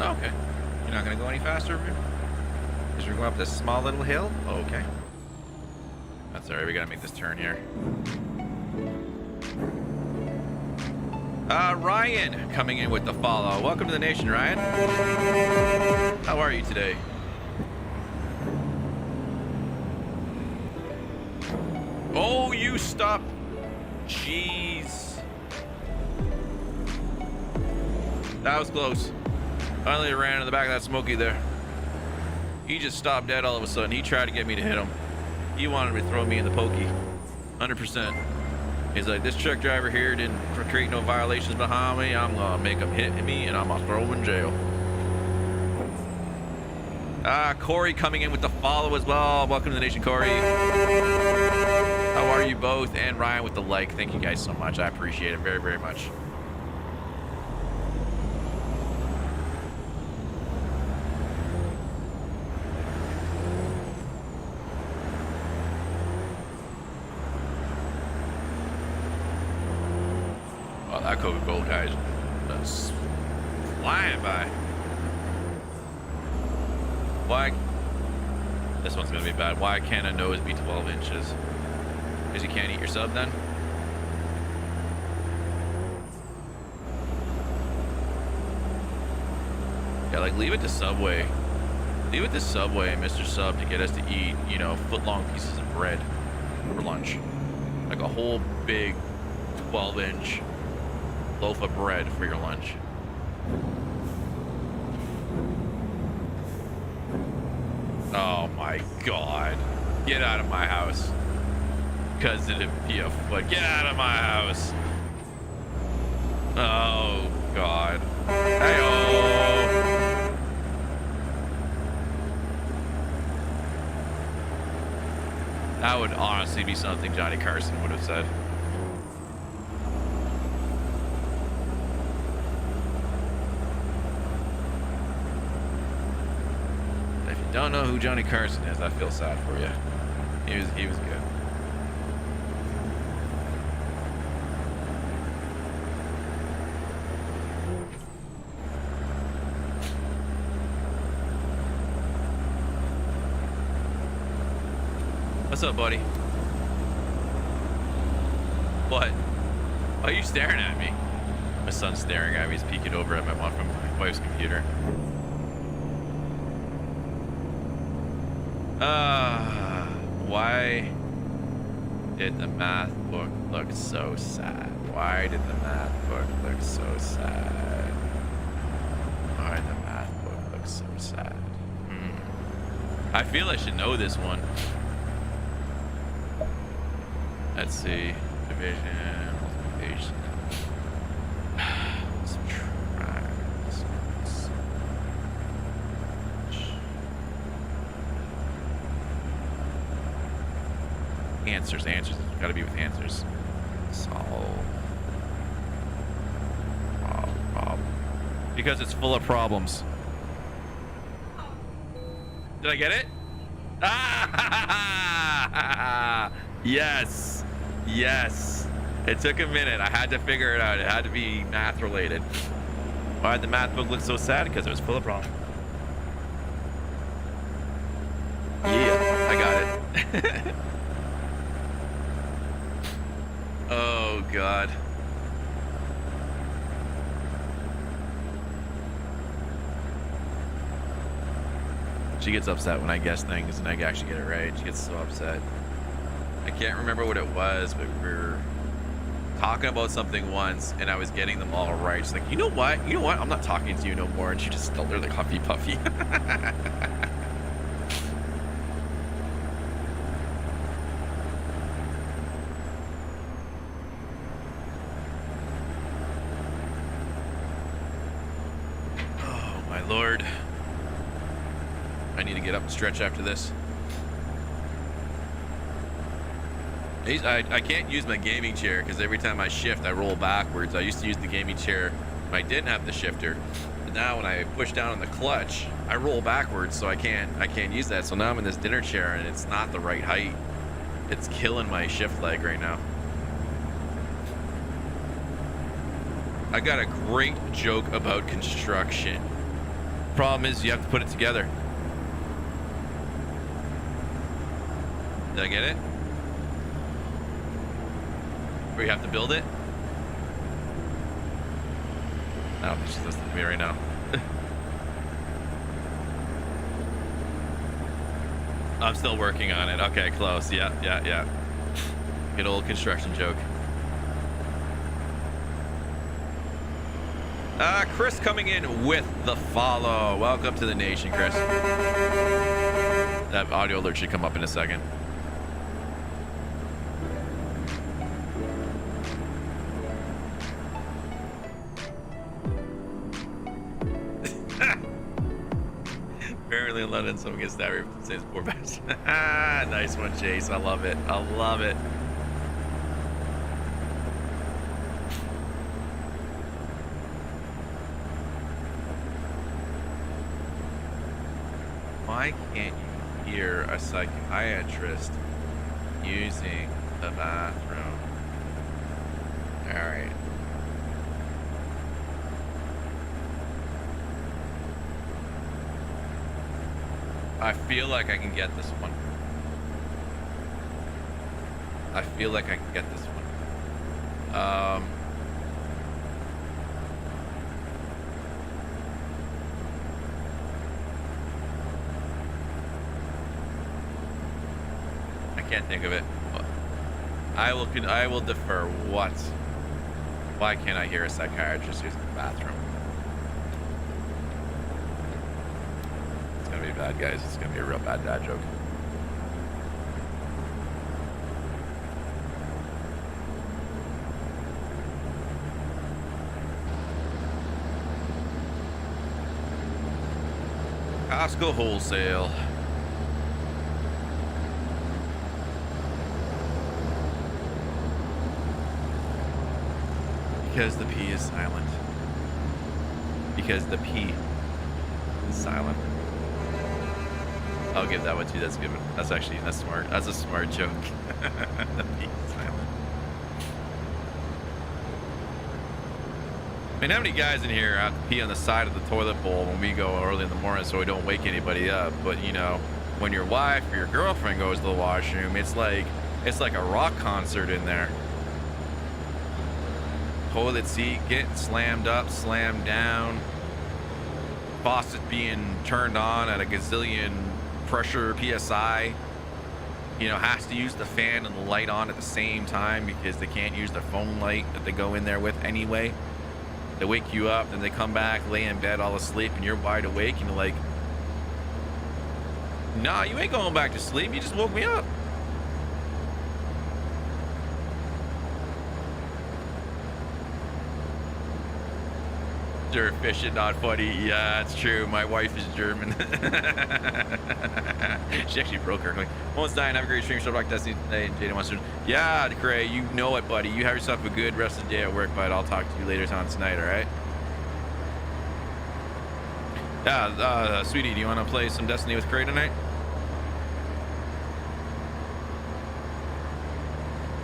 Oh, okay. You're not gonna go any faster? Because we're going up this small little hill? Oh, okay. That's alright, we gotta make this turn here. Ryan coming in with the follow. Welcome to the nation, Ryan. How are you today? Oh, you stopped. Jeez. That was close. Finally ran in the back of that smoky there. He just stopped dead all of a sudden. He tried to get me to hit him. He wanted me to throw me in the pokey. 100%. He's like, this truck driver here didn't create no violations behind me. I'm gonna make him hit me and I'm gonna throw him in jail. Corey coming in with the follow as well. Welcome to the nation, Corey. How are you both? And Ryan with the like. Thank you guys so much. I appreciate it very, very much. Wow, that Coca-Cola guy is just flying by. Why? This one's gonna be bad. Why can't a nose be 12 inches? Because you can't eat your sub then? Yeah, like leave it to Subway. Leave it to Subway and Mr. Sub to get us to eat, you know, foot-long pieces of bread for lunch. Like a whole big 12-inch loaf of bread for your lunch. Oh my God. Get out of my house. Because it'd be a foot. Get out of my house. Oh God. Hey-oh. That would honestly be something Johnny Carson would have said. If you don't know who Johnny Carson is, I feel sad for you. He was good. What's up, buddy? What? Why are you staring at me? My son's staring at me. He's peeking over at my wife's computer. Why did the math book look so sad? Why did the math book look so sad? Why did the math book look so sad? I feel I should know this one. Let's see. Division, multiplication. Subtract. Answers. It's gotta be with answers. Solve. Problem. Because it's full of problems. Did I get it? Ah! Yes. Yes. It took a minute. I had to figure it out. It had to be math related. Why did the math book look so sad? Because it was full of problems. Yeah, I got it. Oh, God. She gets upset when I guess things and I actually get it right. She gets so upset. I can't remember what it was, but we were talking about something once and I was getting them all right. She's like, you know what? I'm not talking to you no more. And she just told her like Huffy Puffy. Oh, my Lord. I need to get up and stretch after this. I can't use my gaming chair because every time I shift, I roll backwards. I used to use the gaming chair when I didn't have the shifter. But now when I push down on the clutch, I roll backwards, so I can't use that. So now I'm in this dinner chair and it's not the right height. It's killing my shift leg right now. I got a great joke about construction. Problem is you have to put it together. Did I get it? Or you have to build it? I don't think she's listening to me right now. I'm still working on it. Okay, close. Yeah. Good old construction joke. Chris coming in with the follow. Welcome to the nation, Chris. That audio alert should come up in a second. Apparently in London, someone gets that reference. Says poor bastard. Nice one, Chase. I love it. why can't you hear a psychiatrist using the bathroom? All right. I feel like I can get this one. I feel like I can get this one. I can't think of it. I will defer. What? Why can't I hear a psychiatrist using the bathroom? It's gonna be bad, guys. It's gonna be a real bad dad joke. Costco wholesale. Because the P is silent. Because the P is silent. I'll give that one to you. That's good. That's smart. That's a smart joke. The P is silent. I mean, how many guys in here have to pee on the side of the toilet bowl when we go early in the morning so we don't wake anybody up? But you know, when your wife or your girlfriend goes to the washroom, it's like a rock concert in there. Toilet seat getting slammed up, slammed down. Faucet being turned on at a gazillion pressure PSI. You know, has to use the fan and the light on at the same time because they can't use the phone light that they go in there with anyway. They wake you up, then they come back, lay in bed all asleep, and you're wide awake, and you're like, nah, you ain't going back to sleep. You just woke me up. Efficient, not funny. Yeah, it's true. My wife is German. She actually broke her. Like, almost dying. Have a great stream. Show back Destiny today. And Jaden wants to. Yeah, Cray, you know it, buddy. You have yourself a good rest of the day at work, bud. I'll talk to you later on tonight. All right. Yeah, sweetie, do you want to play some Destiny with Cray tonight?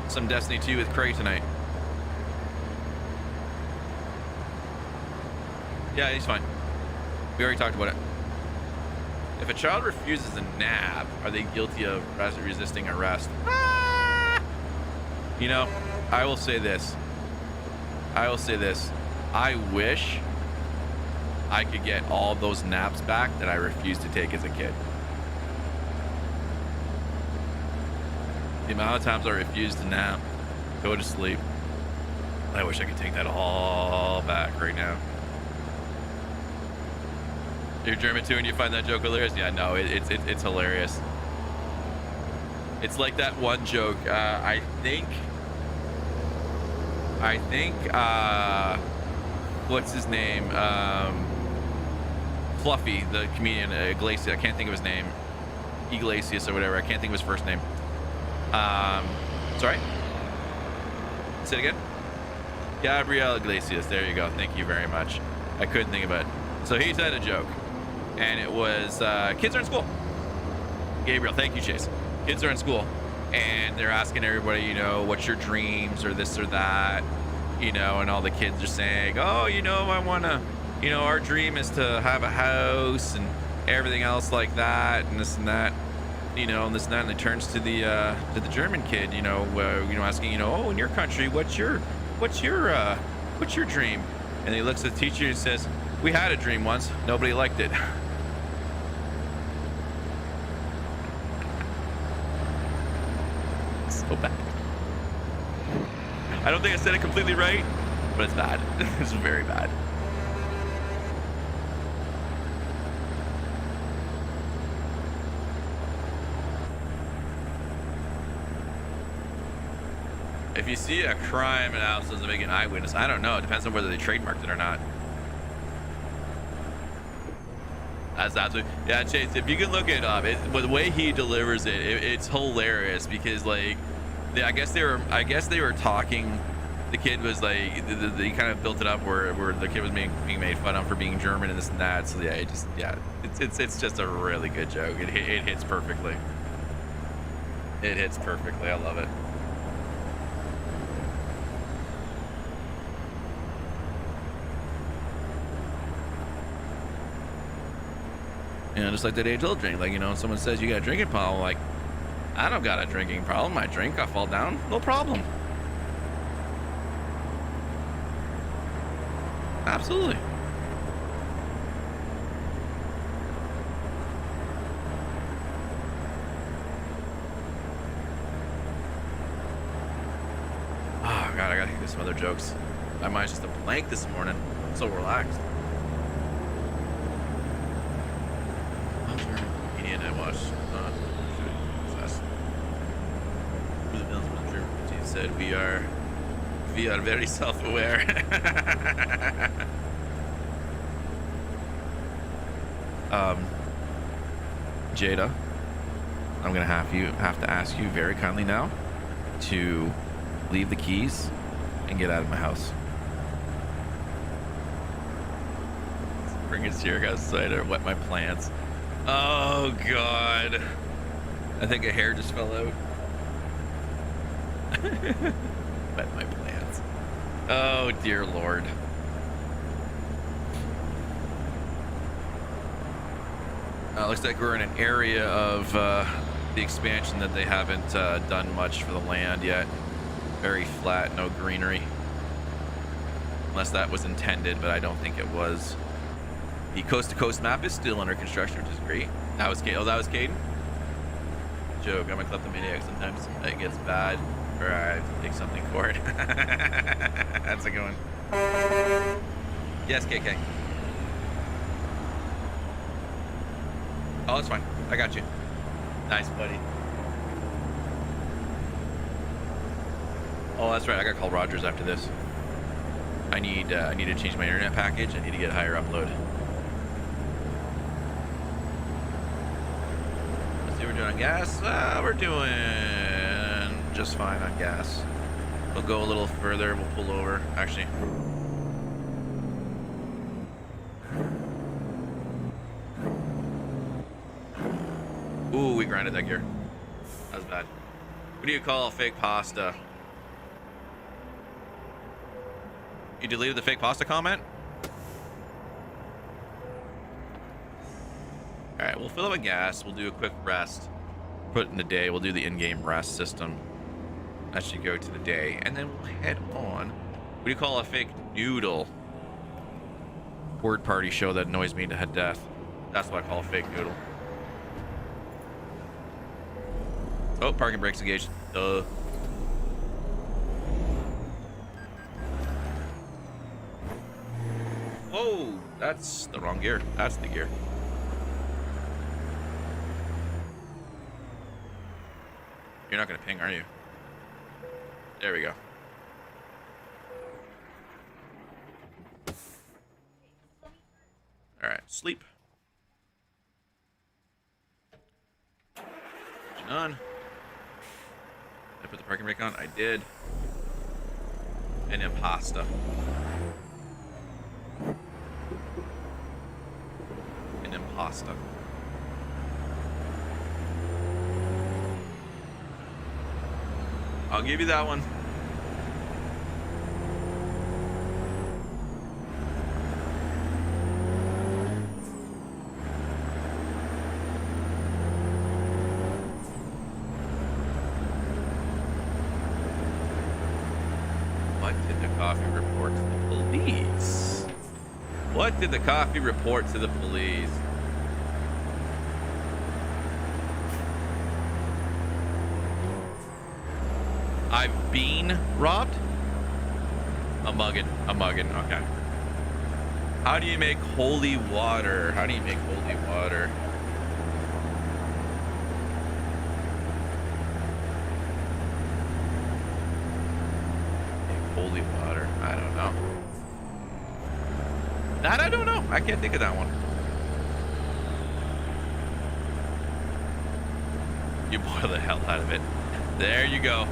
Some Destiny 2 with Cray tonight. Yeah, he's fine. We already talked about it. If a child refuses a nap, are they guilty of resisting arrest? Ah! You know, I will say this. I wish I could get all those naps back that I refused to take as a kid. The amount of times I refused to nap, go to sleep. I wish I could take that all back right now. You're German too, and you find that joke hilarious? Yeah, no, it's hilarious. It's like that one joke. I think. What's his name? Fluffy, the comedian, Iglesias. I can't think of his name. Iglesias or whatever. I can't think of his first name. Sorry. Say it again. Gabriel Iglesias. There you go. Thank you very much. I couldn't think of it. So he said a joke. And it was, kids are in school. Gabriel, thank you, Chase. Kids are in school. And they're asking everybody, you know, what's your dreams or this or that, you know, and all the kids are saying, oh, you know, I want to, you know, our dream is to have a house and everything else like that and this and that, you know, and this and that. And it turns to the German kid, you know, asking, you know, oh, in your country, what's your dream? And he looks at the teacher and says, we had a dream once. Nobody liked it. So bad. I don't think I said it completely right, but it's bad. It's very bad. If you see a crime and Alex doesn't make an eyewitness, I don't know. It depends on whether they trademarked it or not. That's absolutely, yeah, Chase, if you can look it up, but the way he delivers it's hilarious because, like, I guess they were talking the kid was like, he kind of built it up where the kid was being made fun of for being German and this and that. So yeah, it's just a really good joke. It hits perfectly. It hits perfectly. I love it. You know, just like that age-old drink. Like, you know, when someone says you got a drinking problem, like, I don't got a drinking problem. I drink, I fall down, no problem. Absolutely. Oh, God, I gotta think of some other jokes. My mind's just a blank this morning. I'm so relaxed. Comedian I watched. He said, we are very self-aware. Jada, I'm gonna have to ask you very kindly now to leave the keys and get out of my house. Bring it here, guys, so I don't wet my plants. Oh God, I think a hair just fell out. Wet my plants. Oh dear Lord. Looks like we're in an area of the expansion that they haven't done much for the land yet. Very flat, no greenery. Unless that was intended, but I don't think it was. The coast-to-coast map is still under construction, which is great. That was Caden. Oh, that was Caden? Joke, I'm a kleptomaniac sometimes. It gets bad, or I have to take something for it. That's a good one. Yes, KK. Oh, it's fine. I got you. Nice, buddy. Oh, that's right. I got to call Rogers after this. I need to change my internet package. I need to get a higher upload. Let's see what we're doing on gas. We're doing just fine on gas. We'll go a little further. We'll pull over. Actually. Ooh, we grinded that gear. That was bad. What do you call fake pasta? You deleted the fake pasta comment? Alright, we'll fill up with gas. We'll do a quick rest. Put in the day. We'll do the in-game rest system. That should go to the day. And then we'll head on. What do you call a fake noodle? Word party show that annoys me to death. That's what I call a fake noodle. Oh, parking brakes engaged. Duh. Oh, that's the wrong gear. That's the gear. You're not going to ping, are you? There we go. All right, sleep. On. I put the parking brake on. I did. And impasta. And impasta. I'll give you that one. What did the coffee report to the police? I've been robbed? A muggin, okay. How do you make holy water? How do you make holy water? Make holy water, I don't know. That I don't know. I can't think of that one. You boil the hell out of it. There you go.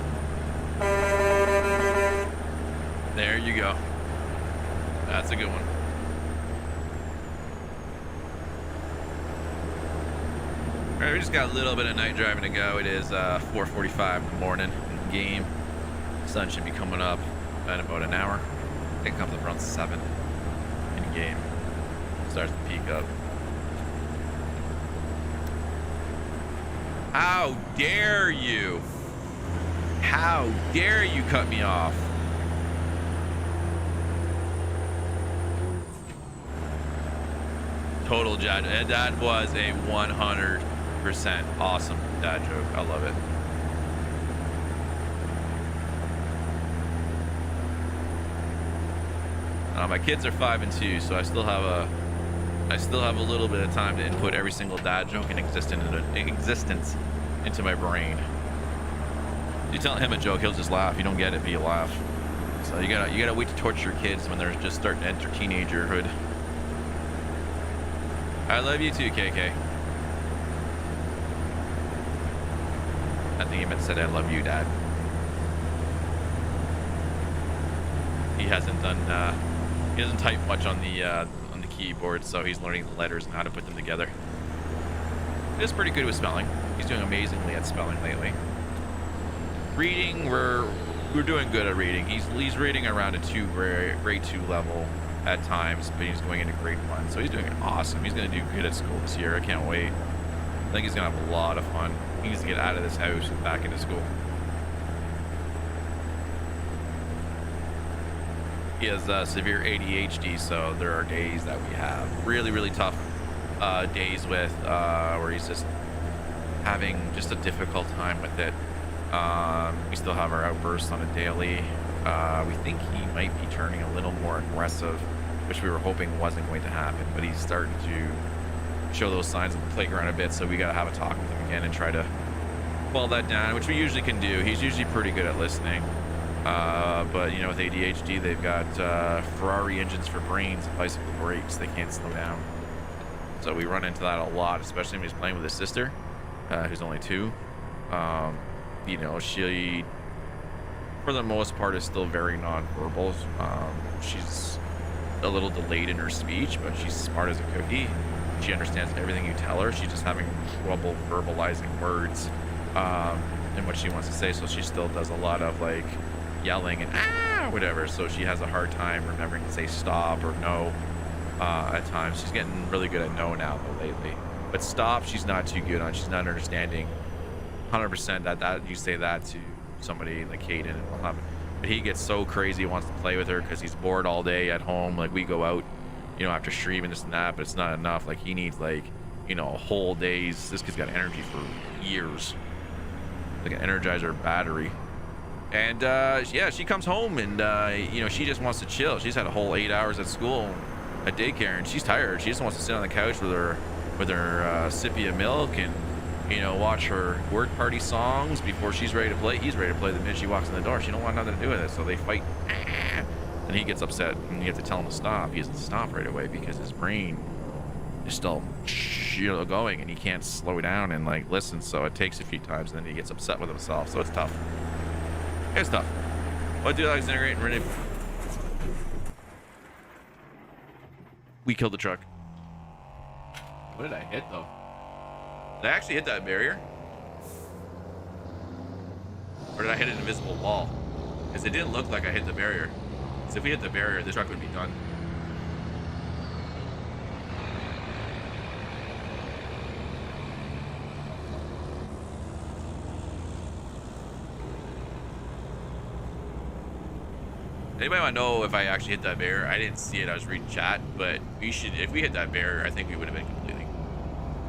There you go. That's a good one. All right, we just got a little bit of night driving to go. It is 4:45 in the morning in game. Sun should be coming up in about an hour. I think it comes up around 7 in game. Starts to peak up. How dare you? How dare you cut me off? Total dad. And that was a 100% awesome dad joke. I love it. My kids are 5 and 2, so I still have a little bit of time to input every single dad joke in existence into my brain. You tell him a joke, he'll just laugh. You don't get it, but you laugh. So you gotta wait to torture your kids when they're just starting to enter teenagerhood. I love you too, KK. I think he meant to say I love you, Dad. He hasn't done. He doesn't type much on the keyboard, so he's learning the letters and how to put them together. He's pretty good with spelling. He's doing amazingly at spelling lately. Reading, we're doing good at reading. He's reading around a grade 2 level at times, but he's going into grade 1, so he's doing awesome. He's going to do good at school this year. I can't wait. I think he's going to have a lot of fun. He needs to get out of this house and back into school. He has severe ADHD, so there are days that we have really tough days with where he's just having just a difficult time with it. We still have our outbursts on a daily. We think he might be turning a little more aggressive, which we were hoping wasn't going to happen, but he's starting to show those signs of the playground a bit, so we got to have a talk with him again and try to quell that down, which we usually can do. He's usually pretty good at listening. But you know, with ADHD, they've got Ferrari engines for brains, bicycle brakes. They can't slow down. So we run into that a lot, especially when he's playing with his sister, who's only 2. You know, she, for the most part, is still very nonverbal. She's a little delayed in her speech, but she's smart as a cookie. She understands everything you tell her. She's just having trouble verbalizing words and what she wants to say. So she still does a lot of like yelling and whatever. So she has a hard time remembering to say stop or no at times. She's getting really good at no now though lately. But stop, she's not too good on. She's not understanding 100% that you say that to somebody like Caden and will happen. But he gets so crazy, he wants to play with her because he's bored all day at home. Like we go out, you know, after streaming this and that, but it's not enough. Like he needs like, you know, a whole day's. This kid's got energy for years, like an Energizer battery. And yeah, she comes home and you know, she just wants to chill. She's had a whole 8 hours at school, at daycare, and she's tired. She just wants to sit on the couch with her sippy of milk and, you know, watch her work party songs before she's ready to play. He's ready to play the minute she walks in the door. She don't want nothing to do with it, so they fight. And he gets upset, and you have to tell him to stop. He doesn't stop right away because his brain is still, you know, going, and he can't slow down and like listen. So it takes a few times, and then he gets upset with himself. So it's tough. It's tough. What do Alexander and Renee? We killed the truck. What did I hit though? Did I actually hit that barrier? Or did I hit an invisible wall? Because it didn't look like I hit the barrier. So if we hit the barrier, the truck would be done. Anybody want to know if I actually hit that barrier? I didn't see it. I was reading chat, but we should. If we hit that barrier, I think we would have been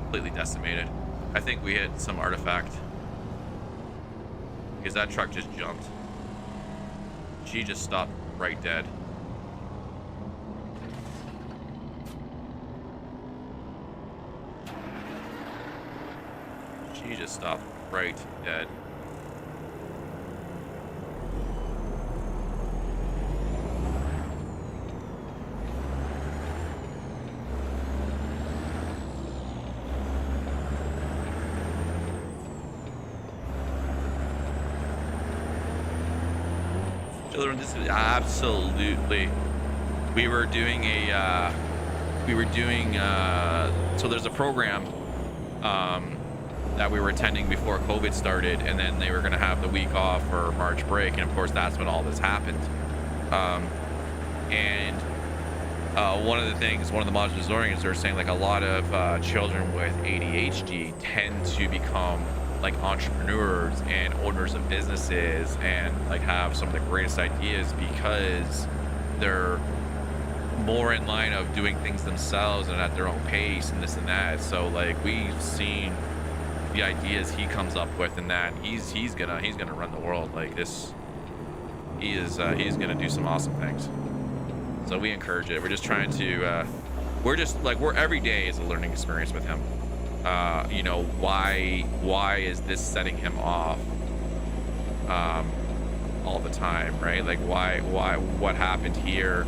completely decimated. I think we hit some artifact because that truck just jumped. She just stopped right dead. She just stopped right dead. children with disabilities. Absolutely. We were doing so there's a program that we were attending before COVID started, and then they were going to have the week off for March break, and of course that's when all this happened. And one of the modular learners are saying like a lot of children with ADHD tend to become like entrepreneurs and owners of businesses and like have some of the greatest ideas because they're more in line of doing things themselves and at their own pace and this and that. So like we've seen the ideas he comes up with, and that he's gonna run the world like this. He's gonna do some awesome things. So we encourage it. We're just trying to we're every day is a learning experience with him. You know, why is this setting him off all the time, right? Like why what happened here?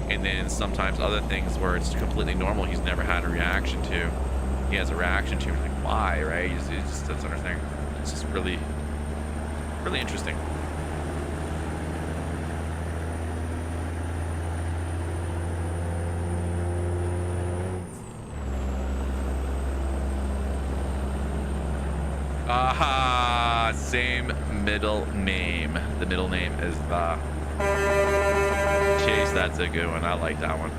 And then sometimes other things where it's completely normal, he's never had a reaction to. He has a reaction to, like why, right? It's just that's another thing. It's just really, really interesting. Aha, same middle name. The middle name is the Chase. That's a good one. I like that one.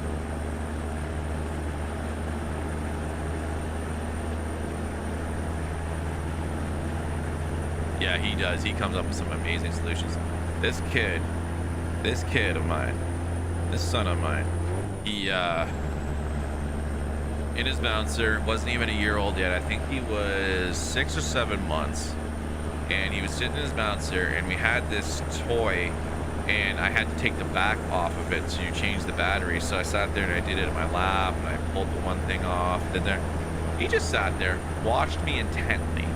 Yeah, he does. He comes up with some amazing solutions. This kid of mine, this son of mine, he in his bouncer, wasn't even a year old yet. I think he was 6 or 7 months, and he was sitting in his bouncer, and we had this toy, and I had to take the back off of it to change the battery. So I sat there and I did it in my lap, and I pulled the one thing off. Then there, he just sat there, watched me intently.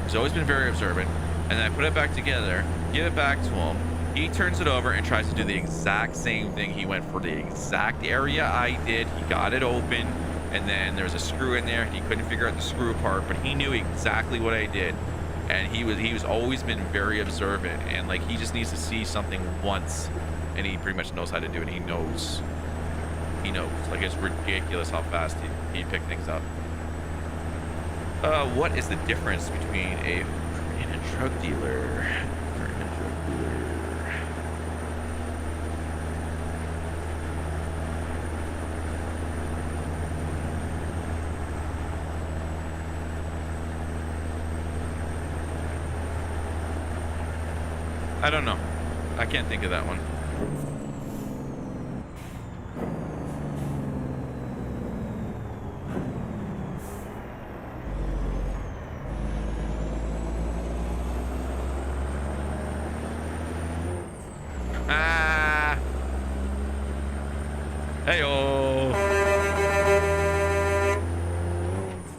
He's always been very observant. And then I put it back together, give it back to him. He turns it over and tries to do the exact same thing. He went for the exact area I did. He got it open, and then there's a screw in there. He couldn't figure out the screw part, but he knew exactly what I did. And he was always been very observant, and like he just needs to see something once, and he pretty much knows how to do it. He knows. Like it's ridiculous how fast he picked things up. What is the difference between a freight and a truck dealer? I don't know. I can't think of that one. Hey-oh.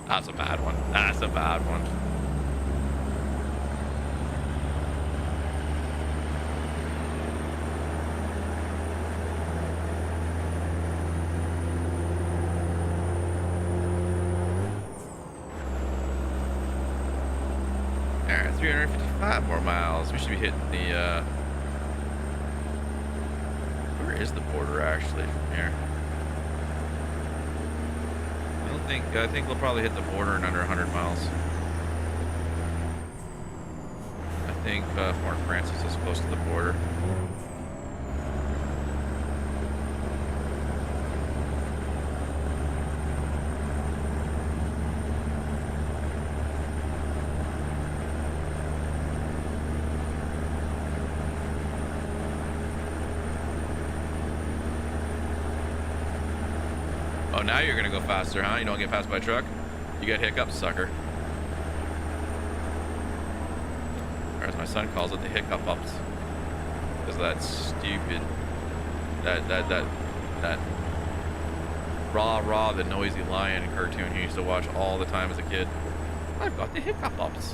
That's a bad one. That's a bad one. Alright, 355 more miles. We should be hitting the, where is the border actually from here? I think we'll probably hit the border in under 100 miles. I think Fort Francis is close to the border. Oh, now you're gonna go faster, huh? You don't get passed by a truck? You got hiccups, sucker. Or as my son calls it, the hiccup ups. Because that stupid, that Rah, the noisy lion cartoon he used to watch all the time as a kid. I've got the hiccup ups.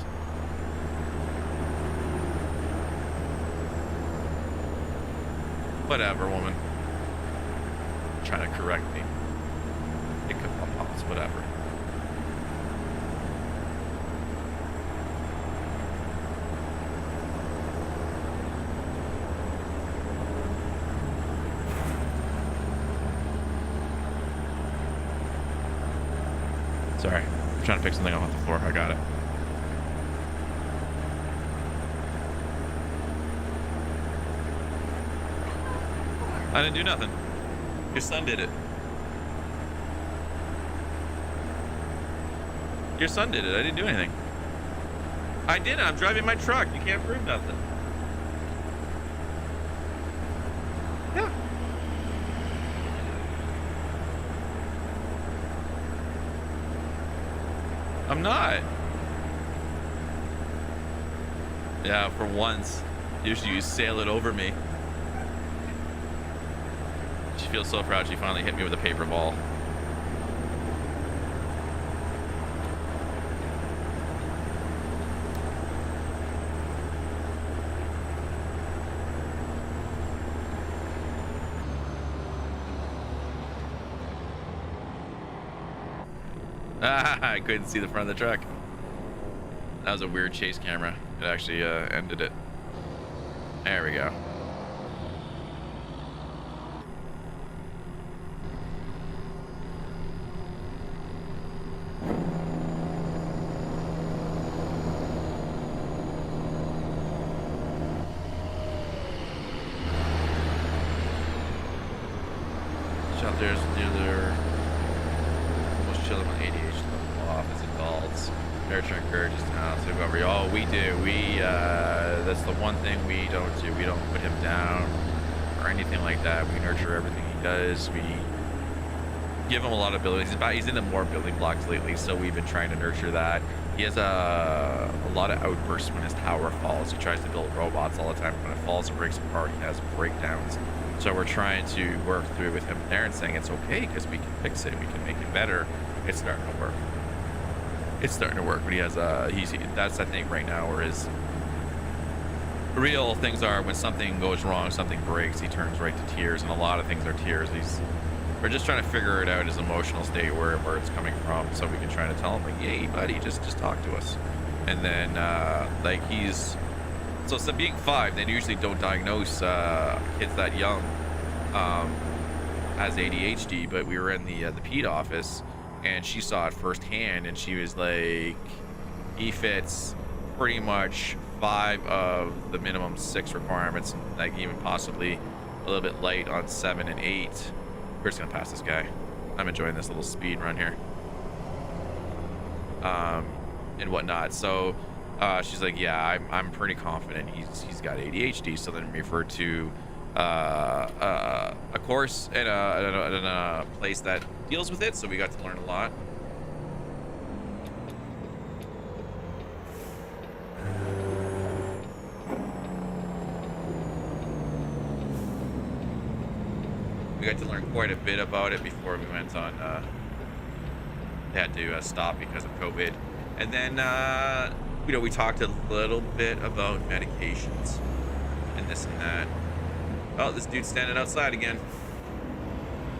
Whatever, woman. Trying to correct me. Whatever. Sorry, I'm trying to pick something off the floor. I got it. I didn't do nothing. Your son did it. Your son did it. I didn't do anything. I didn't. I'm driving my truck. You can't prove nothing. Yeah. I'm not. Yeah, for once. Usually you sail it over me. She feels so proud she finally hit me with a paper ball. Ah, I couldn't see the front of the truck. That was a weird chase camera. It actually ended it. There we go. There's dealer most children with ADHD level off as adults. Nurture encourages talents to go over. Oh, we do. That's the one thing we don't do. We don't put him down or anything like that. We nurture everything he does. We give him a lot of abilities. He's into more building blocks lately, so we've been trying to nurture that. He has a lot of outbursts when his tower falls. He tries to build robots all the time. When it falls and breaks apart, he has breakdowns. So we're trying to work through with him there and saying it's okay because we can fix it. We can make it better. It's starting to work. It's starting to work. But he has that's I think right now where his real things are. When something goes wrong, something breaks, he turns right to tears, and a lot of things are tears. We're just trying to figure it out, his emotional state, where it's coming from, so we can try to tell him like, "Hey, buddy, just talk to us." And then like so being 5, they usually don't diagnose kids that young as ADHD. But we were in the PED office, and she saw it firsthand, and she was like, "He fits pretty much 5 of the minimum 6 requirements, and like even possibly a little bit light on 7 and 8." We're just gonna pass this guy. I'm enjoying this little speed run here, and whatnot. So she's like, "Yeah, I'm pretty confident he's got ADHD." So then we referred to a course at a place that deals with it. So we got to learn a lot. We got to learn quite a bit about it before we went on. They had to stop because of COVID, and then we talked a little bit about medications and this and that. Oh, this dude's standing outside again.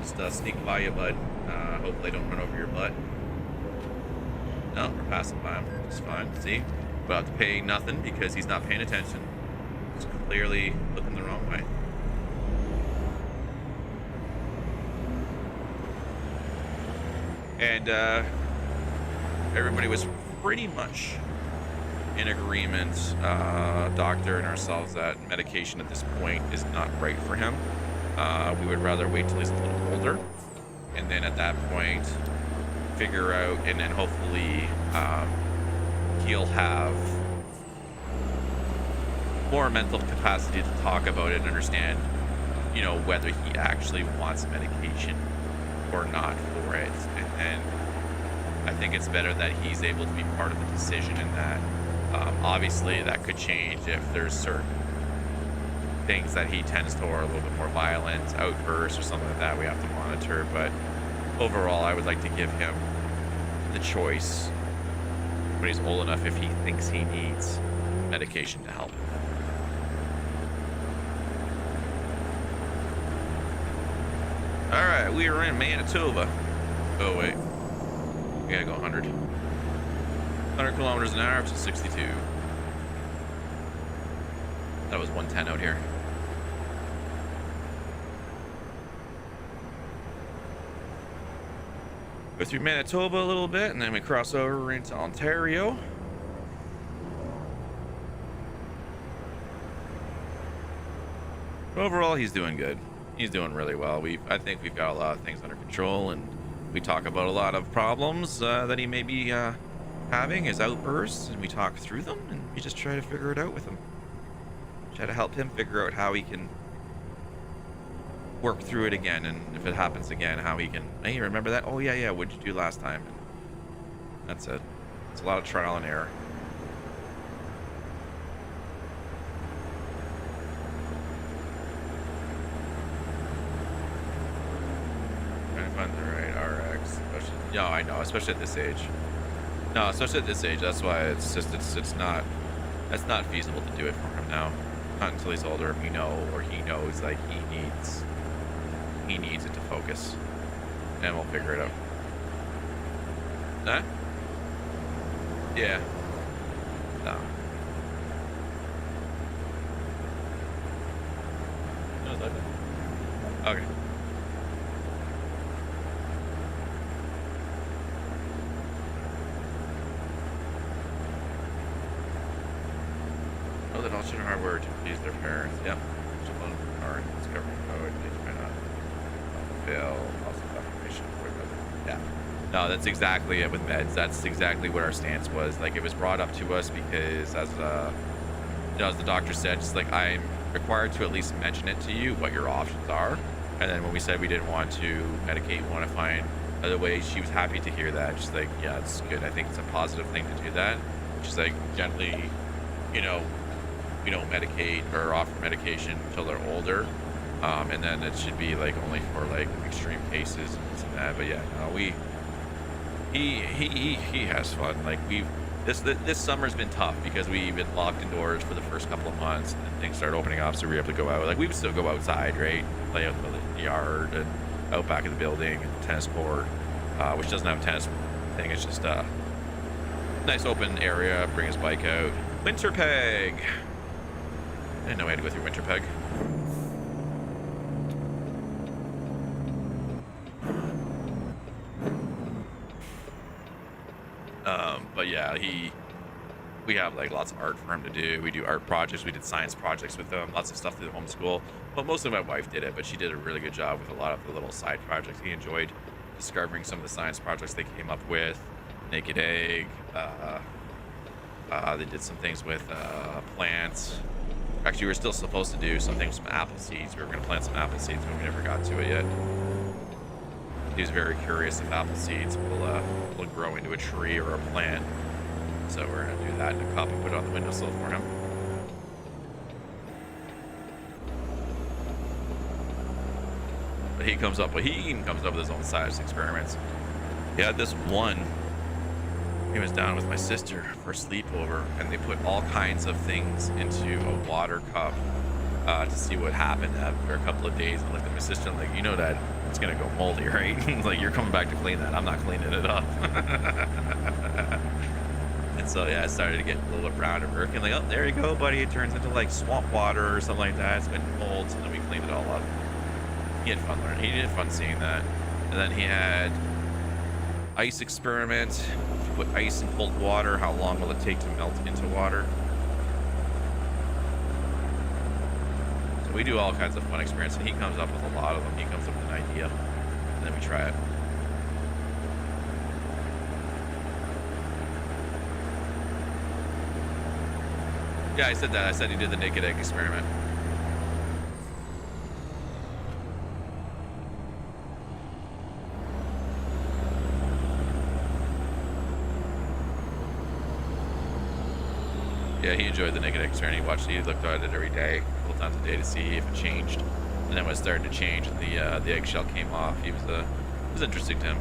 Just sneak by you, bud. Hopefully, they don't run over your butt. No, we're passing by him. It's fine. See, we don't have to pay nothing because he's not paying attention. He's clearly looking the wrong way. And everybody was pretty much in agreement, doctor and ourselves, that medication at this point is not right for him. We would rather wait till he's a little older, and then at that point figure out, and then hopefully he'll have more mental capacity to talk about it and understand, whether he actually wants medication or not for it. And I think it's better that he's able to be part of the decision in that. Obviously, that could change if there's certain things that he tends to, or a little bit more violent outbursts or something like that, we have to monitor. But overall, I would like to give him the choice when he's old enough, if he thinks he needs medication to help him. All right, we are in Manitoba. Oh wait, we gotta go 100 kilometers an hour up to 62. That was 110 out here. Go through Manitoba a little bit, and then we cross over into Ontario. Overall, he's doing good. He's doing really well. I think we've got a lot of things under control, and we talk about a lot of problems that he may be having, his outbursts, and we talk through them, and we just try to figure it out with him. Try to help him figure out how he can work through it again, and if it happens again, how he can, hey, remember that? Oh yeah, what'd you do last time? And that's it. It's a lot of trial and error. Trying to find the right RX, especially, yeah, I know, especially at this age. No, especially at this age. That's why it's just it's not, that's not feasible to do it for him now. Not until he's older, he knows like he needs it to focus, and we'll figure it out. Huh? Yeah. No. Okay. Oh, that all children hardware to please their parents. Yep. Children are in discovery mode. They try not to fail. Also, confirmation for the, yeah. No, that's exactly it with meds. That's exactly what our stance was. Like, it was brought up to us because, as the doctor said, just like, I'm required to at least mention it to you what your options are. And then when we said we didn't want to medicate, we want to find other ways, she was happy to hear that. She's like, yeah, it's good. I think it's a positive thing to do that. She's like, gently, we don't medicate or offer medication until they're older. And then it should be like only for like extreme cases and this and that. But yeah, no, he has fun. Like, this summer's been tough because we've been locked indoors for the first couple of months, and then things started opening up, so we were able to go out. Like, we would still go outside, right? Play out in the yard and out back of the building, and the tennis court, which doesn't have a tennis thing. It's just a nice open area. Bring his bike out. Winter peg. I didn't know I had to go through winter peg. But yeah, we have like lots of art for him to do. We do art projects. We did science projects with him. Lots of stuff through the homeschool. But mostly my wife did it, but she did a really good job with a lot of the little side projects. He enjoyed discovering some of the science projects they came up with. Naked egg. They did some things with plants. Actually, we were still supposed to do some things with apple seeds. We were going to plant some apple seeds, but we never got to it yet. He was very curious if apple seeds will grow into a tree or a plant. So we're going to do that in a cup and put it on the windowsill for him. But he even comes up with his own science experiments. He had this one. He was down with my sister for a sleepover, and they put all kinds of things into a water cup to see what happened after a couple of days. I looked at my sister and like, that it's gonna go moldy, right? Like, you're coming back to clean that. I'm not cleaning it up. And so yeah, I started to get a little bit brown and murky. Like, oh, there you go, buddy. It turns into like swamp water or something like that. It's been mold, so then we cleaned it all up. He had fun learning. He had fun seeing that. And then he had ice experiment. If you put ice in cold water, how long will it take to melt into water? So we do all kinds of fun experiences, and he comes up with a lot of them. He comes up with an idea, and then we try it. Yeah, I said that. I said he did the naked egg experiment. Yeah, he enjoyed the naked egg experiment. He watched it. He looked at it every day, a couple times a day, to see if it changed. And then when it started to change and the eggshell came off, it was interesting to him.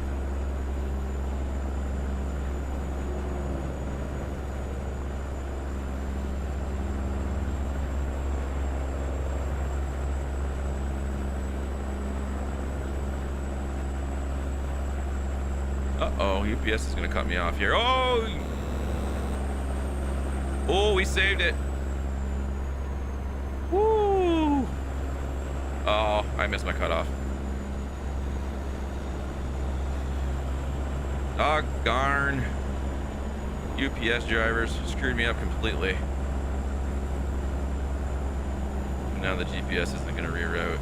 Uh-oh, UPS is going to cut me off here. Oh, we saved it. Woo! Oh, I missed my cutoff. Doggone UPS drivers screwed me up completely. Now the GPS isn't going to reroute.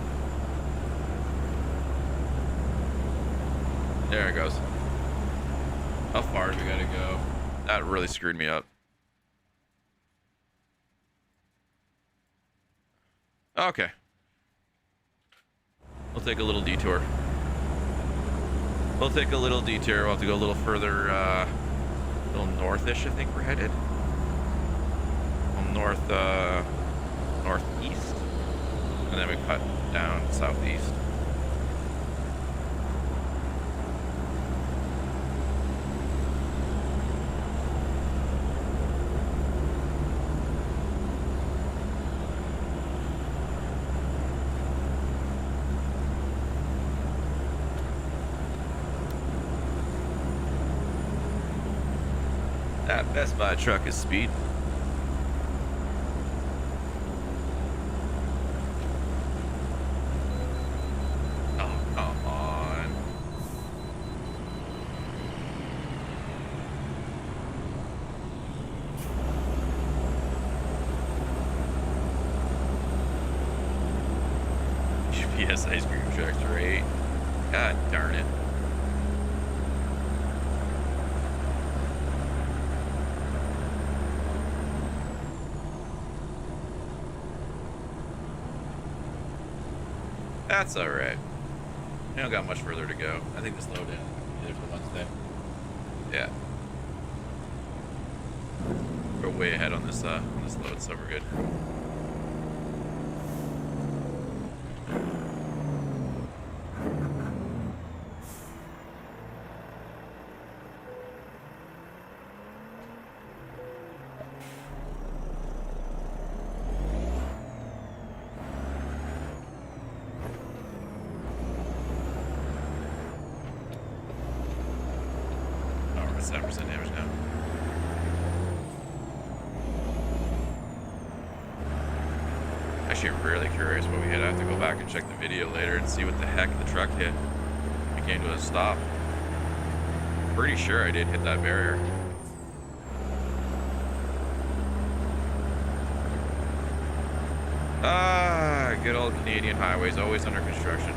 There it goes. How far do we got to go? That really screwed me up. Okay. We'll take a little detour. We'll take a little detour. We'll have to go a little further, a little northish, I think we're headed. Well, northeast. And then we cut down southeast. That Best Buy truck is speed. Oh, come on. UPS ice cream trucks are 8. God darn it. That's all right. We don't got much further to go. I think this load in either for Wednesday. Yeah. We're way ahead on this load, so we're good. Check the video later and see what the heck the truck hit. It came to a stop. Pretty sure I did hit that barrier. Good old Canadian highways, always under construction.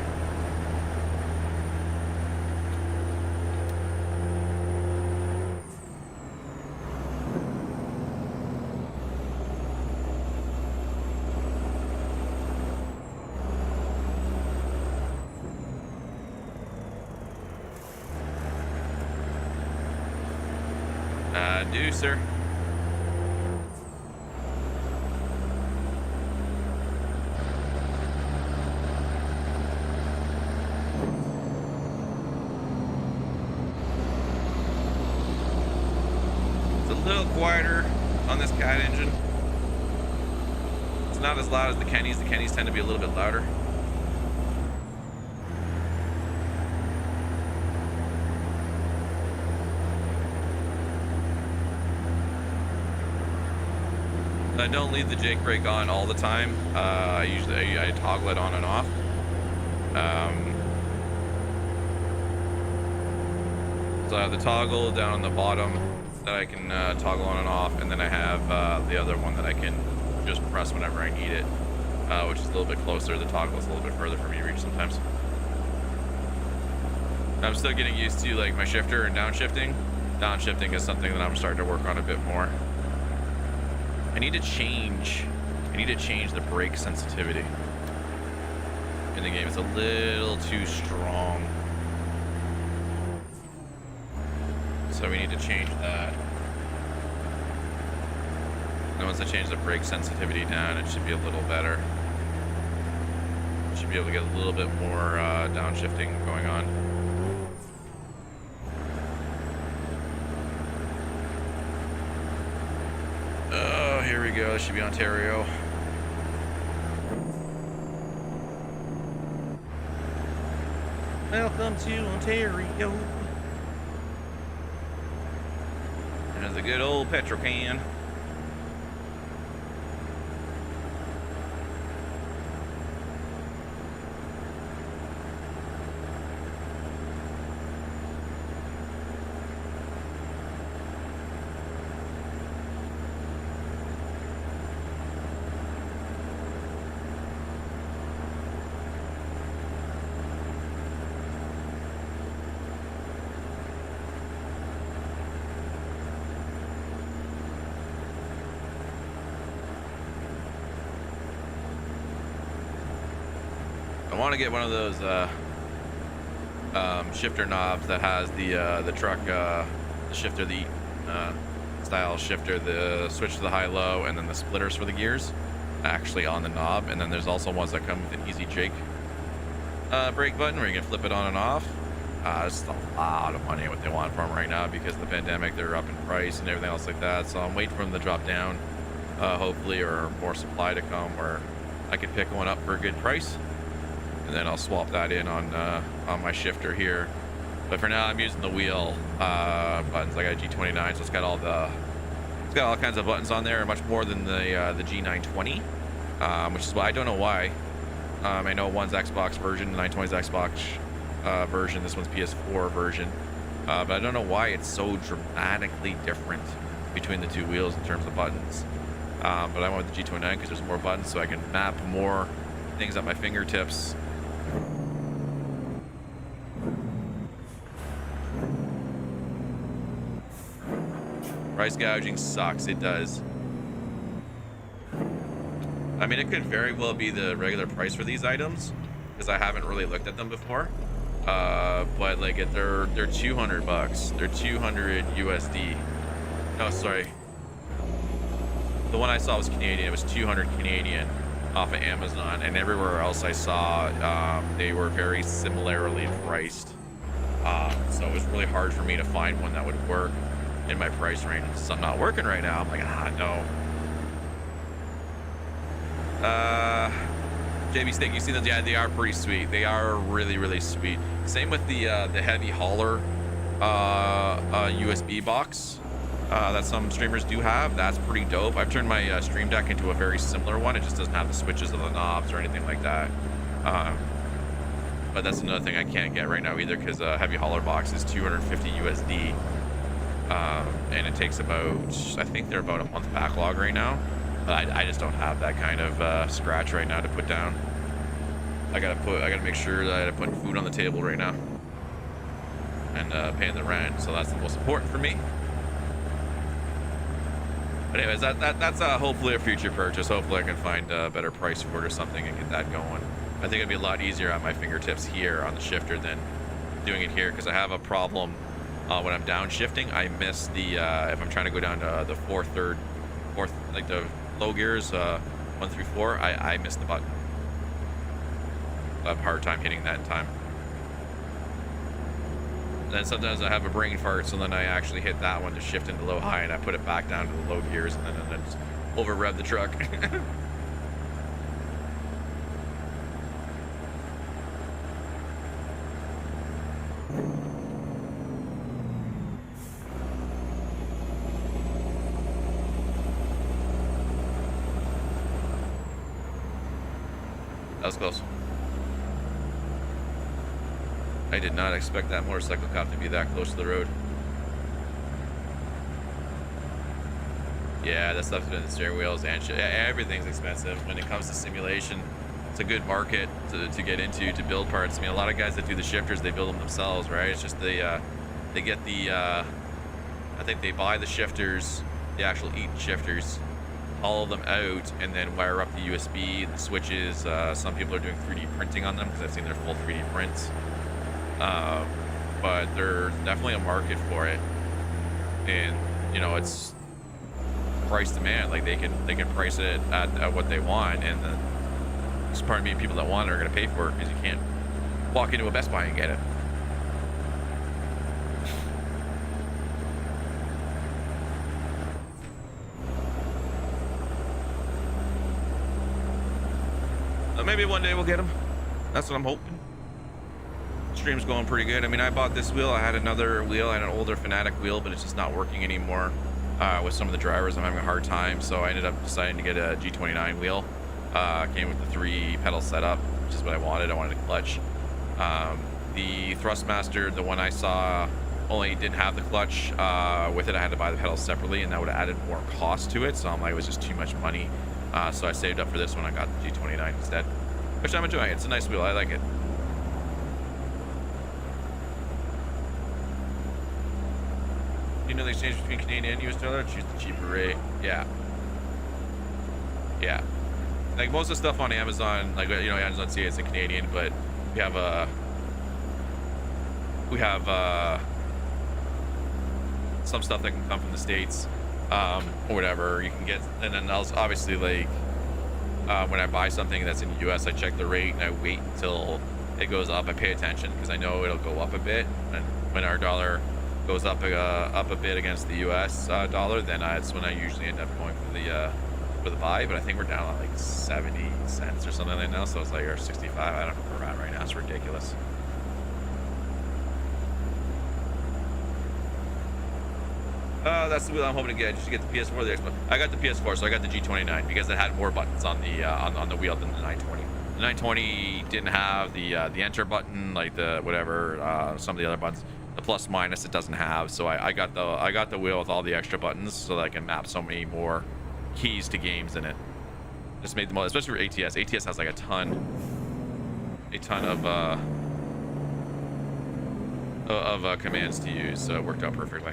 Sir. It's a little quieter on this cat engine. It's not as loud as the Kennys. The Kennys tend to be a little bit louder. I don't leave the Jake brake on all the time. I toggle it on and off. So I have the toggle down on the bottom that I can toggle on and off, and then I have the other one that I can just press whenever I need it, which is a little bit closer. The toggle is a little bit further for me to reach sometimes. I'm still getting used to like my shifter and downshifting. Downshifting is something that I'm starting to work on a bit more. I need to change the brake sensitivity in the game. It's a little too strong. So we need to change that. And once I change the brake sensitivity down, it should be a little better. Should be able to get a little bit more downshifting going on. Here we go. This should be Ontario. Welcome to Ontario. There's a good old petrol can. I want to get one of those shifter knobs that has the truck the shifter, the style shifter, the switch to the high-low, and then the splitters for the gears actually on the knob. And then there's also ones that come with an easy Jake brake button where you can flip it on and off. It's a lot of money what they want for them right now because of the pandemic. They're up in price and everything else like that. So I'm waiting for them to drop down, hopefully, or more supply to come where I could pick one up for a good price, and then I'll swap that in on my shifter here. But for now, I'm using the wheel buttons. I got a G29, so it's got all kinds of buttons on there, much more than the G920, which is why I don't know why. I know one's Xbox version, the 920's Xbox version, this one's PS4 version, but I don't know why it's so dramatically different between the two wheels in terms of buttons. But I went with the G29 because there's more buttons, so I can map more things at my fingertips. Price gouging sucks, it does. I mean, it could very well be the regular price for these items because I haven't really looked at them before. But like they're 200 bucks. They're 200 USD. No, sorry. The one I saw was Canadian. It was 200 Canadian off of Amazon, and everywhere else I saw, they were very similarly priced. So it was really hard for me to find one that would work in my price range. So I'm not working right now. I'm like, no. JB Stick, you see them? Yeah, they are pretty sweet. They are really, really sweet. Same with the heavy hauler USB box that some streamers do have. That's pretty dope. I've turned my Stream Deck into a very similar one. It just doesn't have the switches of the knobs or anything like that. But that's another thing I can't get right now either because heavy hauler box is 250 USD. And it takes about, I think they're about a month backlog right now. But I just don't have that kind of scratch right now to put down. I gotta make sure that I put food on the table right now and paying the rent. So that's the most important for me. But anyways, that's hopefully a future purchase. Hopefully I can find a better price for it or something and get that going. I think it'd be a lot easier on my fingertips here on the shifter than doing it here because I have a problem when I'm downshifting. I miss the if I'm trying to go down to the fourth, like the low gears, 1 through 4, I miss the button. I have a hard time hitting that in time. And then sometimes I have a brain fart, so then I actually hit that one to shift into low high, and I put it back down to the low gears, and then just over rev the truck. That was close. I did not expect that motorcycle cop to be that close to the road. Yeah, that stuff's been the steering wheels and shit. Everything's expensive when it comes to simulation. It's a good market to get into to build parts. I mean, a lot of guys that do the shifters, they build them themselves, right? It's just they get the I think they buy the shifters, the actual Eaton shifters, hollow them out, and then wire up the USB, the switches. Some people are doing 3D printing on them because I've seen their full 3D prints. But there's definitely a market for it, and you know, it's price demand. Like they can price it at what they want, and then there's part of me, people that want it are going to pay for it because you can't walk into a Best Buy and get it. Maybe one day we'll get them. That's what I'm hoping. Stream's going pretty good. I mean, I bought this wheel. I had another wheel. I had an older Fanatic wheel, but it's just not working anymore. With some of the drivers, I'm having a hard time. So I ended up deciding to get a G29 wheel. Came with the 3-pedal setup, which is what I wanted. I wanted a clutch. The Thrustmaster, the one I saw, only didn't have the clutch. With it, I had to buy the pedals separately, and that would have added more cost to it. So I'm like, it was just too much money. So I saved up for this one. I got the G29 instead, which I'm enjoying. It's a nice wheel. I like it. You know the exchange between Canadian and US dollar? Choose the cheaper rate. Yeah. like most of the stuff on Amazon, like Amazon CA, it's in Canadian, but we have some stuff that can come from the States, or whatever you can get. And then obviously, like when I buy something that's in the US, I check the rate and I wait until it goes up. I pay attention because I know it'll go up a bit, and when our dollar goes up a bit against the US dollar, then that's when I usually end up going for the buy. But I think we're down at like 70 cents or something like now, so it's like, or 65, I don't know where we're at right now. It's ridiculous. That's the wheel I'm hoping to get. Just to get the PS4 there. I got the PS4, so I got the G29 because it had more buttons on the on the wheel than the 920. The 920 didn't have the enter button, like the whatever, some of the other buttons. The plus minus it doesn't have. So I got the wheel with all the extra buttons, so that I can map so many more keys to games in it. Just made the most, especially for ATS. ATS has like a ton of commands to use, so it worked out perfectly.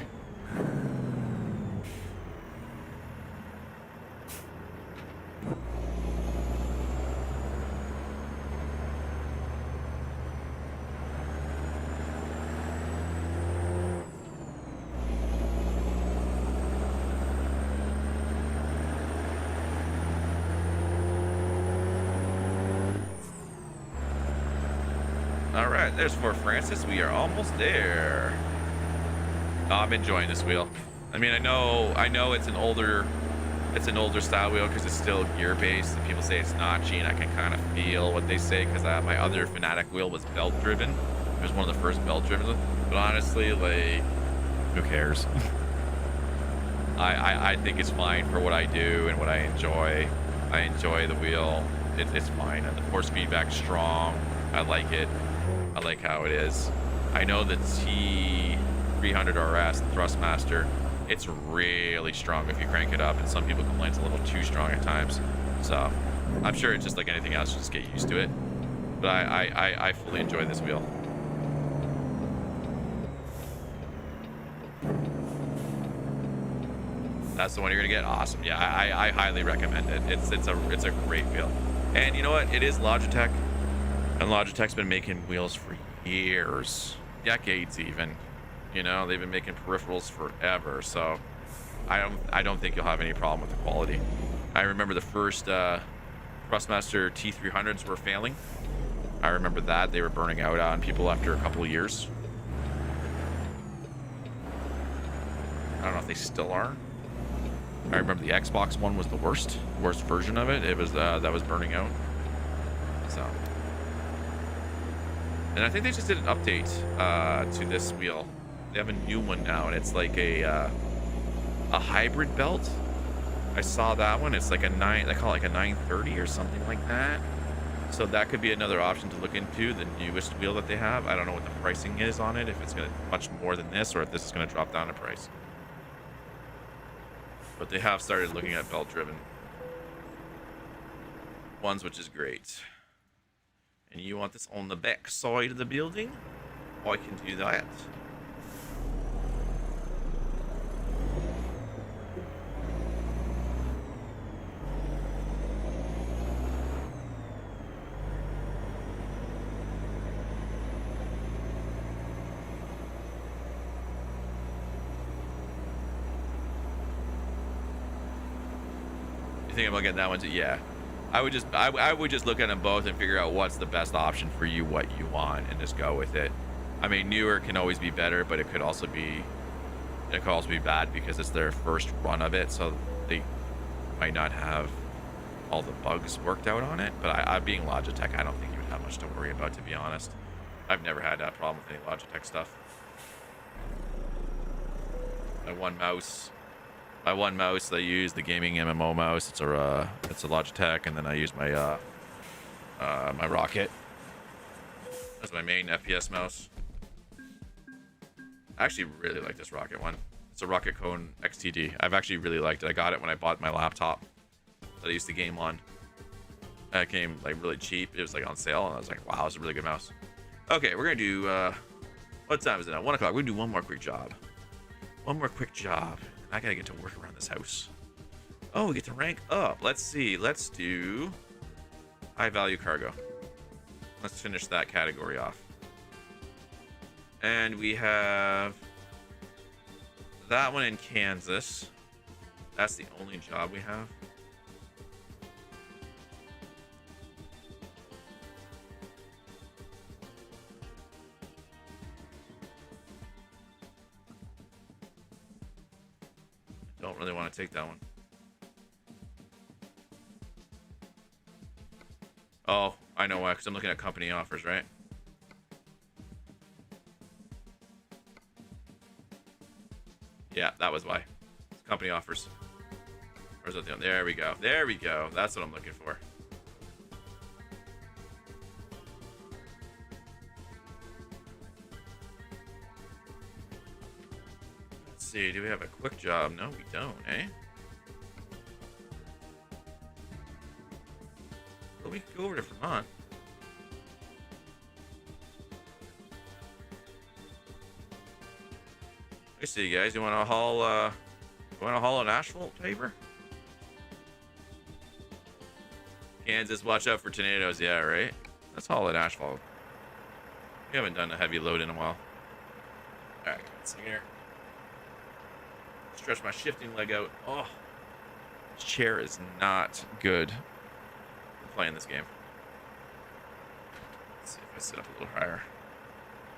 All right, there's Fort Francis. We are almost there. Oh, I'm enjoying this wheel. I mean, I know it's an older style wheel because it's still gear based, and people say it's notchy, and I can kind of feel what they say because my other Fanatic wheel was belt driven. It was one of the first belt driven, but honestly, like, who cares? I think it's fine for what I do and what I enjoy. I enjoy the wheel. It's fine, and the force feedback's strong. I like it. I like how it is. I know the T300 RS, the Thrustmaster, it's really strong if you crank it up, and some people complain it's a little too strong at times. So I'm sure it's just like anything else, just get used to it. But I fully enjoy this wheel. That's the one you're gonna get. Awesome. Yeah, I highly recommend it. It's a great wheel. And you know what? It is Logitech. And Logitech's been making wheels for years, decades even. You know, they've been making peripherals forever. So I don't think you'll have any problem with the quality. I remember the first Thrustmaster T300s were failing. I remember that. They were burning out on people after a couple of years. I don't know if they still are. I remember the Xbox one was the worst version of it. It was that was burning out. So. And I think they just did an update to this wheel. They have a new one now, and it's like a hybrid belt. I saw that one. It's like they call it like a 930 or something like that. So that could be another option to look into, the newest wheel that they have. I don't know what the pricing is on it, if it's gonna much more than this, or if this is gonna drop down in price. But they have started looking at belt-driven ones, which is great. And you want this on the back side of the building? I can do that. You think about getting that one too? Yeah. I would just look at them both and figure out what's the best option for you, what you want, and just go with it. I mean, newer can always be better, but it could also be bad because it's their first run of it, so they might not have all the bugs worked out on it. But I being Logitech, I don't think you would have much to worry about, to be honest. I've never had that problem with any Logitech stuff. My one mouse I use, the gaming MMO mouse. It's a Logitech, and then I use my my Rocket as my main FPS mouse. I actually really like this Rocket one. It's a Rocket Cone XTD. I've actually really liked it. I got it when I bought my laptop that I used to game on. It came like really cheap. It was like on sale, and I was like, wow, it's a really good mouse. Okay, we're gonna do what time is it now? 1 o'clock. We're gonna do one more quick job. I gotta get to work around this house. Oh, we get to rank up. Let's see. Let's do High value cargo. Let's finish that category off. And we have that one in Kansas. That's the only job we have. Don't really want to take that one. Oh, I know why, because I'm looking at company offers, right? Yeah, that was why. It's company offers. Where's that? There we go. There we go. That's what I'm looking for. Let's see. Do we have a quick job? No, we don't, eh? Well, we could go over to Vermont. I see, guys. You want to haul? An asphalt paper? Kansas, watch out for tornadoes. Yeah, right. Let's haul an asphalt. We haven't done a heavy load in a while. All right, let's see here. Stretch my shifting leg out. Oh, this chair is not good for playing this game. Let's see if I sit up a little higher.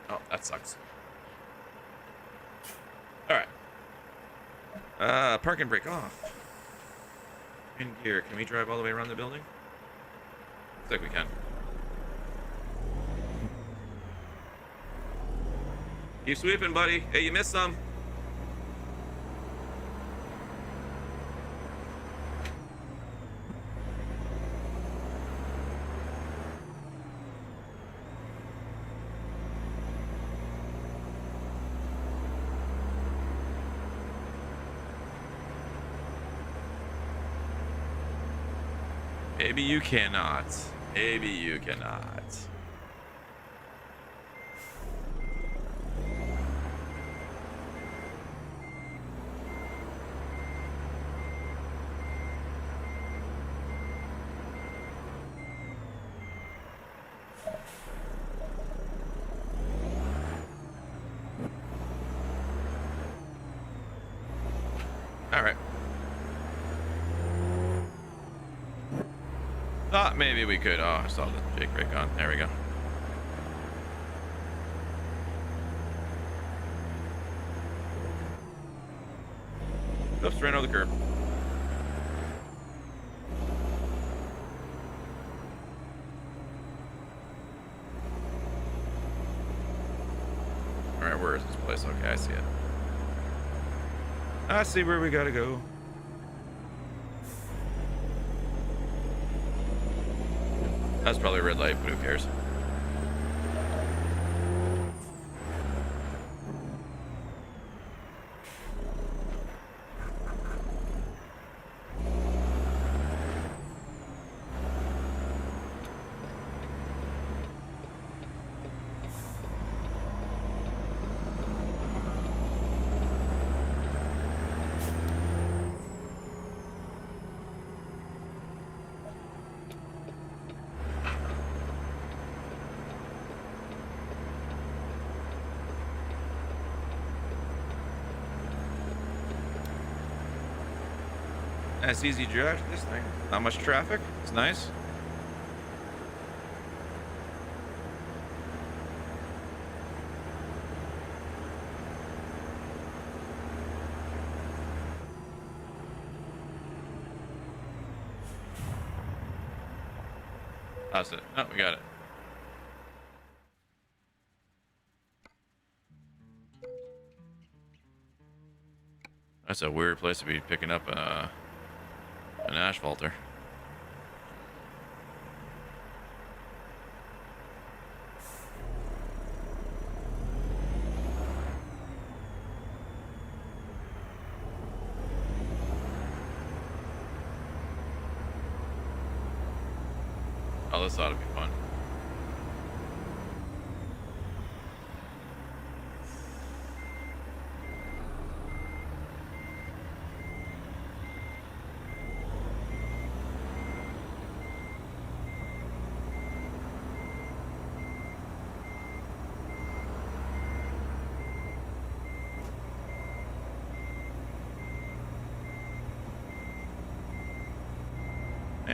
Oh, that sucks. All right. Park and brake off. In gear. Can we drive all the way around the building? Looks like we can. Keep sweeping, buddy. Hey, you missed some. Maybe you cannot. Maybe you cannot. All right. Thought maybe we could. Oh, I saw the Jake brake on. There we go. Oops, ran over the curb. Alright, where is this place? Okay, I see it. I see where we gotta go. That's probably a red light, but who cares? Nice easy drive to this thing. Not much traffic. It's nice. That's it. Oh, we got it. That's a weird place to be picking up an asphalter. Oh, this ought to be fun.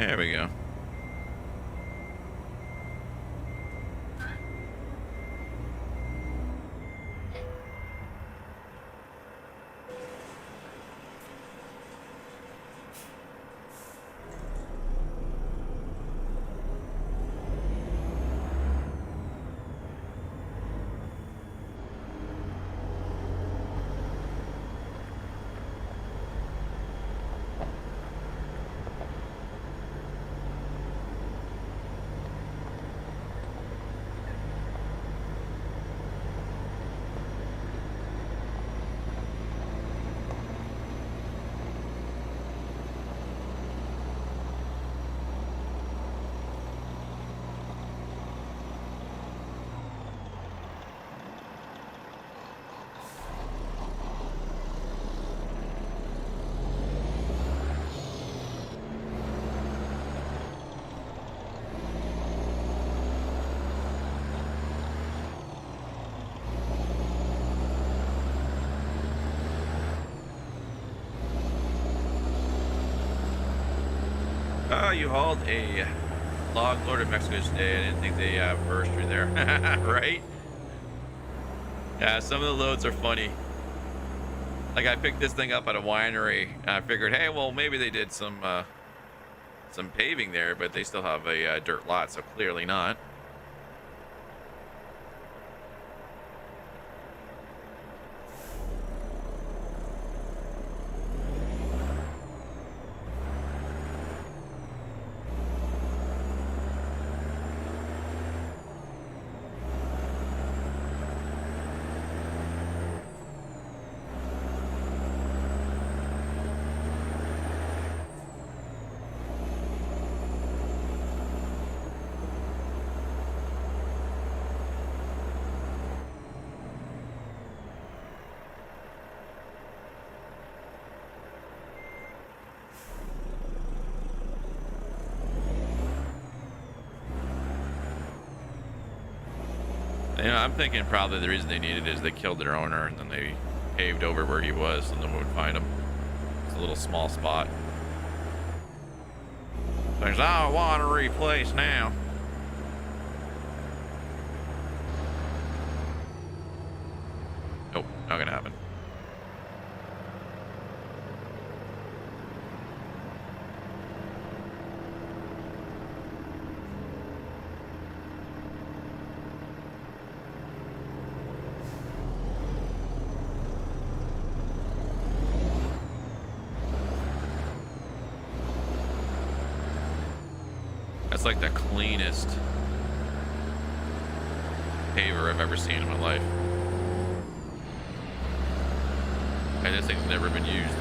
There we go. You hauled a log load in Mexico today. I didn't think they burst through there. Right? Yeah, some of the loads are funny. Like, I picked this thing up at a winery. And I figured, hey, well, maybe they did some paving there, but they still have a dirt lot, so clearly not. You know, I'm thinking probably the reason they needed it is they killed their owner and then they paved over where he was so no one would find him. It's a little small spot. There's our watery place now. Nope, not gonna happen. That's like the cleanest paver I've ever seen in my life. And this thing's never been used.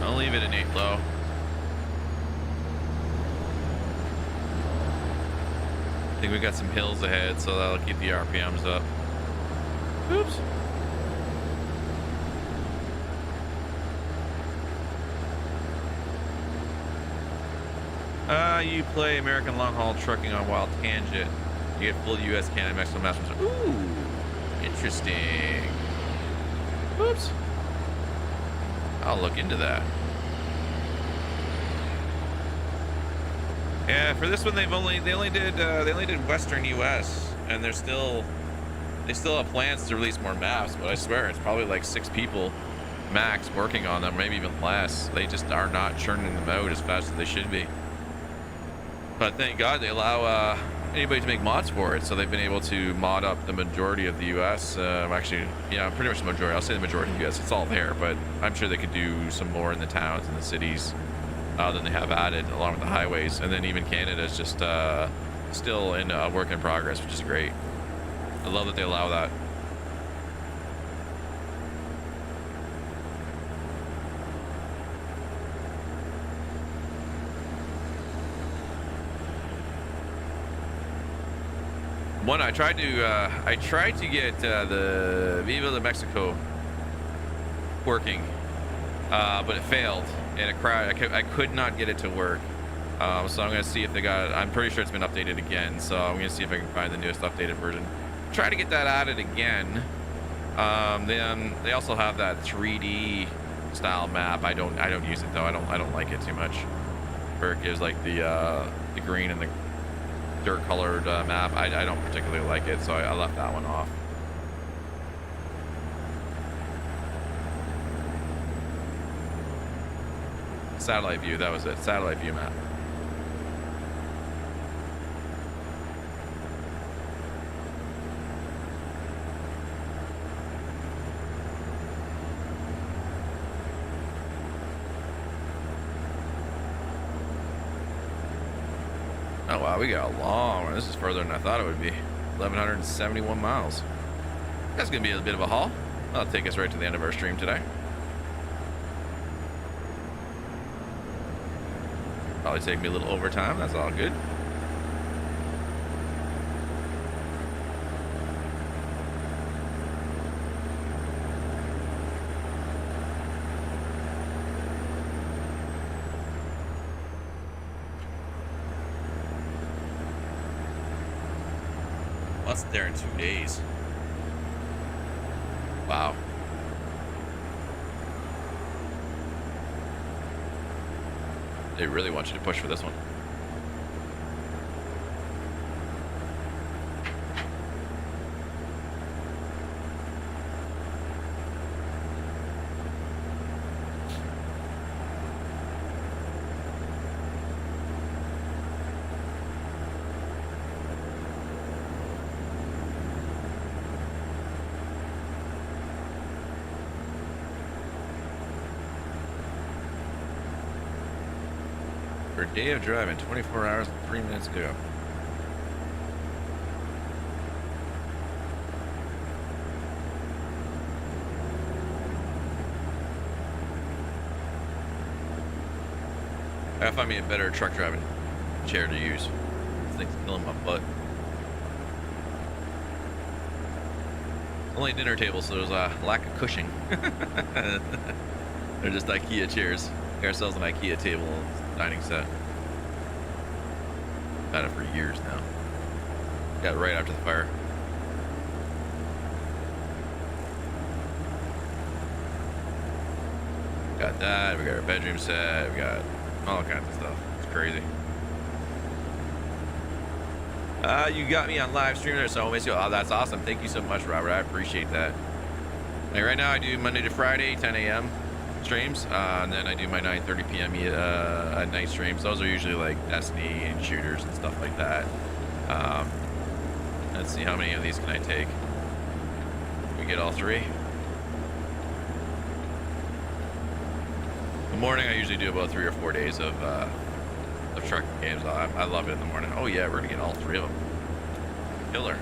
I'll leave it in 8 low. I think we got some hills ahead, so that'll keep the RPMs up. Oops. You play American long haul trucking on Wild Tangent. You get full US, Canada, Mexico, Masters. Ooh, interesting. Oops. I'll look into that. Yeah, for this one they only did Western US, and they still have plans to release more maps. But I swear it's probably like 6 people max working on them, maybe even less. They just are not churning them out as fast as they should be. But thank God they allow anybody to make mods for it, so they've been able to mod up the majority of the U.S. Actually, yeah, pretty much the majority. I'll say the majority of the U.S. It's all there, but I'm sure they could do some more in the towns and the cities than they have added, along with the highways. And then even Canada is just still in work in progress, which is great. I love that they allow that. One, I tried to get the Viva de Mexico working, but it failed and it crashed. I could not get it to work. So I'm gonna see if they got it. I'm pretty sure it's been updated again. So I'm gonna see if I can find the newest updated version. Try to get that added again. Then they also have that 3D style map. I don't use it though. I don't like it too much. Where it gives like the green and the dirt colored map. I don't particularly like it, so I left that one off. Satellite view, that was it. Satellite view map. Oh wow, we got a long one. This is further than I thought it would be. 1,171 miles. That's gonna be a bit of a haul. That'll take us right to the end of our stream today. Probably take me a little overtime. That's all good. That's there in 2 days. Wow. They really want you to push for this one. For a day of driving, 24 hours and 3 minutes to go. I gotta find me a better truck driving chair to use. This thing's killing my butt. Only dinner table, so there's a lack of cushioning. They're just IKEA chairs. Get ourselves an IKEA table dining set. Had it for years now. Got it right after the fire. Got that. We got our bedroom set. We got all kinds of stuff. It's crazy. You got me on live stream there, so I miss you. Oh, that's awesome. Thank you so much, Robert. I appreciate that. Like right now, I do Monday to Friday, 10 a.m. streams, and then I do my 9:30 p.m. At night streams. Those are usually like Destiny and shooters and stuff like that. Let's see, how many of these can I take? We get all three. In the morning, I usually do about 3 or 4 days of trucking games. I love it in the morning. Oh yeah, we're gonna get all three of them. Killer.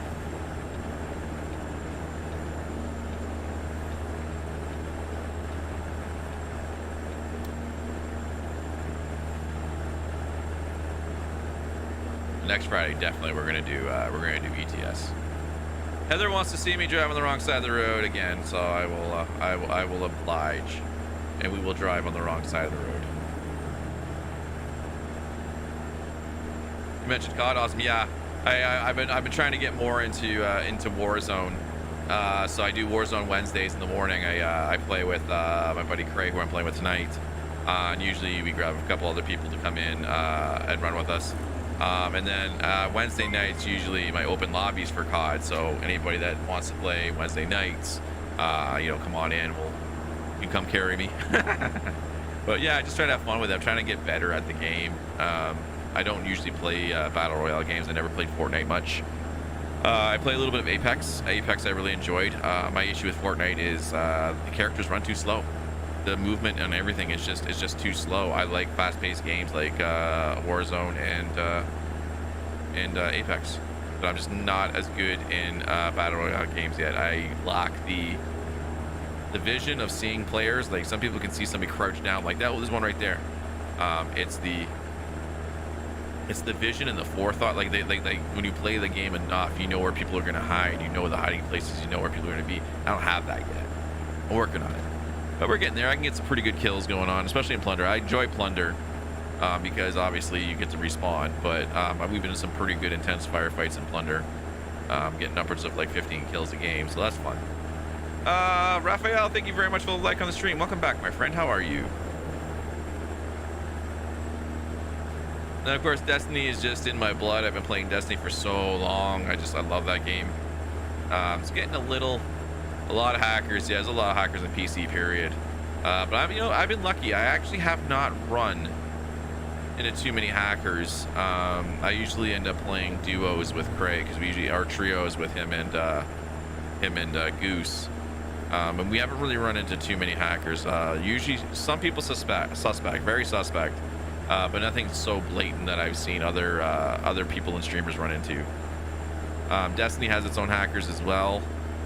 Next Friday, definitely we're gonna do ETS. Heather wants to see me drive on the wrong side of the road again, so I will oblige, and we will drive on the wrong side of the road. You mentioned COD, awesome. Yeah, I've been trying to get more into Warzone. So I do Warzone Wednesdays in the morning. I play with my buddy Craig, who I'm playing with tonight, and usually we grab a couple other people to come in and run with us. And then Wednesday nights usually my open lobbies for COD. So anybody that wants to play Wednesday nights, come on in. You can come carry me. But yeah, I just try to have fun with it. I'm trying to get better at the game. I don't usually play battle royale games. I never played Fortnite much. I play a little bit of Apex. Apex I really enjoyed. My issue with Fortnite is the characters run too slow. The movement and everything is just too slow. I like fast-paced games like Warzone and Apex, but I'm just not as good in battle royale games yet. I lack the vision of seeing players. Like, some people can see somebody crouch down like that. Well, there's one right there. It's the vision and the forethought. Like when you play the game enough, you know where people are going to hide. You know the hiding places. You know where people are going to be. I don't have that yet. I'm working on it, but we're getting there. I can get some pretty good kills going on, especially in Plunder. I enjoy Plunder because obviously you get to respawn, but we've been in some pretty good intense firefights in Plunder, getting upwards of like 15 kills a game, so that's fun. Raphael, thank you very much for the like on the stream. Welcome back, my friend. How are you? And of course, Destiny is just in my blood. I've been playing Destiny for so long. I love that game. It's getting a lot of hackers. Yeah, there's a lot of hackers in PC, period. But I've been lucky. I actually have not run into too many hackers. I usually end up playing duos with Craig, because our trios with him and Goose. And we haven't really run into too many hackers. Usually some people very suspect, but nothing so blatant that I've seen other people and streamers run into. Destiny has its own hackers as well,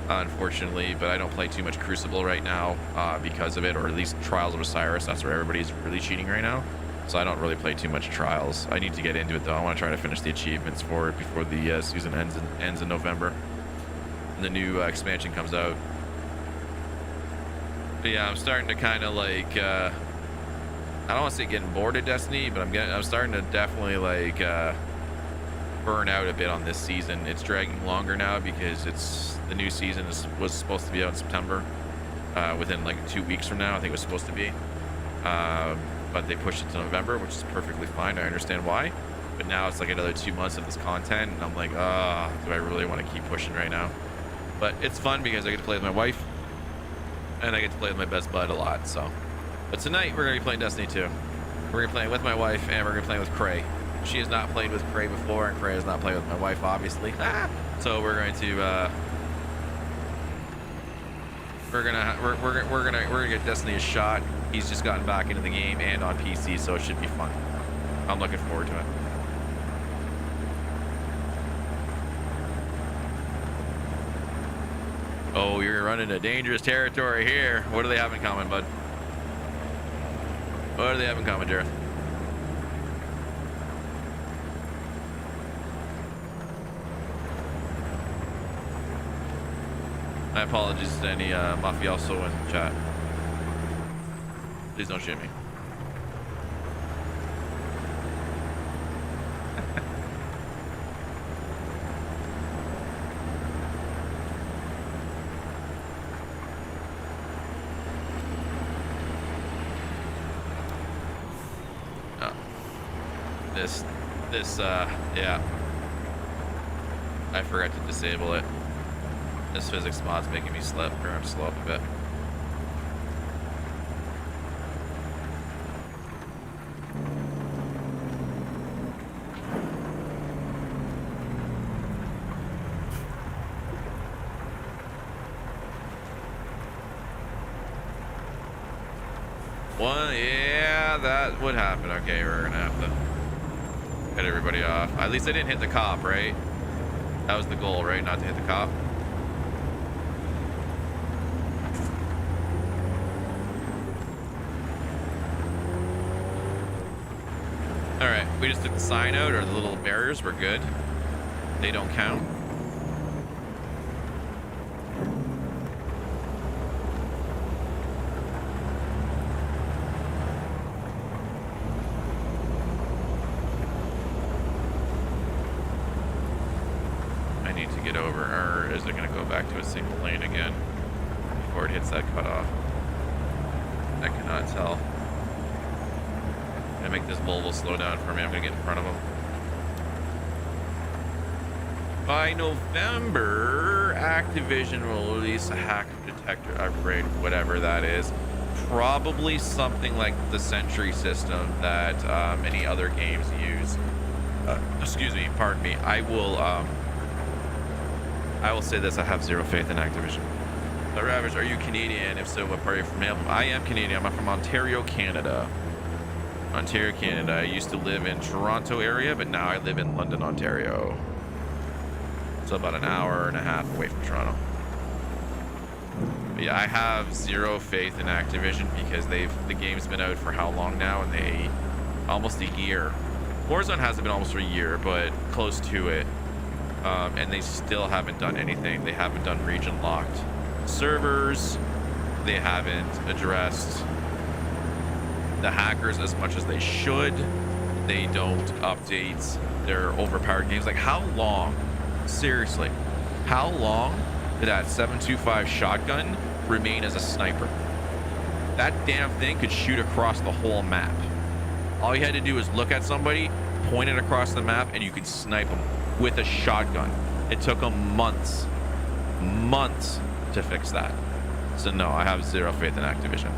unfortunately, but I don't play too much Crucible right now because of it, or at least Trials of Osiris. That's where everybody's really cheating right now, so I don't really play too much Trials. I need to get into it though. I want to try to finish the achievements for it before the season ends in November and the new expansion comes out. But yeah, I'm starting to kind of like I don't want to say getting bored of Destiny, but I'm starting to definitely like burn out a bit on this season. It's dragging longer now because the new season was supposed to be out in September, within like 2 weeks from now, I think it was supposed to be, but they pushed it to November, which is perfectly fine. I understand why, but now it's like another 2 months of this content, and I'm like, do I really want to keep pushing right now? But it's fun because I get to play with my wife, and I get to play with my best bud a lot. So, but tonight we're gonna be playing Destiny 2. We're gonna be playing with my wife, and we're gonna be playing with Cray. She has not played with Cray before, and Cray has not played with my wife, obviously. So we're going to we're gonna get Destiny a shot. He's just gotten back into the game and on PC, so it should be fun. I'm looking forward to it. Oh, you're running into dangerous territory here. What do they have in common, bud? What do they have in common, Jareth? My apologies to any mafioso in chat. Please don't shoot me. Yeah. I forgot to disable it. This physics mod's making me slip. We're gonna slow up a bit. Well, yeah, that would happen. Okay, we're gonna have to cut everybody off. At least I didn't hit the cop, right? That was the goal, right? Not to hit the cop. All right, we just took the sign out, or the little barriers. We're good. They don't count. Single lane again before it hits that cutoff. I cannot tell. I'm gonna make this Volvo slow down for me. I'm gonna get in front of him. By November, Activision will release a hack detector upgrade, whatever that is. probably something like the Sentry system that many other games use. Excuse me, pardon me. I will say this: I have zero faith in Activision. Ravage, are you Canadian? If so, what part are you from? I am Canadian. I'm from Ontario, Canada. Ontario, Canada. I used to live in Toronto area, but now I live in London, Ontario. So about an hour and a half away from Toronto. But yeah, I have zero faith in Activision because the game's been out for how long now, and almost a year. Warzone hasn't been almost for a year, but close to it. And they still haven't done anything. They haven't done region locked servers. They haven't addressed the hackers as much as they should. They don't update their overpowered games. Like, how long, seriously, how long did that 7.25 shotgun remain as a sniper? That damn thing could shoot across the whole map. All you had to do was look at somebody, point it across the map, and you could snipe them with a shotgun. It took them months to fix that. So no, I have zero faith in Activision.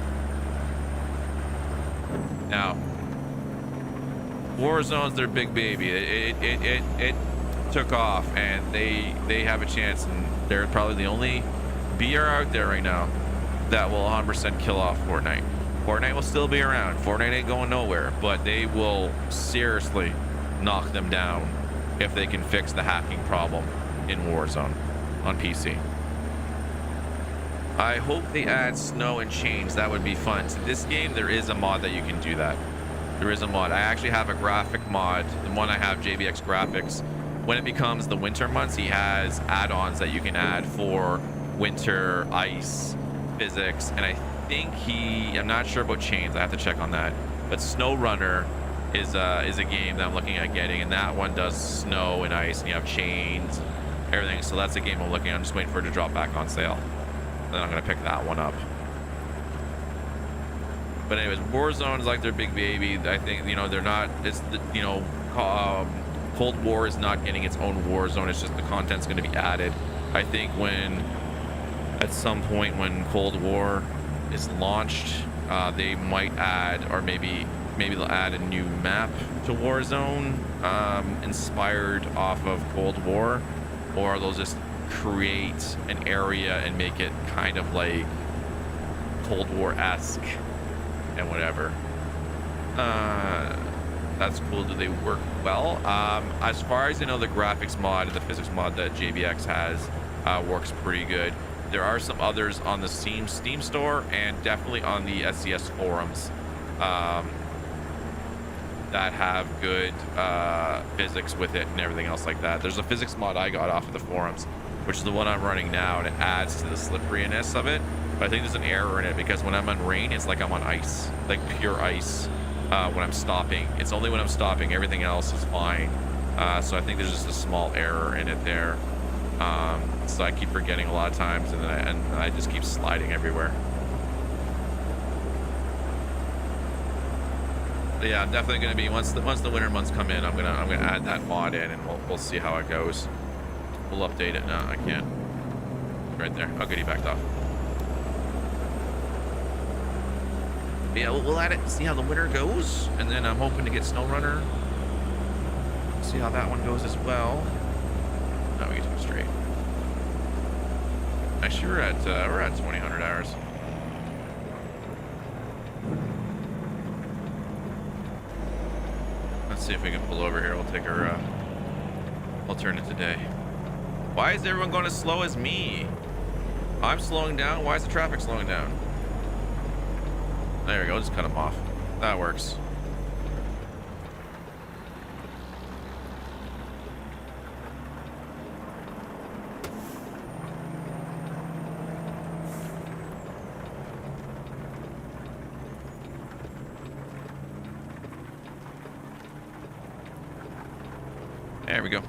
Now, Warzone's their big baby. It took off, and they have a chance, and they're probably the only BR out there right now that will 100% kill off Fortnite. Fortnite will still be around. Fortnite ain't going nowhere, but they will seriously knock them down if they can fix the hacking problem in Warzone on PC. I hope they add snow and chains. That would be fun. So this game, there is a mod that you can do that. There is a mod. I actually have a graphic mod. The one I have, JBX Graphics. When it becomes the winter months, he has add-ons that you can add for winter, ice, physics, and I think I'm not sure about chains. I have to check on that. But SnowRunner is a game that I'm looking at getting, and that one does snow and ice, and you have chains, everything. So that's a game I'm looking at. I'm just waiting for it to drop back on sale. Then I'm gonna pick that one up. But anyways, Warzone is like their big baby. I think, you know, they're not. It's the, you know, Cold War is not getting its own Warzone. It's just the content's going to be added. I think at some point when Cold War is launched, they might add, or maybe they'll add a new map to Warzone, inspired off of Cold War, or they'll just create an area and make it kind of like Cold War-esque and whatever. That's cool. Do they work well? As far as I know, the graphics mod and the physics mod that JBX has works pretty good. There are some others on the Steam store, and definitely on the SCS forums that have good physics with it and everything else like that. There's a physics mod I got off of the forums, which is the one I'm running now, and it adds to the slipperiness of it. But I think there's an error in it because when I'm on rain, it's like I'm on ice, like pure ice. When I'm stopping, it's only when I'm stopping, everything else is fine. So I think there's just a small error in it there. So I keep forgetting a lot of times, and then I just keep sliding everywhere. But yeah, I'm definitely going to be, once the winter months come in, I'm gonna add that mod in, and we'll see how it goes. We'll update it. No, I can't. Right there. Oh, good, he backed off. But yeah, we'll add it and see how the winter goes, and then I'm hoping to get SnowRunner. See how that one goes as well. Now we get to go straight. Actually, we're at 2,000 hours. Let's see if we can pull over here. We'll take our alternate today. Why is everyone going as slow as me? I'm slowing down. Why is the traffic slowing down? There we go. Just cut them off. That works. There we go.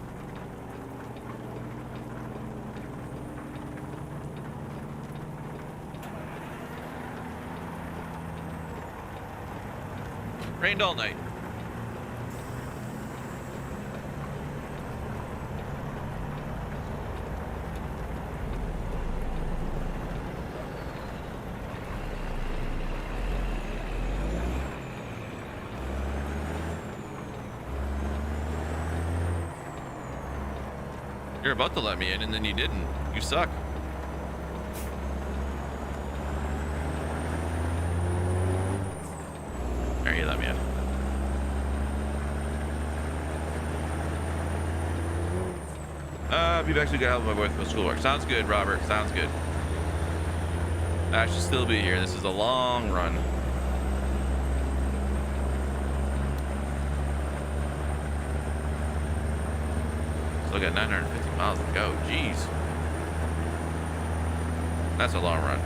Rained all night. You're about to let me in and then you didn't. You suck. There, you let me in. Be back to get help my boy with schoolwork. Sounds good, Robert. Sounds good. I should still be here. This is a long run. Still got 950 miles to go. Jeez. That's a long run.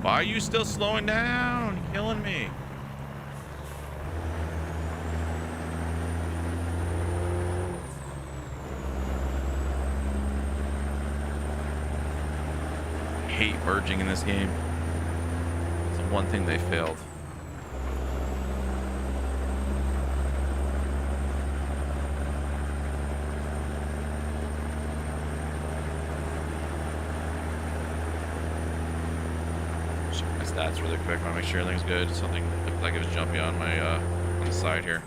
Why are you still slowing down? You're killing me. I hate merging in this game. It's the one thing they failed. Stats really quick. I want to make sure everything's good. Something looked like it was jumpy on my on the side here.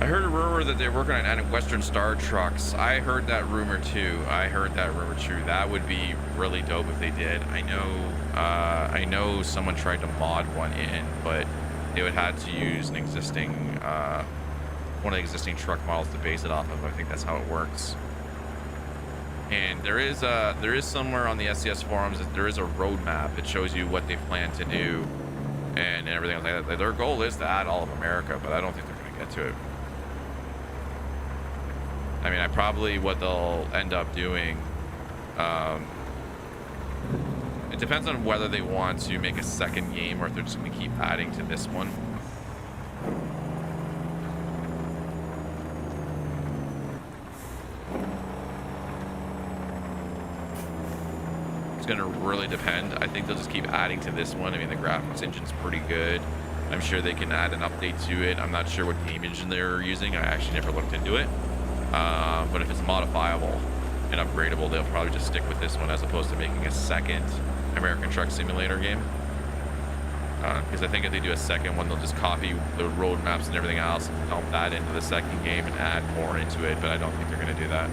I heard a rumor that they're working on adding Western Star trucks. I heard that rumor too. That would be really dope if they did. I know someone tried to mod one in, but they would have to use an existing one of the existing truck models to base it off of. I think that's how it works. And there is somewhere on the SCS forums that there is a roadmap that shows you what they plan to do and everything like that. Their goal is to add all of America, but I don't think they're going to get to it. I mean, what they'll end up doing, it depends on whether they want to make a second game or if they're just going to keep adding to this one. It's going to really depend. I think they'll just keep adding to this one. I mean, the graphics engine's pretty good. I'm sure they can add an update to it. I'm not sure what game engine they're using. I actually never looked into it. But if it's modifiable and upgradable, they'll probably just stick with this one as opposed to making a second American Truck Simulator game. Because I think if they do a second one, they'll just copy the road maps and everything else and dump that into the second game and add more into it. But I don't think they're going to do that.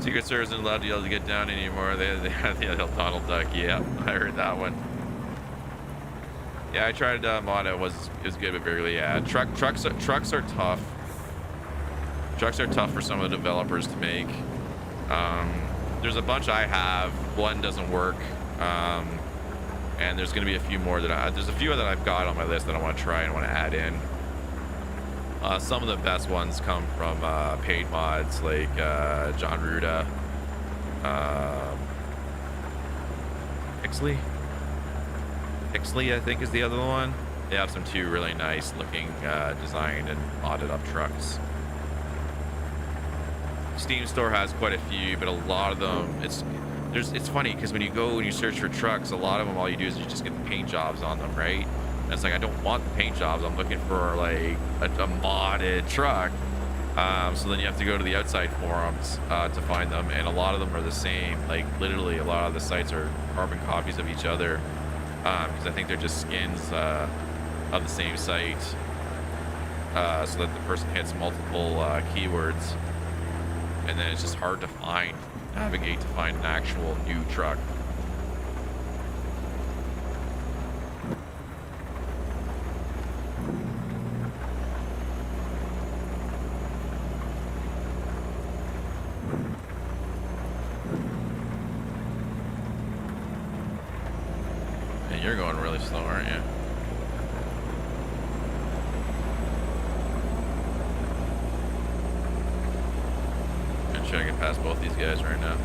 Secret Service isn't allowed to be able to get down anymore. They have the Donald Duck. Yeah, I heard that one. Yeah, I tried mod. It was good, but barely. Yeah, trucks are tough. Trucks are tough for some of the developers to make. There's a bunch I have. One doesn't work, and there's going to be a few more there's a few that I've got on my list that I want to try and want to add in. Some of the best ones come from paid mods like John Ruda, Ixley, I think is the other one. They have some two really nice looking designed and modded up trucks. Steam store has quite a few, but a lot of them it's funny because when you go and you search for trucks, a lot of them all you do is you just get the paint jobs on them, right? And it's like, I don't want the paint jobs. I'm looking for like a modded truck. So then you have to go to the outside forums to find them, and a lot of them are the same. Like literally, a lot of the sites are carbon copies of each other because I think they're just skins of the same site, so that the person hits multiple keywords, and then it's just hard to navigate to find an actual new truck. You're going really slow, aren't you? I'm trying to get past both these guys right now.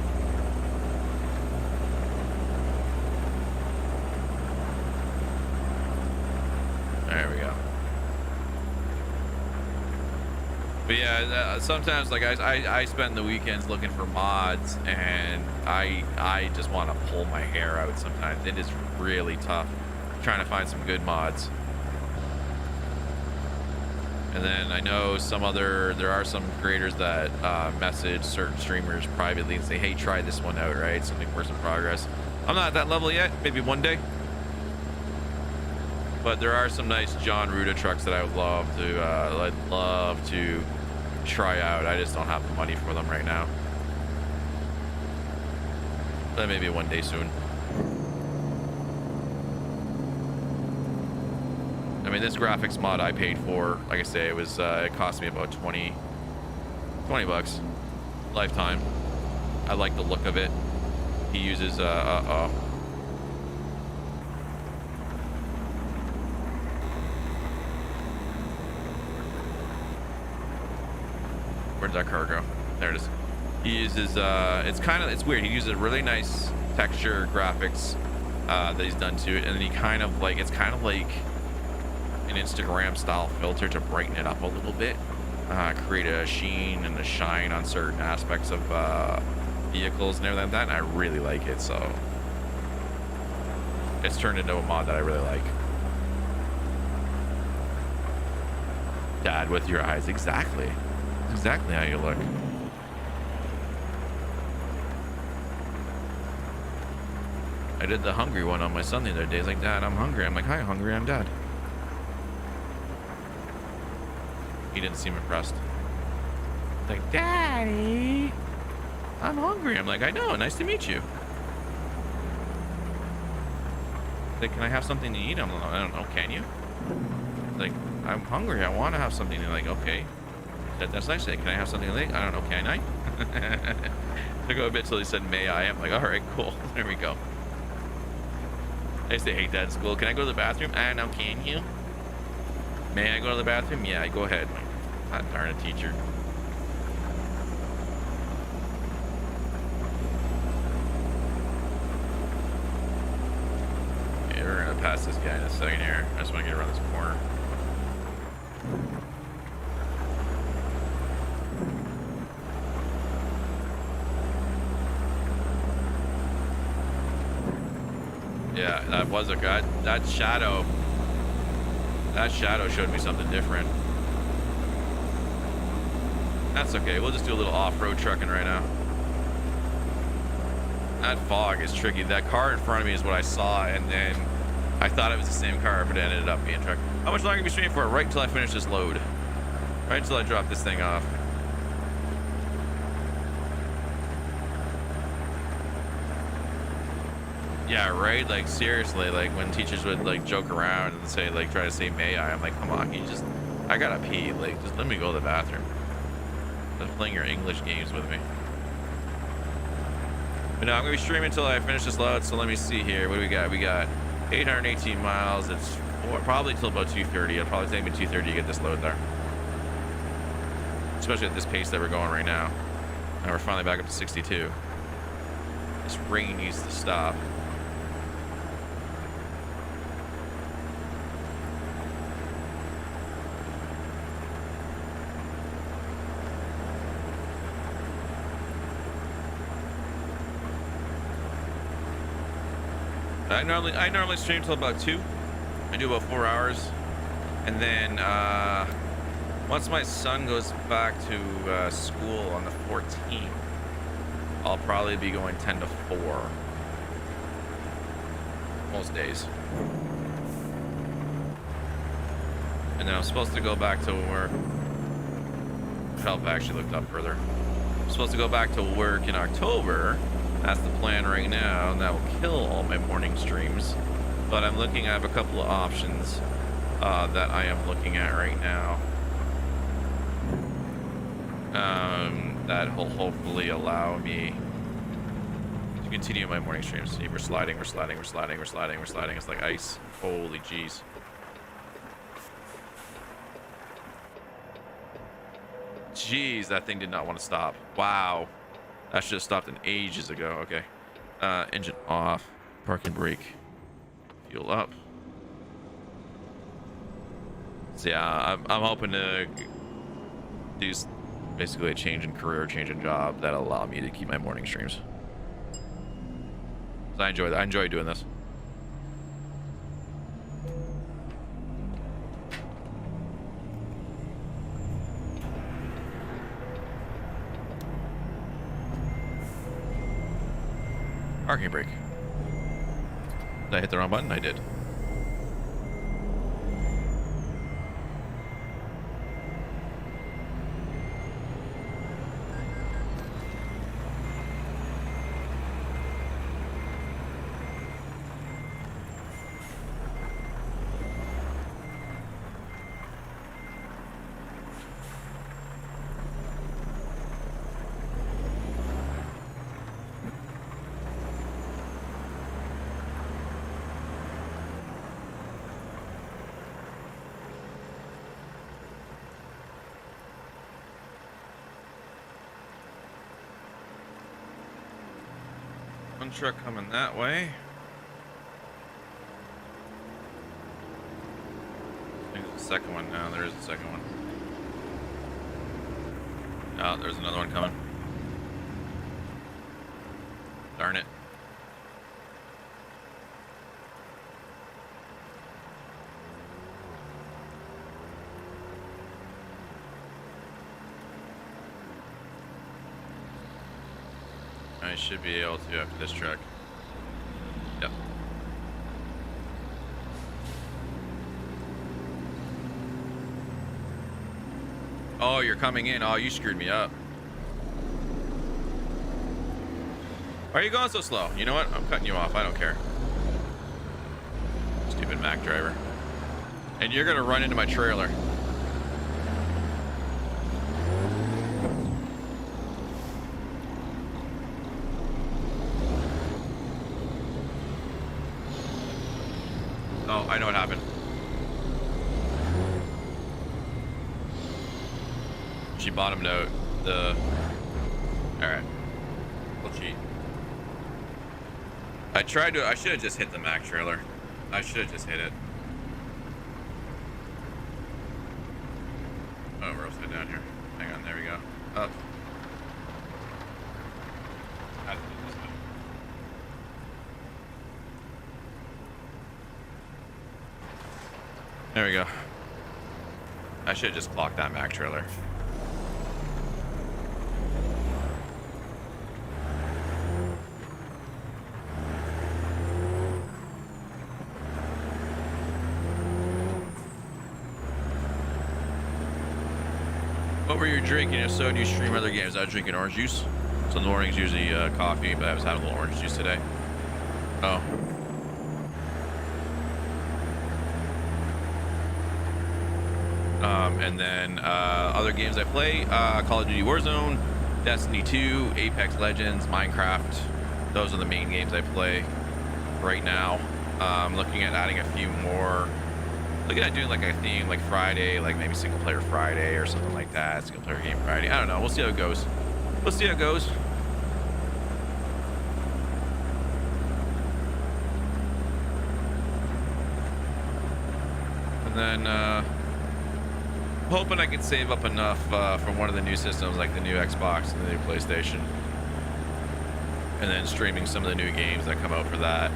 But yeah, sometimes like I spend the weekends looking for mods, and I just want to pull my hair out sometimes. It is really tough trying to find some good mods. And then I know there are some creators that message certain streamers privately and say, hey, try this one out, right? Something works in progress. I'm not at that level yet, maybe one day. But there are some nice John Ruda trucks that I'd love to try out. I just don't have the money for them right now. But maybe one day soon. I mean, this graphics mod I paid for, like I say, it cost me about 20 bucks lifetime. I like the look of it. He uses where'd that car go? There it is. He uses it's weird. He uses a really nice texture graphics that he's done to it, and then he kind of like it's kind of like an Instagram style filter to brighten it up a little bit, create a sheen and a shine on certain aspects of vehicles and everything like that, and I really like it. So it's turned into a mod that I really like. Dad with your eyes, exactly how you look. I did the hungry one on my son the other day. He's like, Dad, I'm hungry. I'm like, hi, hungry, I'm Dad. He didn't seem impressed. Like, Daddy, I'm hungry. I'm like, I know, nice to meet you. Like, can I have something to eat? I don't know, can you? Like, I'm hungry, I want to have something. And like, okay. That's nice. Can I have something to eat? I don't know, can I? Took a bit till he said, may I? I'm like, all right, cool. There we go. I used to hate that in school. Can I go to the bathroom? I don't know, can you? May I go to the bathroom? Yeah, go ahead. God darn it, teacher. Okay, we're gonna pass this guy in a second here. I just want to get around this corner. Yeah, that was a good. That shadow showed me something different. That's okay. We'll just do a little off-road trucking right now. That fog is tricky. That car in front of me is what I saw, and then I thought it was the same car, but it ended up being a truck. How much longer are we streaming for? Right until I finish this load. Right until I drop this thing off. Yeah, right? Like, seriously, like, when teachers would, like, joke around and say, like, try to say, may I? I'm like, come on, I gotta pee. Like, just let me go to the bathroom. Stop playing your English games with me. But no, I'm gonna be streaming until I finish this load, so let me see here. What do we got? We got 818 miles. It's probably till about 2:30. It'll probably take me 2:30 to get this load there. Especially at this pace that we're going right now. And we're finally back up to 62. This rain needs to stop. I normally stream till about 2. I do about 4 hours, and then once my son goes back to school on the 14th, I'll probably be going 10 to 4 most days, and then I'm supposed to go back to work. I've actually looked up further. I'm supposed to go back to work in October. That's the plan right now, and that will kill all my morning streams. But I'm looking, I have a couple of options that I am looking at right now. That will hopefully allow me to continue my morning streams. See, we're sliding. It's like ice. Holy jeez. Jeez, that thing did not want to stop. Wow. That should have stopped ages ago. Okay. Engine off. Park and brake. Fuel up. So yeah, I'm hoping to do basically a change in career, change in job that'll allow me to keep my morning streams. So I enjoy that. I enjoy doing this. Parking brake. Did I hit the wrong button? I did. One truck coming that way. I think there's a second one now. There is a second one. Oh, there's another one coming. Darn it. I should be able to after this truck. Yep. Oh, you're coming in. Oh, you screwed me up. Why are you going so slow? You know what? I'm cutting you off. I don't care. Stupid Mac driver. And you're going to run into my trailer. Oh, I know what happened. She bottomed out the... Alright. We'll cheat. I should have just hit the Mac trailer. I should have just hit it. Oh, we're upside down here. Hang on, there we go. Up. There we go. I should have just clocked that Mac trailer. What were you drinking? If so, do you stream other games? I was drinking orange juice. So in the mornings usually coffee, but I was having a little orange juice today. Oh. And then other games I play, Call of Duty Warzone, Destiny 2, Apex Legends, Minecraft. Those are the main games I play right now. I'm looking at adding a few more. Looking at doing like a theme like Friday, like maybe single player Friday or something like that. Single player game Friday. I don't know. We'll see how it goes. We'll see how it goes. And then hoping I can save up enough from one of the new systems, like the new Xbox and the new PlayStation, and then streaming some of the new games that come out for that.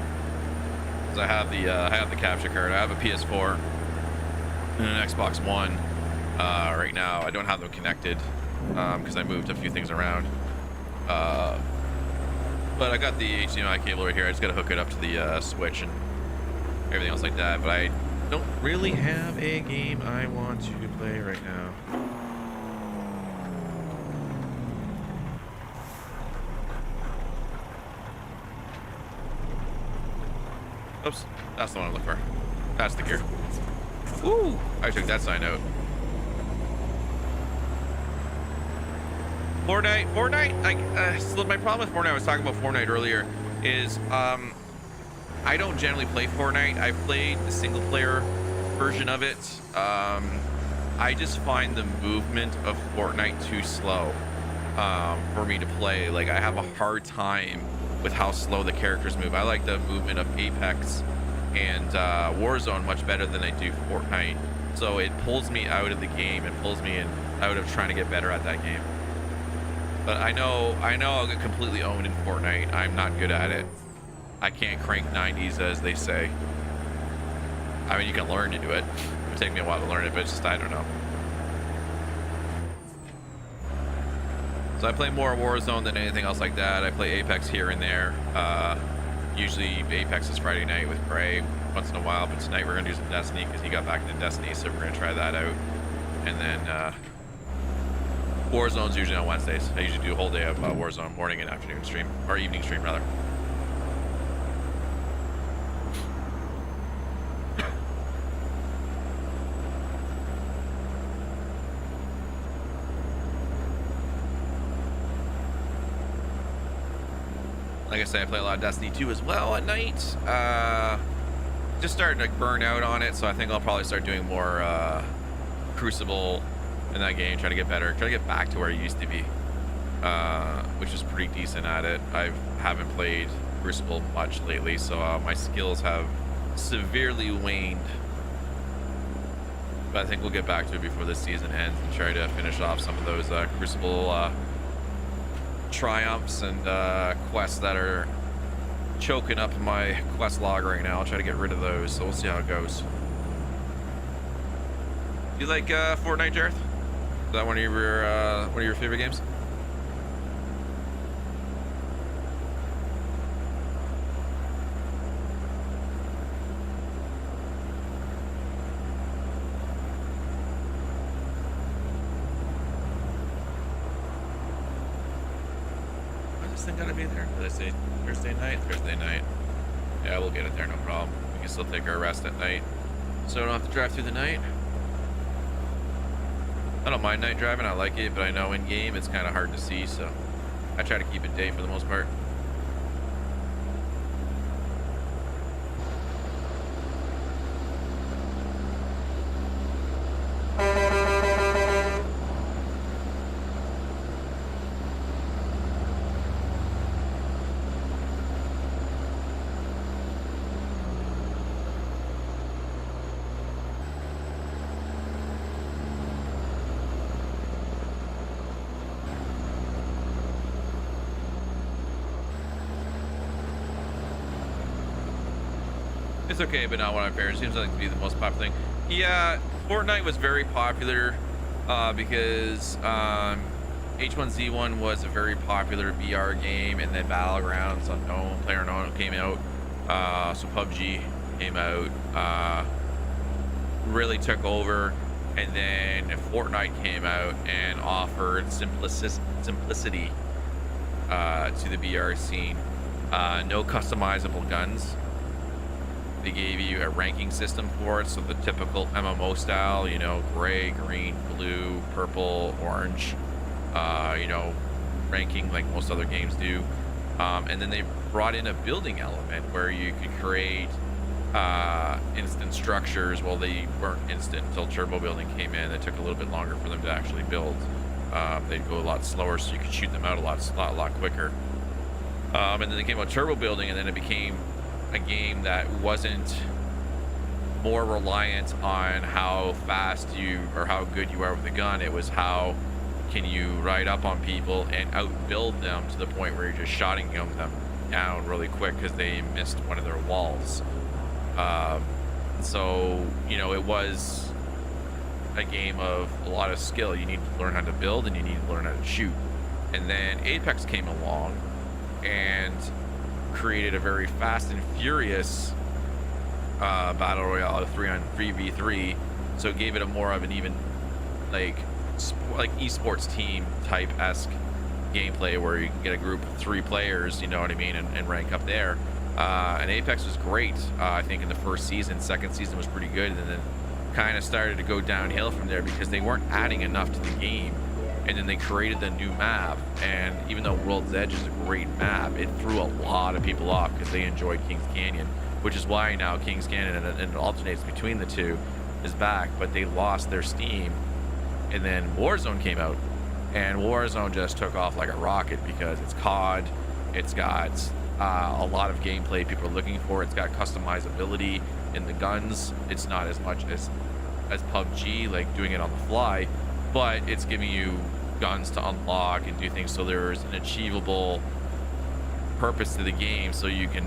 Because I have the capture card. I have a PS4 and an Xbox One. Right now, I don't have them connected because I moved a few things around. But I got the HDMI cable right here. I just got to hook it up to the Switch and everything else like that. But I don't really have a game I want to play right now. Oops, that's the one I look for. That's the gear. Woo! I took that sign out. Fortnite, so my problem with Fortnite, I was talking about Fortnite earlier, is I don't generally play Fortnite. I played the single player version of it. I just find the movement of Fortnite too slow for me to play. Like, I have a hard time with how slow the characters move. I like the movement of Apex and Warzone much better than I do Fortnite. So it pulls me out of the game and pulls me out of trying to get better at that game. But I know I'll get completely owned in Fortnite. I'm not good at it. I can't crank 90s, as they say. I mean, you can learn to do it. It'll take me a while to learn it, but it's just, I don't know. So I play more Warzone than anything else like that. I play Apex here and there. Usually Apex is Friday night with FriYAY once in a while, but tonight we're going to do some Destiny because he got back into Destiny, so we're going to try that out. And then Warzone's usually on Wednesdays. I usually do a whole day of Warzone, morning and afternoon stream, or evening stream rather. Like I say, I play a lot of Destiny 2 as well at night. Just starting to burn out on it, so I think I'll probably start doing more Crucible in that game, try to get better, try to get back to where I used to be, which is pretty decent at it. I haven't played Crucible much lately, so my skills have severely waned. But I think we'll get back to it before this season ends and try to finish off some of those Crucible triumphs and quests that are choking up my quest log right now. I'll try to get rid of those, so we'll see how it goes. You like Fortnite, Jareth? Is that one of your favorite games? Thing gotta be there. Did I say Thursday night? Thursday night. Yeah, we'll get it there, no problem. We can still take our rest at night, so I don't have to drive through the night. I don't mind night driving, I like it, but I know in game it's kind of hard to see, so I try to keep it day for the most part. It's okay, but not one of my favorites. Seems like to be the most popular thing. Yeah, Fortnite was very popular because H1Z1 was a very popular VR game, and then Battlegrounds, Unknown, PlayerUnknown came out. So PUBG came out, really took over, and then Fortnite came out and offered simplicity to the VR scene. No customizable guns. They gave you a ranking system for it, so the typical MMO style, you know, gray, green, blue, purple, orange, you know, ranking like most other games do. And then they brought in a building element where you could create instant structures. Well, they weren't instant until turbo building came in. It took a little bit longer for them to actually build. They'd go a lot slower, so you could shoot them out a lot quicker. And then they came out turbo building, and then it became a game that wasn't more reliant on how fast you or how good you are with the gun. It was how can you ride up on people and outbuild them to the point where you're just shotting them down really quick because they missed one of their walls. So, you know, it was a game of a lot of skill. You need to learn how to build and you need to learn how to shoot. And then Apex came along and created a very fast and furious battle royale, 3v3. So it gave it a more of an even like esports team type-esque gameplay where you can get a group of 3 players, you know what I mean, and rank up there. And Apex was great, I think, in the first season. Second season was pretty good, and then kind of started to go downhill from there because they weren't adding enough to the game. And then they created the new map, and even though World's Edge is a great map, it threw a lot of people off because they enjoyed Kings Canyon, which is why now Kings Canyon, and it alternates between the two, is back, but they lost their steam. And then Warzone came out, and Warzone just took off like a rocket because it's COD, it's got a lot of gameplay people are looking for, it's got customizability in the guns. It's not as much as as PUBG, like doing it on the fly, but it's giving you guns to unlock and do things. So there's an achievable purpose to the game. So you can,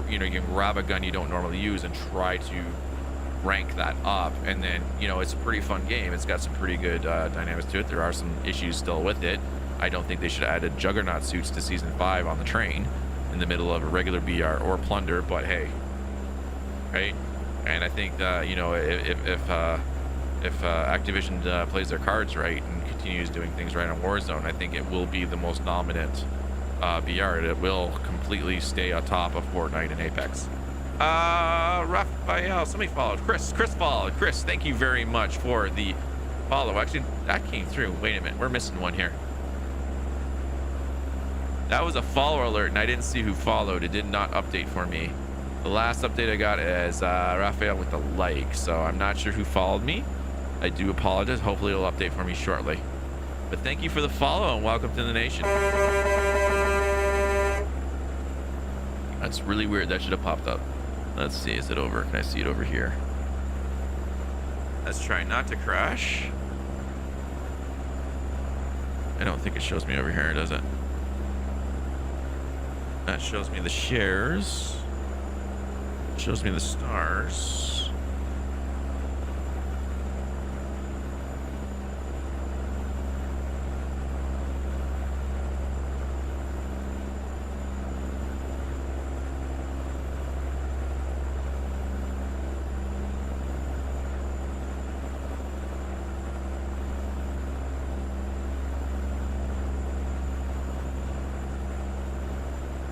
you can grab a gun you don't normally use and try to rank that up. And then, it's a pretty fun game. It's got some pretty good dynamics to it. There are some issues still with it. I don't think they should have added juggernaut suits to season 5 on the train in the middle of a regular BR or plunder, but hey, right? And I think that, if Activision plays their cards right and continues doing things right on Warzone, I think it will be the most dominant BR. It will completely stay atop of Fortnite and Apex. Raphael, somebody followed. Chris followed. Chris, thank you very much for the follow. Actually, that came through. Wait a minute, we're missing one here. That was a follower alert, and I didn't see who followed. It did not update for me. The last update I got is Raphael with the like, so I'm not sure who followed me. I do apologize. Hopefully it'll update for me shortly. But thank you for the follow, and welcome to the nation. That's really weird. That should have popped up. Let's see. Is it over? Can I see it over here? Let's try not to crash. I don't think it shows me over here, does it? That shows me the shares. It shows me the stars.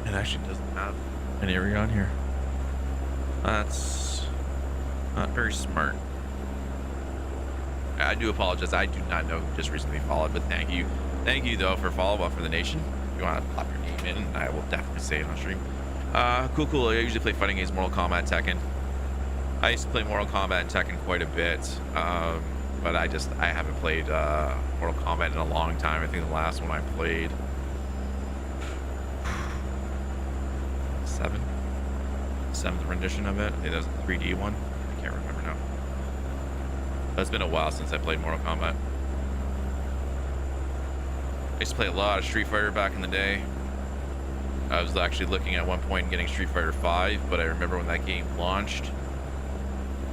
It actually doesn't have an area on here. That's not very smart. I do apologize. I do not know who just recently followed, but thank you. Thank you, though, for follow-up for the nation. If you want to pop your name in, I will definitely say it on stream. Cool. I usually play fighting games, Mortal Kombat, Tekken. I used to play Mortal Kombat and Tekken quite a bit, but I haven't played Mortal Kombat in a long time. I think the last one I played... 7th rendition of it. I think that was the 3D one. I can't remember now. But it's been a while since I played Mortal Kombat. I used to play a lot of Street Fighter back in the day. I was actually looking at one point getting Street Fighter 5, but I remember when that game launched,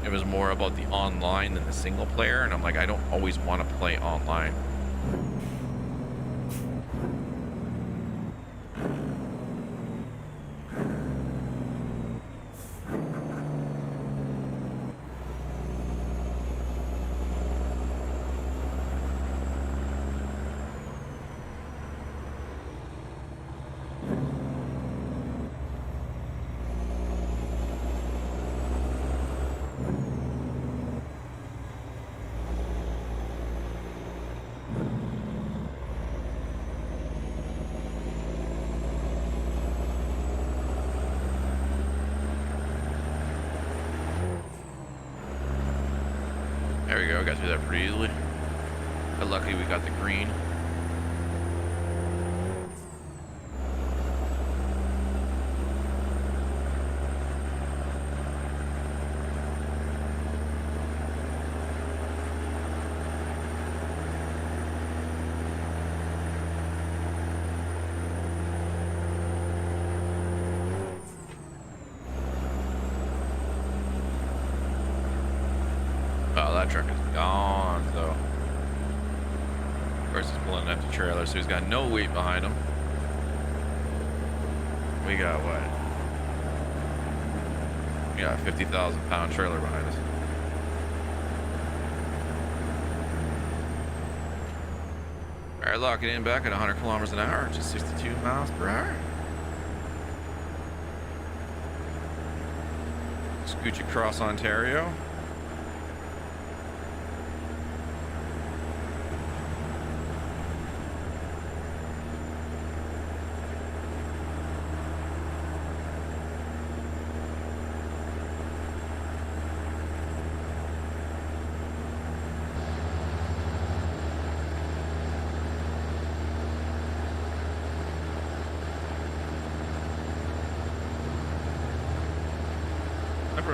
it was more about the online than the single player, and I'm like, I don't always want to play online. There we go, got through that pretty easily. But luckily we got the green. That truck is gone, though. Of course, he's pulling an empty trailer, so he's got no weight behind him. We got what? We got a 50,000-pound trailer behind us. All right, lock it in back at 100 kilometers an hour, just 62 miles per hour. Scooch across Ontario.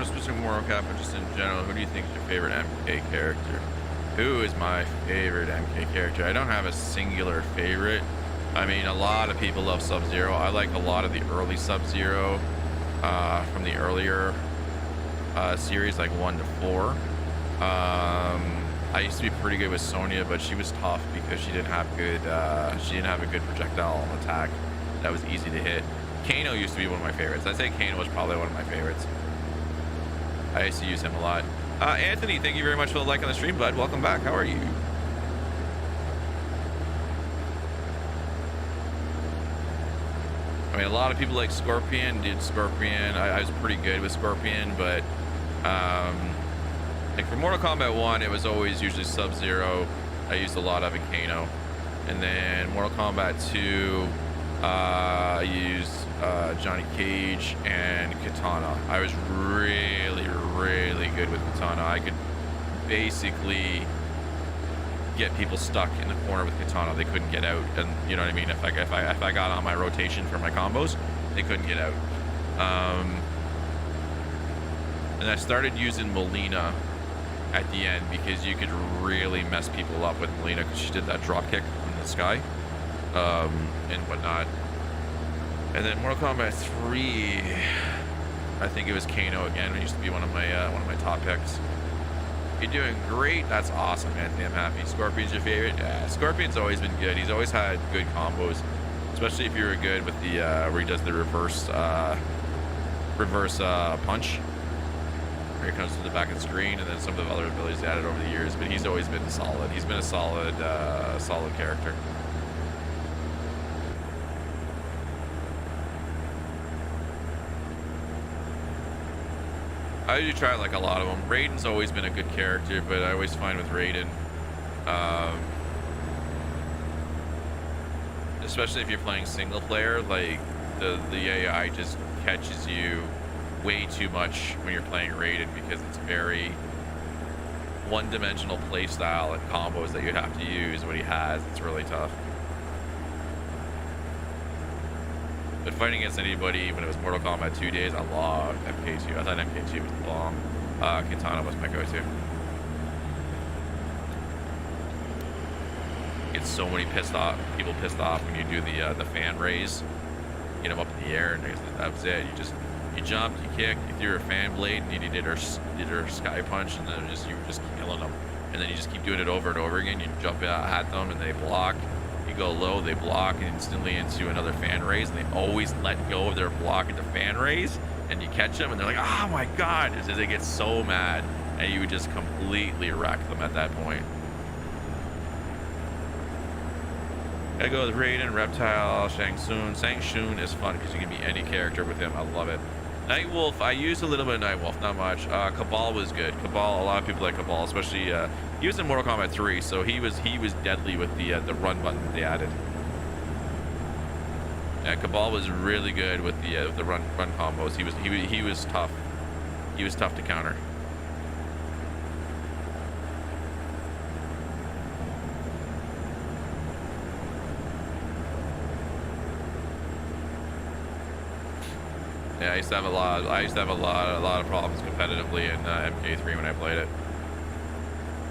sort of specific Mortal Kombat, but just in general, who do you think is your favorite MK character? Who is my favorite MK character? I don't have a singular favorite. I mean, a lot of people love Sub-Zero. I like a lot of the early Sub-Zero from the earlier series, like 1 to 4. I used to be pretty good with Sonya, but she was tough because she didn't have a good projectile attack that was easy to hit. Kano used to be one of my favorites. I'd say Kano was probably one of my favorites. I used to use him a lot. Anthony, thank you very much for the like on the stream, bud. Welcome back. How are you? I mean, a lot of people like Scorpion. Dude, Scorpion, I was pretty good with Scorpion, but like for Mortal Kombat 1, it was always usually Sub-Zero. I used a lot of it, Kano. And then Mortal Kombat 2, I used Johnny Cage and Katana. I was really, really good with Katana. I could basically get people stuck in the corner with Katana. They couldn't get out, and you know what I mean. If I got on my rotation for my combos, they couldn't get out. And I started using Melina at the end because you could really mess people up with Melina because she did that drop kick from the sky and whatnot. And then Mortal Kombat 3, I think it was Kano again. It used to be one of my top picks. You're doing great. That's awesome, Anthony. I'm happy. Scorpion's your favorite? Yeah, Scorpion's always been good. He's always had good combos, especially if you were good with the where he does the reverse punch. Where he comes to the back of the screen, and then some of the other abilities added over the years. But he's always been solid. He's been a solid character. I do try like a lot of them. Raiden's always been a good character, but I always find with Raiden, especially if you're playing single player, like the AI just catches you way too much when you're playing Raiden because it's very one-dimensional play style and combos that you have to use what he has. It's really tough. But fighting against anybody when it was Mortal Kombat 2 days, I loved MK2. I thought MK2 was the bomb. Katana was my go-to. Get so many people pissed off when you do the fan raise. Get them up in the air, and that was it. You jumped, you kicked, you threw a fan blade, and you did her sky punch, and then you were just killing them. And then you just keep doing it over and over again. You jump at them, and they block. You go low, they block instantly into another fan raise, and they always let go of their block into fan raise, and you catch them, and they're like, oh my god, as they get so mad, and you would just completely wreck them at that point. Gotta go with Raiden, Reptile, Shang Tsung is fun because you can be any character with him. I love it. Nightwolf, I used a little bit of Nightwolf, not much. Cabal was good. Cabal, a lot of people like Cabal, especially he was in Mortal Kombat 3, so he was deadly with the run button that they added. Yeah, Cabal was really good with the run combos. He was tough. He was tough to counter. Yeah, I used to have a lot of problems competitively in MK3 when I played it.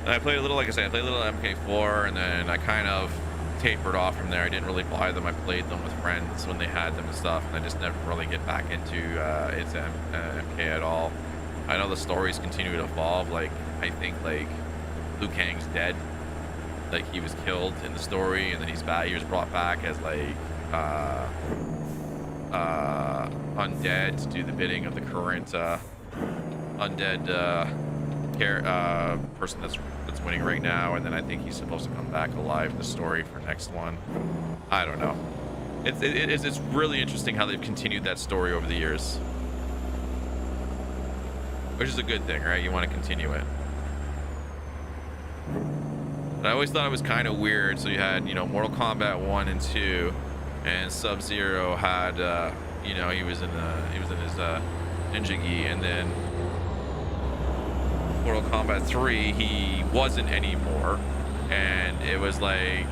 And I played a little, like I said, I played a little MK4, and then I kind of tapered off from there. I didn't really buy them. I played them with friends when they had them and stuff, and I just never really get back into MK at all. I know the stories continue to evolve. Like, I think like Liu Kang's dead. Like, he was killed in the story, and then he's back. He was brought back as like undead to do the bidding of the current undead person that's winning right now, and then I think he's supposed to come back alive in the story for next one. I don't know. It's really interesting how they've continued that story over the years, which is a good thing, right? You want to continue it. But I always thought it was kind of weird. So you had, Mortal Kombat 1 and 2, and Sub-Zero had he was in his ninja gi, and then Mortal Kombat 3 he wasn't anymore, and it was like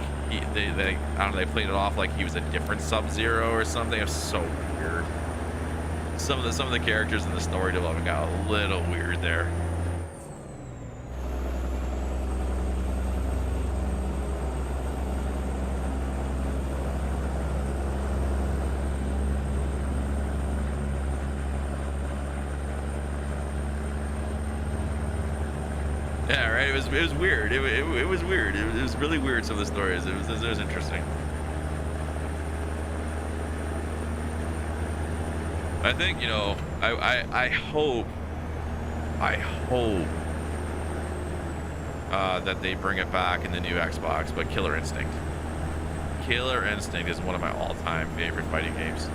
they I don't know, they played it off like he was a different Sub-Zero or something. It was so weird. some of the characters in the story development got a little weird there. Yeah, right. It was weird. It was weird. It was really weird. Some of the stories. It was interesting. I think, you know, I hope that they bring it back in the new Xbox, but Killer Instinct is one of my all-time favorite fighting games.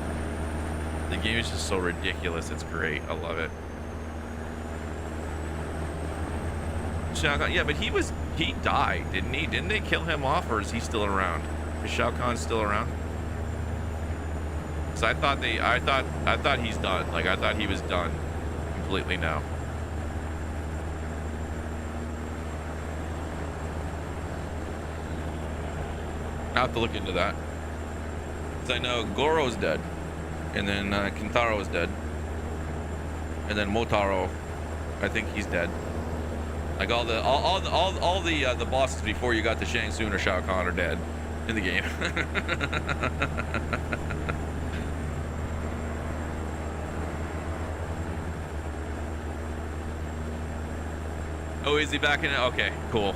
The game is just so ridiculous. It's great. I love it. Shao Kahn, yeah, but he died, didn't he? Didn't they kill him off, or is he still around? Is Shao Kahn still around? So I thought he's done. Like, I thought he was done completely now. I have to look into that. Because I know Goro's dead, and then Kintaro's dead, and then Motaro, I think he's dead. Like all the bosses before you got to Shang Tsung or Shao Kahn are dead in the game. Oh, is he back in it? Okay, cool.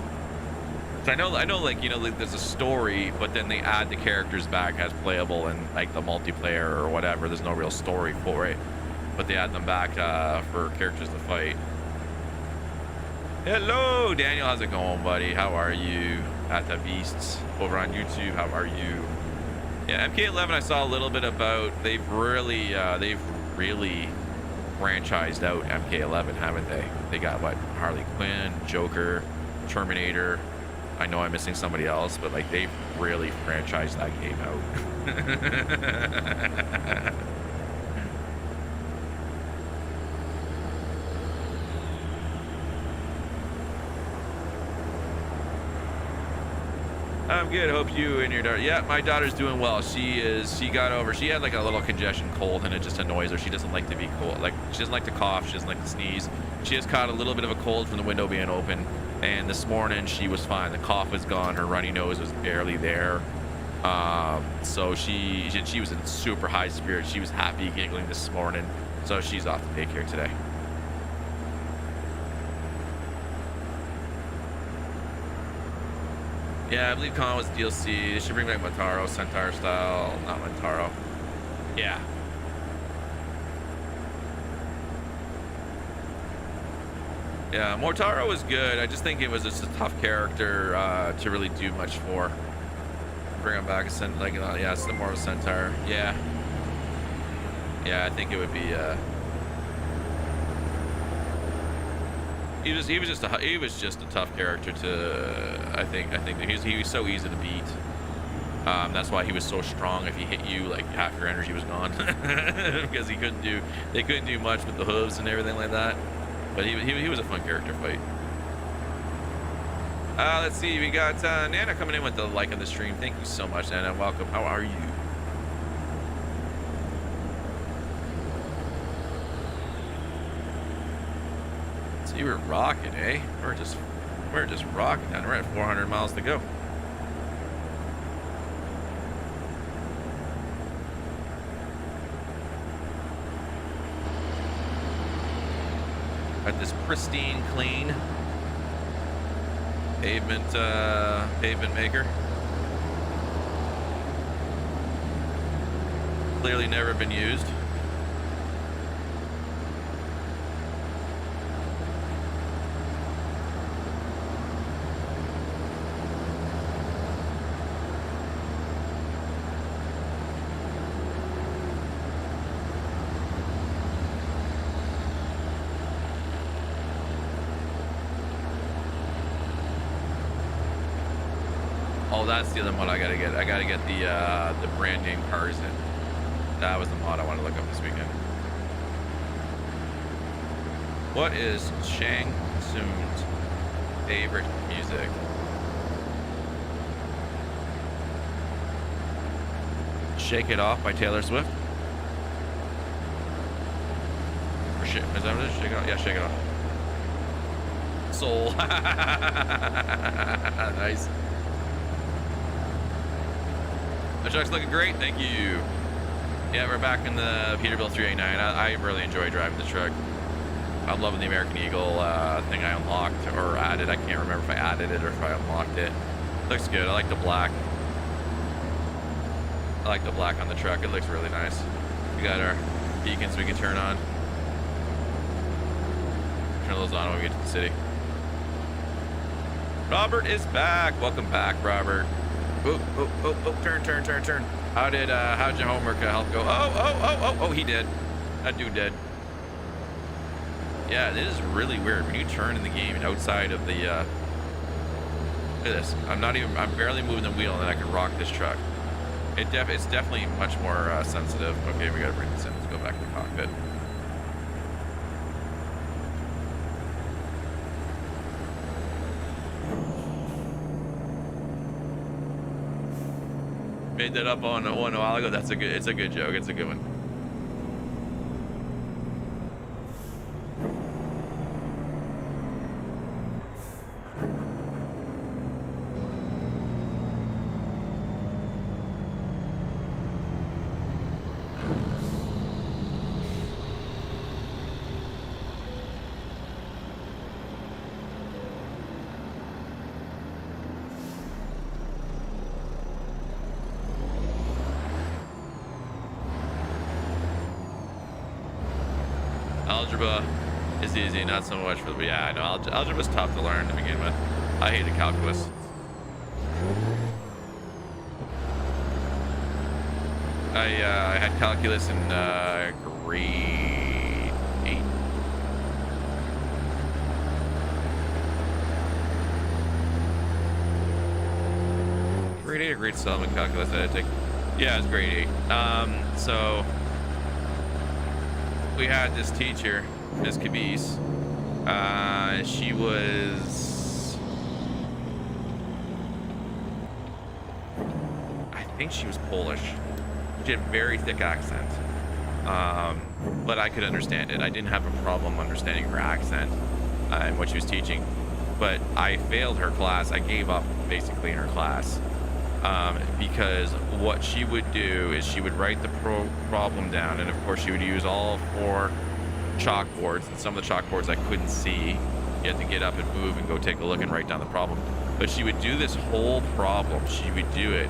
So I know, like, you know, like, there's a story, but then they add the characters back as playable in like the multiplayer or whatever. There's no real story for it, but they add them back for characters to fight. Hello, Daniel. How's it going, buddy? How are you? At the Beasts over on YouTube. How are you? Yeah, MK11. I saw a little bit about. They've really franchised out MK11, haven't they? They got what? Harley Quinn, Joker, Terminator. I know I'm missing somebody else, but like they've really franchised that game out. I'm good. Hope you and your daughter. Yeah, my daughter's doing well. She got over. She had like a little congestion cold, and it just annoys her. She doesn't like to be cold. Like, she doesn't like to cough. She doesn't like to sneeze. She has caught a little bit of a cold from the window being open. And this morning she was fine. The cough was gone. Her runny nose was barely there. So she was in super high spirits. She was happy, giggling this morning. So she's off to daycare today. Yeah, I believe Khan was DLC. They should bring back Motaro, Centaur style, not Motaro. Yeah. Yeah, Mortaro was good. I just think it was just a tough character to really do much for. Bring him back, like, yeah, it's more of a Centaur. Yeah. Yeah, I think it would be. He was just a tough character to. I think he was so easy to beat. That's why he was so strong. If he hit you, like, half your energy was gone because they couldn't do much with the hooves and everything like that. But he was a fun character fight. Let's see. We got Nana coming in with the like of the stream. Thank you so much, Nana. Welcome. How are you? So you were rocking, eh? We're just rocking down. We're at 400 miles to go. Got this pristine, clean pavement maker. Clearly never been used. That's the other mod I gotta get. I gotta get the brand name cars in. That was the mod I want to look up this weekend. What is Shang Tsung's favorite music? Shake It Off by Taylor Swift. shit. Is that what it is? Shake it off. Yeah, shake it off. Soul. Nice. The truck's looking great. Thank you. Yeah, we're back in the Peterbilt 389. I really enjoy driving the truck. I'm loving the American Eagle thing I unlocked or added. I can't remember if I added it or if I unlocked it. Looks good. I like the black. I like the black on the truck. It looks really nice. We got our beacons we can turn on. Turn those on when we get to the city. Robert is back. Welcome back, Robert. Oh, turn. How'd your homework help go? Oh, he did. That dude did. Yeah, it is really weird when you turn in the game outside of the, look at this. I'm barely moving the wheel and then I can rock this truck. It's definitely much more sensitive. Okay, we gotta bring this in. Let's go back to the cockpit. Made that up on one a while ago. It's a good joke. It's a good one. Algebra is easy, not so much for the, yeah, I know, algebra's tough to learn to begin with. I hated calculus. I had calculus in grade 8. Grade 8 or grade 7 calculus that I take? Yeah, it's grade 8. So we had this teacher, Miss Cabise. She was, I think she was Polish. She had a very thick accent, but I could understand it. I didn't have a problem understanding her accent and what she was teaching, but I failed her class. I gave up basically in her class because what she would do is she would write the problem down, and of course she would use all 4 chalkboards, and some of the chalkboards I couldn't see. You had to get up and move and go take a look and write down the problem. But she would do this whole problem. She would do it,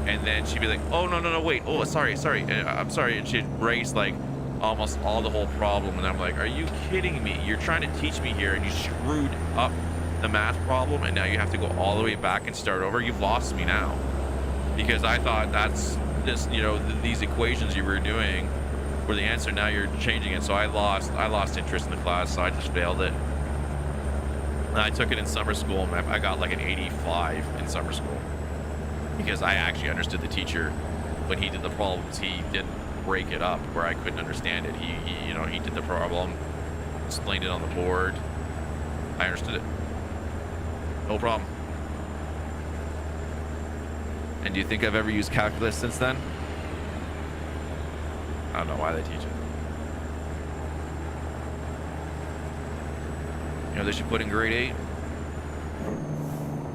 and then she'd be like, oh no wait, oh sorry, I'm sorry, and she'd erase like almost all the whole problem, and I'm like, are you kidding me? You're trying to teach me here and you screwed up the math problem, and now you have to go all the way back and start over. You've lost me now, because I thought that's this, you know, these equations you were doing were the answer. Now you're changing it. So I lost interest in the class, so I just failed it. And I took it in summer school, and I got like an 85 in summer school, because I actually understood the teacher when he did the problems. He didn't break it up where I couldn't understand it. He you know, he did the problem, explained it on the board. I understood it. No problem. And do you think I've ever used calculus since then? I don't know why they teach it. You know, they should put in grade 8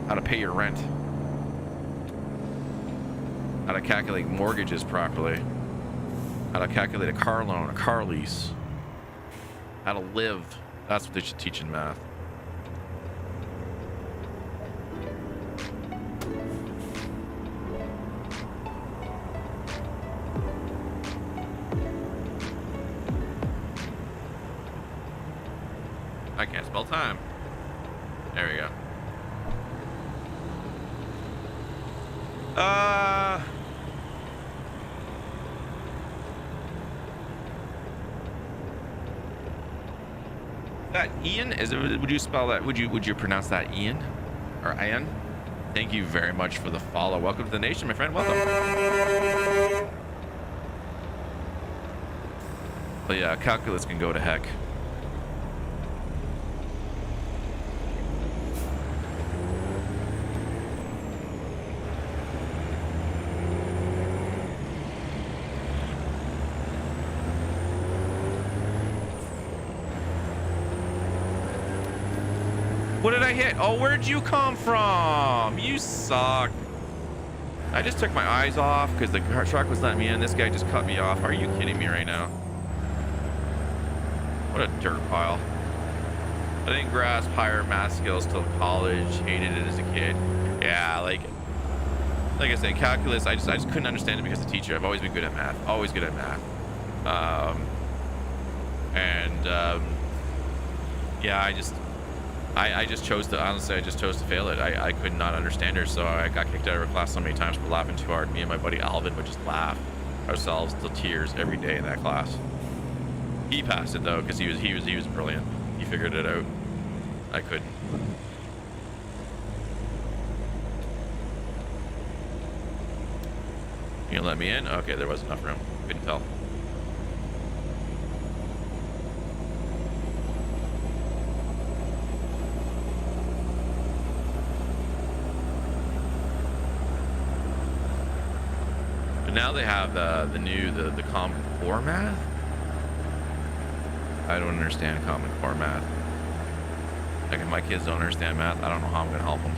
how to pay your rent, how to calculate mortgages properly, how to calculate a car loan, a car lease, how to live. That's what they should teach in math. I can't spell time. There we go. That Ian, is it, would you spell that? Would you pronounce that Ian or Ian? Thank you very much for the follow. Welcome to the nation, my friend. Welcome. But yeah, calculus can go to heck. What did I hit? Oh, where'd you come from? You suck. I just took my eyes off because the truck was letting me in. This guy just cut me off. Are you kidding me right now? What a dirt pile. I didn't grasp higher math skills till college. Hated it as a kid. Yeah, like I said, calculus, I just couldn't understand it because of the teacher. I've always been good at math. Always good at math. Yeah, I just chose to, honestly, I just chose to fail it. I could not understand her, so I got kicked out of her class so many times for laughing too hard. Me and my buddy Alvin would just laugh ourselves to tears every day in that class. He passed it though, because he was brilliant. He figured it out. I couldn't. You gonna let me in? Okay, there was enough room. Couldn't tell. But now they have the new Common Core math. I don't understand Common Core math. Like, if my kids don't understand math, I don't know how I'm gonna help them.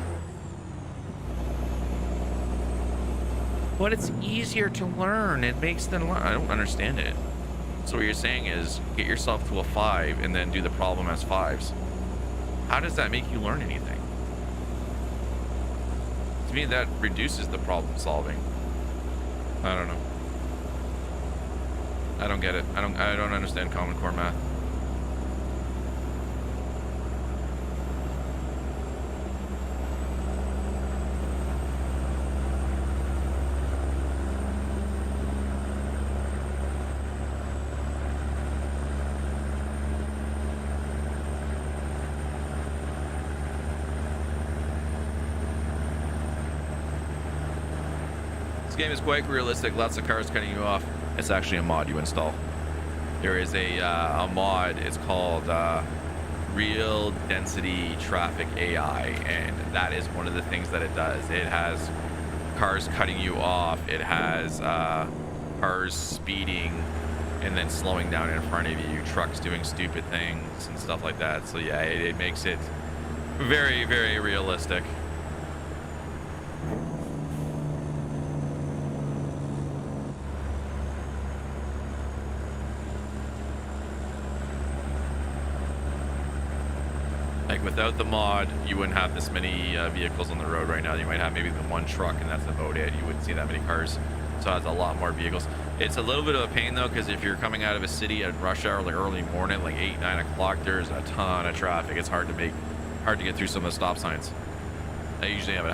But it's easier to learn. It makes them learn. I don't understand it. So what you're saying is get yourself to a 5 and then do the problem as 5s. How does that make you learn anything? To me, that reduces the problem solving. I don't know. I don't get it. I don't understand Common Core math. This game is quite realistic. Lots of cars cutting you off. It's actually a mod you install. There is a mod. It's called Real Density Traffic AI, and that is one of the things that it does. It has cars cutting you off. It has cars speeding and then slowing down in front of you. Trucks doing stupid things and stuff like that. So yeah, it makes it very, very realistic. Like, without the mod, you wouldn't have this many vehicles on the road right now. You might have maybe the one truck, and that's about it. You wouldn't see that many cars. So it has a lot more vehicles. It's a little bit of a pain though, because if you're coming out of a city at rush hour, like early morning, like 8, 9 o'clock, there's a ton of traffic. It's hard to get through some of the stop signs. I usually end up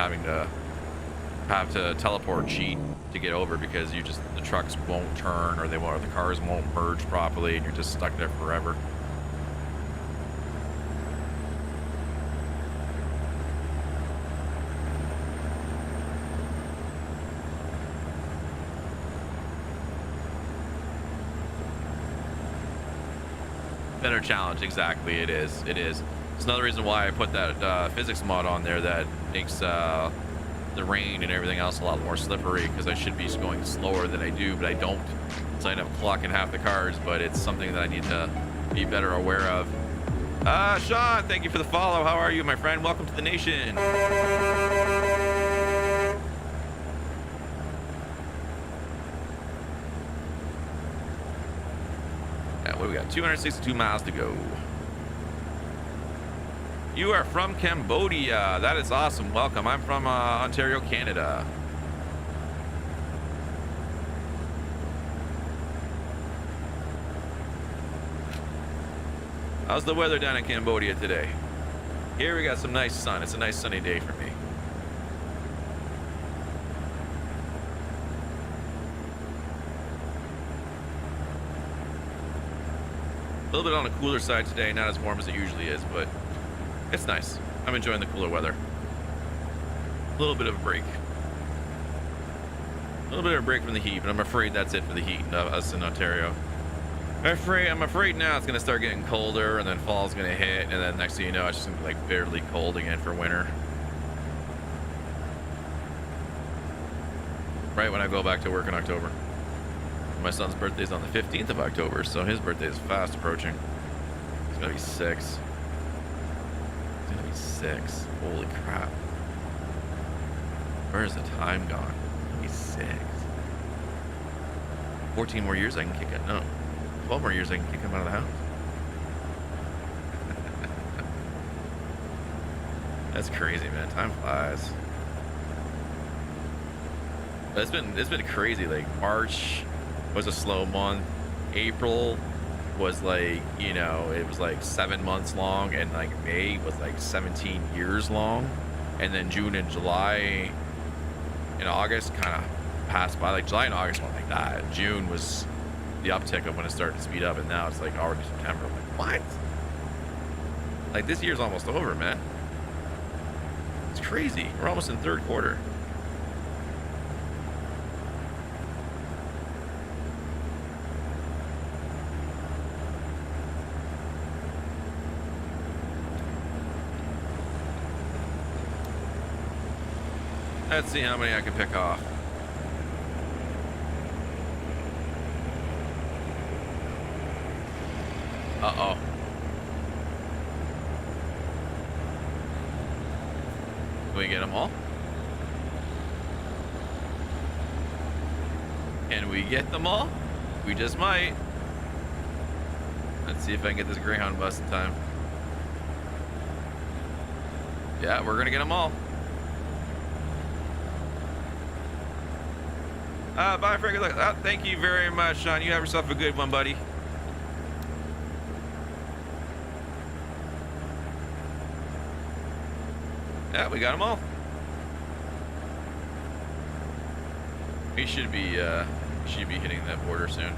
having to teleport cheat to get over, because the trucks won't turn, or the cars won't merge properly, and you're just stuck there forever. Better challenge, exactly. It is. It's another reason why I put that physics mod on there that makes the rain and everything else a lot more slippery, because I should be going slower than I do, but I don't. So I end up clocking half the cars, but it's something that I need to be better aware of. Sean, thank you for the follow. How are you, my friend? Welcome to the nation. What do we got? 262 miles to go. You are from Cambodia. That is awesome. Welcome. I'm from Ontario, Canada. How's the weather down in Cambodia today? Here we got some nice sun. It's a nice sunny day for me. A little bit on the cooler side today, not as warm as it usually is, but it's nice. I'm enjoying the cooler weather. A little bit of a break. A little bit of a break from the heat, but I'm afraid that's it for the heat, us in Ontario. I'm afraid now it's gonna start getting colder, and then fall's gonna hit, and then next thing you know, it's just gonna be like barely cold again for winter. Right when I go back to work in October. My son's birthday is on the 15th of October, so his birthday is fast approaching. It's gonna be 6. It's gonna be 26. Holy crap. Where is the time gone? 26. 14 more years I can kick it. No. 12 more years I can kick him out of the house. That's crazy, man. Time flies. But it's been crazy. Like March was a slow month. April was like, you know, it was like 7 months long, and like May was like 17 years long, and then June and July and August kind of passed by. Like July and August went like that. June was the uptick of when it started to speed up, and now it's like already September. I'm like, what? Like this year's almost over, man. It's crazy. We're almost in third quarter. Let's see how many I can pick off. Uh-oh. Can we get them all? Can we get them all? We just might. Let's see if I can get this Greyhound bus in time. Yeah, we're gonna get them all. Bye, Frank. Thank you very much, Sean. You have yourself a good one, buddy. Yeah, we got them all. We should be hitting that border soon.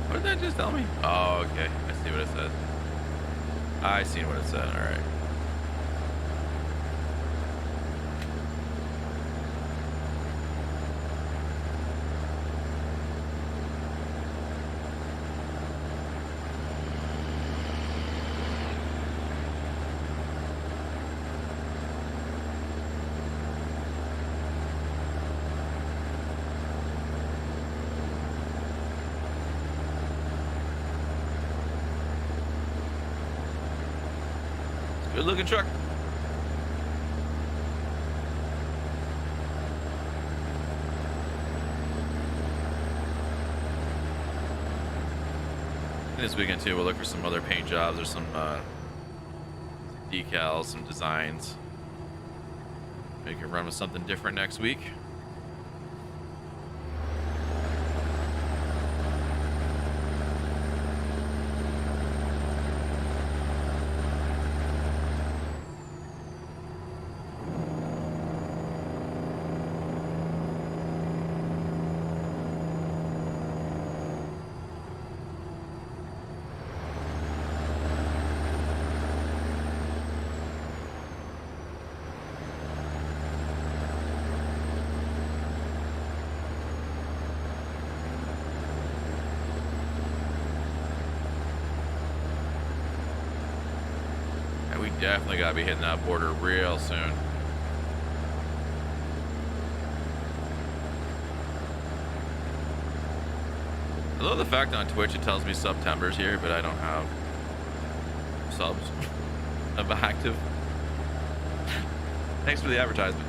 What did that just tell me? Oh, okay. I see what it says. I see what it said. All right. Good looking truck. This weekend too, we'll look for some other paint jobs or some decals, some designs. Maybe we can run with something different next week. Definitely gotta be hitting that border real soon. I love the fact on Twitch it tells me September's here, but I don't have subs of active. Thanks for the advertisement.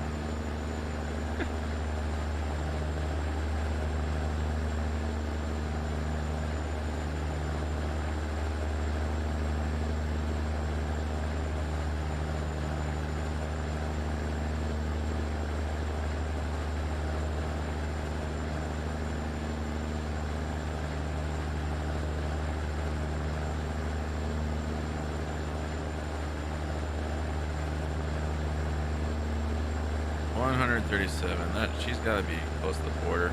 137. That she's got to be close to the border.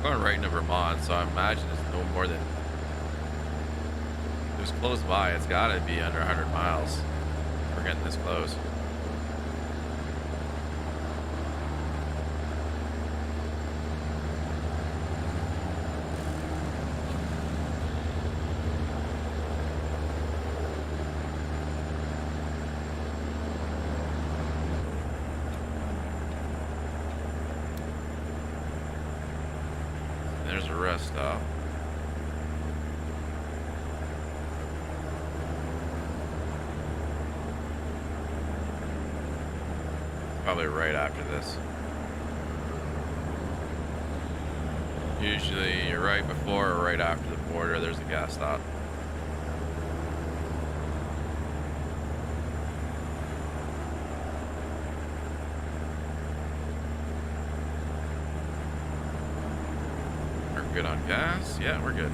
Going right into Vermont, so I imagine it's no more than. It was close by. It's got to be under 100 miles. We're getting this close. There's a rest stop. Probably right after this. Usually right before or right after the border, there's a gas stop. We're good on gas. Yeah, we're good.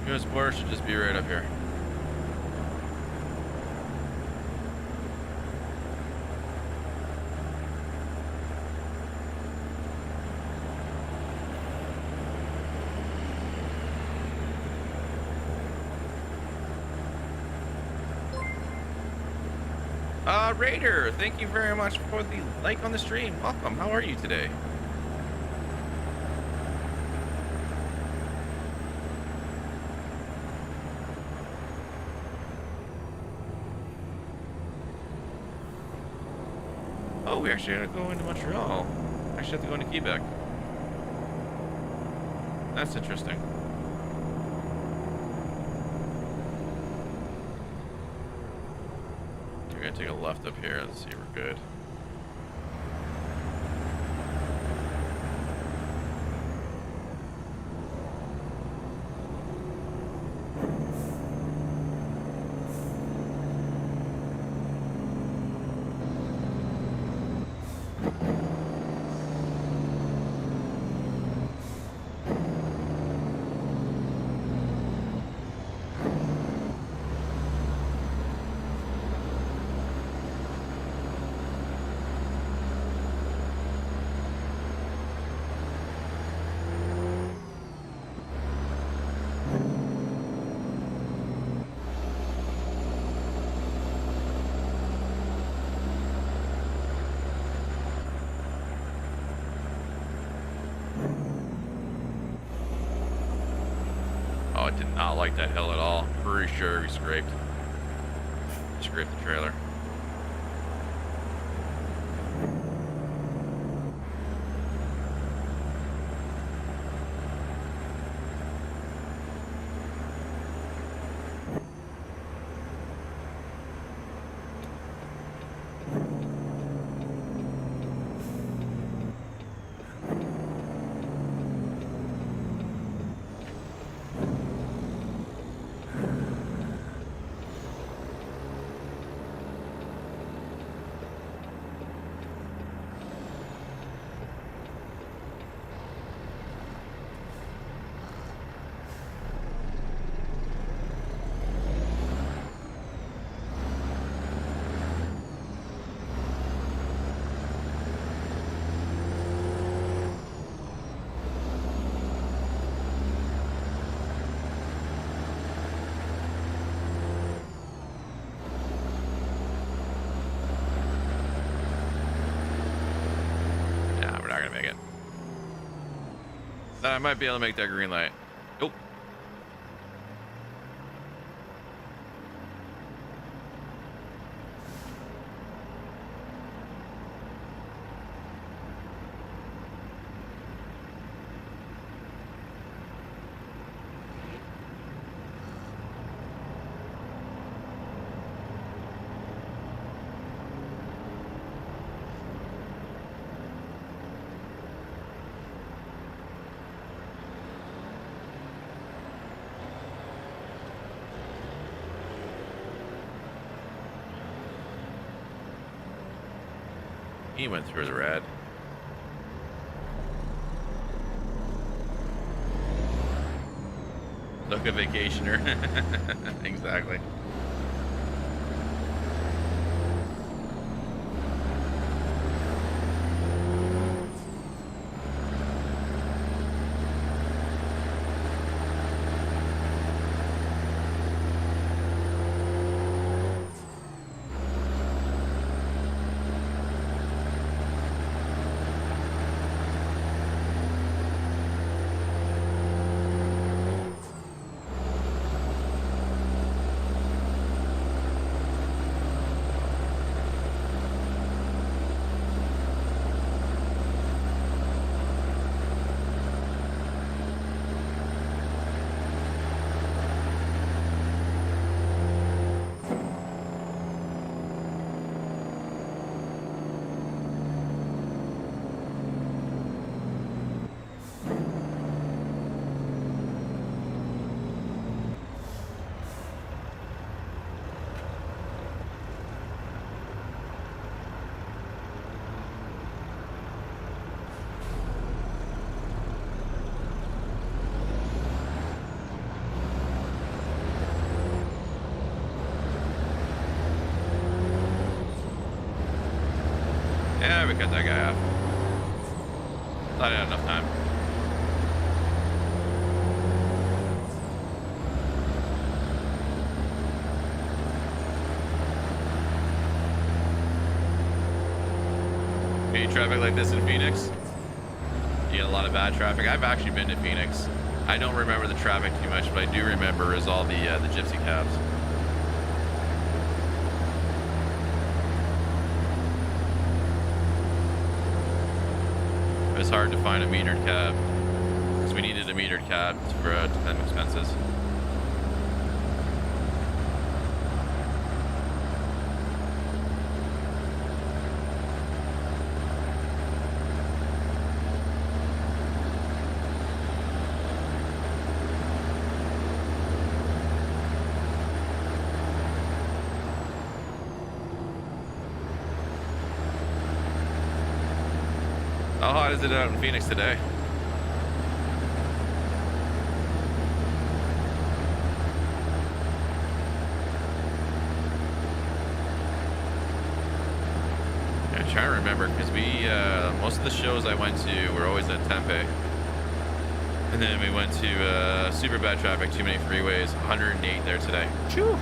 US border should just be right up here. Raider, thank you very much for the like on the stream. Welcome. How are you today? Oh, we actually gotta go into Montreal. Actually have to go into Quebec. That's interesting. We're gonna take a left up here. Let's see, we're good. Oh, it did not like that hill at all. Pretty sure we scraped the trailer. Then I might be able to make that green light. Nope. He went through the red. Look a vacationer. Exactly. Yeah, we cut that guy off. Thought I had enough time. Any traffic like this in Phoenix? You get a lot of bad traffic. I've actually been to Phoenix. I don't remember the traffic too much, but I do remember is all the gypsy cabs. It's hard to find a metered cab because we needed a metered cab for to claim expenses. How hot is it out in Phoenix today? I'm trying to remember because we most of the shows I went to were always in Tempe, and then we went to super bad traffic, too many freeways, 108 there today. Phew.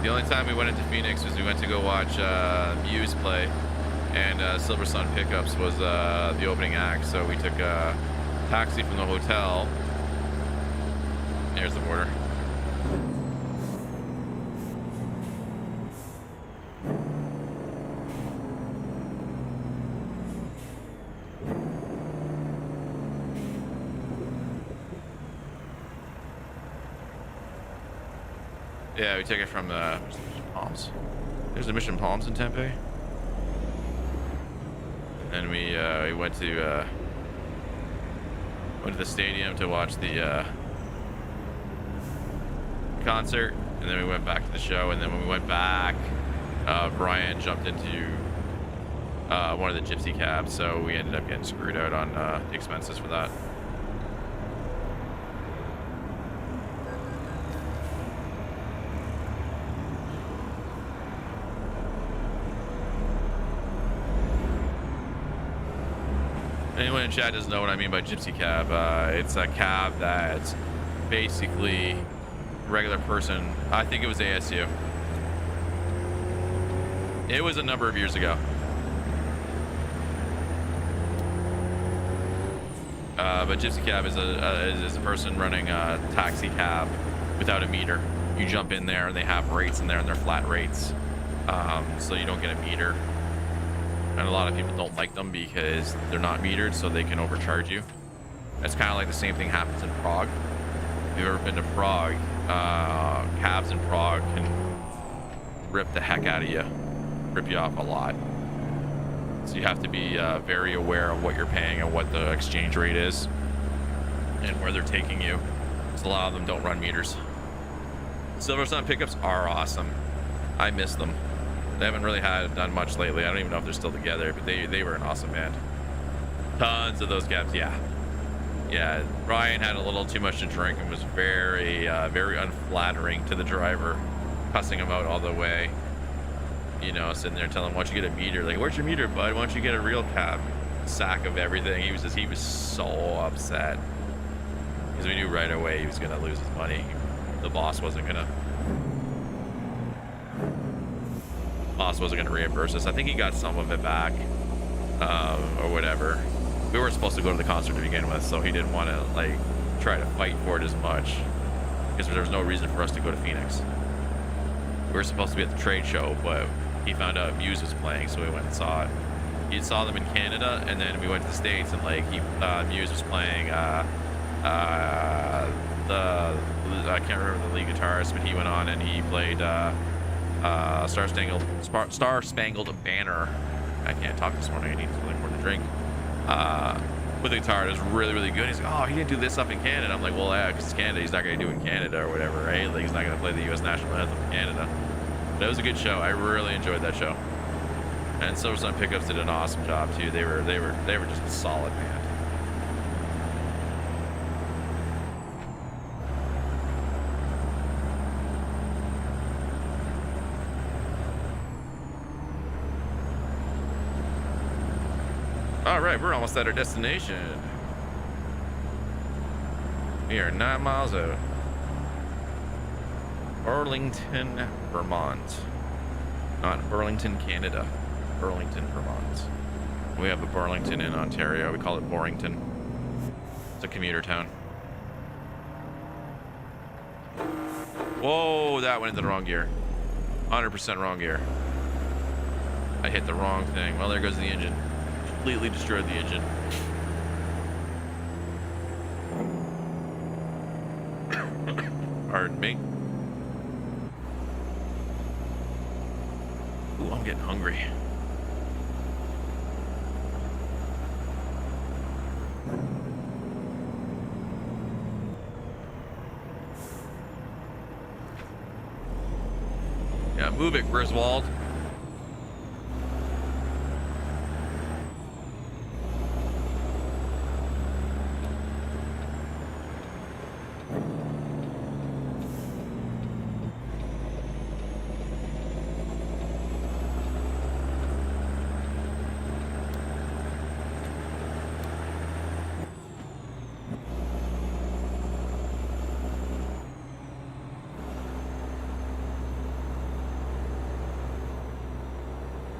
The only time we went into Phoenix was we went to go watch Muse play, and Silver Sun Pickups was the opening act. So we took a taxi from the hotel. There's the border. Yeah, we took it from the Mission Palms. There's the Mission Palms in Tempe. And we went to the stadium to watch the concert, and then we went back to the show. And then when we went back, Brian jumped into one of the gypsy cabs, so we ended up getting screwed out on the expenses for that. Anyone in chat doesn't know what I mean by gypsy cab. It's a cab that's basically a regular person. I think it was ASU. It was a number of years ago. But gypsy cab is a person running a taxi cab without a meter. You jump in there and they have rates in there, and they're flat rates. So you don't get a meter. And a lot of people don't like them because they're not metered, so they can overcharge you. It's kind of like the same thing happens in Prague. If you've ever been to Prague, cabs in Prague can rip the heck out of you, rip you off a lot. So you have to be very aware of what you're paying and what the exchange rate is and where they're taking you. So a lot of them don't run meters. Silver Sun pickups are awesome. I miss them. They haven't really done much lately. I don't even know if they're still together, but they were an awesome band. Tons of those guys. Yeah. Ryan had a little too much to drink and was very unflattering to the driver, cussing him out all the way. You know, sitting there telling him, "Why don't you get a meter?" Like, "Where's your meter, bud? Why don't you get a real cab sack of everything?" He was so upset because we knew right away he was gonna lose his money. The boss wasn't gonna reimburse us. I think he got some of it back, or whatever. We weren't supposed to go to the concert to begin with, so he didn't want to like try to fight for it as much because there was no reason for us to go to Phoenix. We were supposed to be at the trade show, but he found out Muse was playing, so we went and saw it. He saw them in Canada, and then we went to the States, and like Muse was playing. I can't remember the lead guitarist, but he went on and he played Star Spangled Banner. I can't talk this morning. I need something more to drink. With the guitar, it was really good. He's like, "Oh, he didn't do this up in Canada." I'm like, "Well, yeah, because it's Canada. He's not going to do it in Canada or whatever, right? Like, he's not going to play the U.S. national anthem in Canada." But it was a good show. I really enjoyed that show. And Silver Sun Pickups did an awesome job too. They were just a solid band. All right, we're almost at our destination. We are 9 miles out. Burlington, Vermont. Not Burlington, Canada. Burlington, Vermont. We have a Burlington in Ontario. We call it Borington. It's a commuter town. Whoa, that went into the wrong gear. 100% wrong gear. I hit the wrong thing. Well, there goes the engine. Completely destroyed the engine. Pardon me. Ooh, I'm getting hungry. Yeah, move it, Griswold.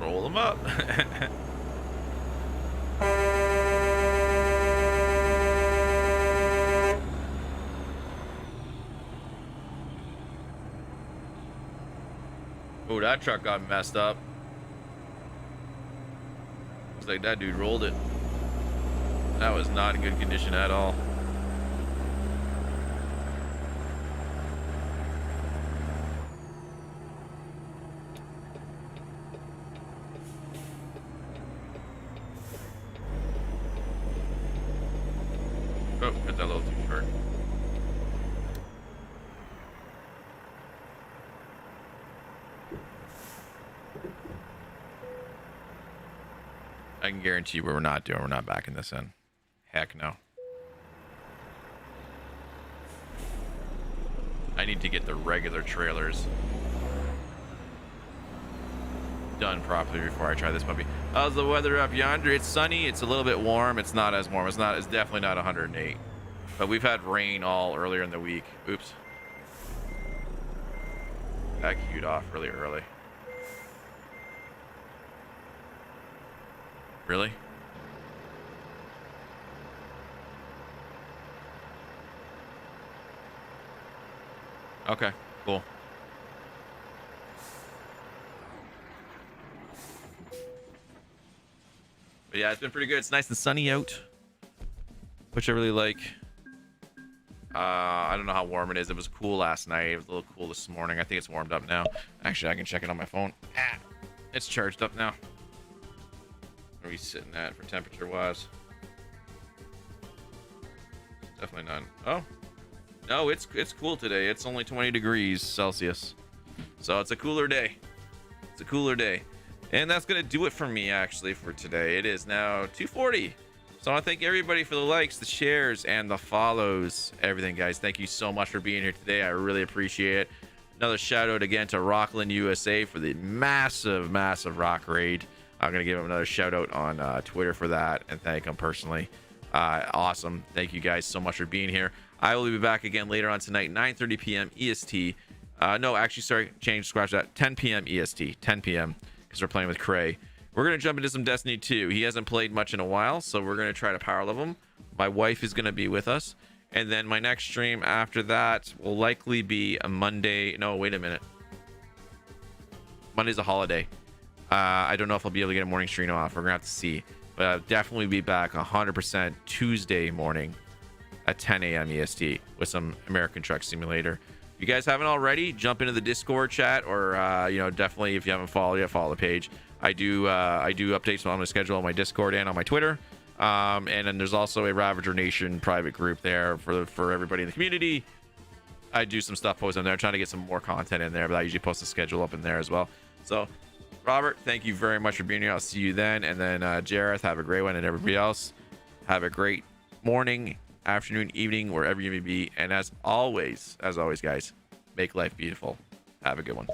Roll them up. Oh, that truck got messed up. Looks like that dude rolled it. That was not in good condition at all. Oh, got that a little too short. I can guarantee you we're not backing this in. Heck no. I need to get the regular trailers done properly before I try this puppy. How's the weather up yonder? It's sunny. It's a little bit warm. It's not as warm. It's definitely not 108. But we've had rain all earlier in the week. Oops. That queued off really early. Really? Okay, cool. But yeah, it's been pretty good. It's nice and sunny out, which I really like. I don't know how warm it is. It was cool last night. It was a little cool this morning. I think it's warmed up now. Actually, I can check it on my phone. It's charged up now. What are we sitting at for temperature wise? Definitely none. Oh, no, it's cool today. It's only 20 degrees Celsius. So it's a cooler day. It's a cooler day. And that's going to do it for me, actually, for today. It is now 2:40. So I want to thank everybody for the likes, the shares, and the follows. Everything, guys. Thank you so much for being here today. I really appreciate it. Another shout out again to Rockland USA for the massive, massive rock raid. I'm going to give him another shout out on Twitter for that and thank him personally. Awesome. Thank you guys so much for being here. I will be back again later on tonight, 9:30 p.m. EST. No, actually, sorry, scratch that. 10 p.m. EST, 10 p.m. because we're playing with Cray. We're going to jump into some Destiny 2. He hasn't played much in a while, so we're going to try to power level him. My wife is going to be with us. And then my next stream after that will likely be a Monday. No, wait a minute. Monday's a holiday. I don't know if I'll be able to get a morning stream off. We're going to have to see. But I'll definitely be back 100% Tuesday morning at 10 a.m. EST with some American Truck Simulator. If you guys haven't already, jump into the Discord chat or, definitely if you haven't followed yet, follow the page. I do updates on my schedule on my Discord and on my Twitter. And then there's also a Ravager Nation private group there for everybody in the community. I do some stuff posted in there, trying to get some more content in there, but I usually post the schedule up in there as well. So, Robert, thank you very much for being here. I'll see you then. And then, Jareth, have a great one. And everybody else, have a great morning, afternoon, evening, wherever you may be. And as always, guys, make life beautiful. Have a good one.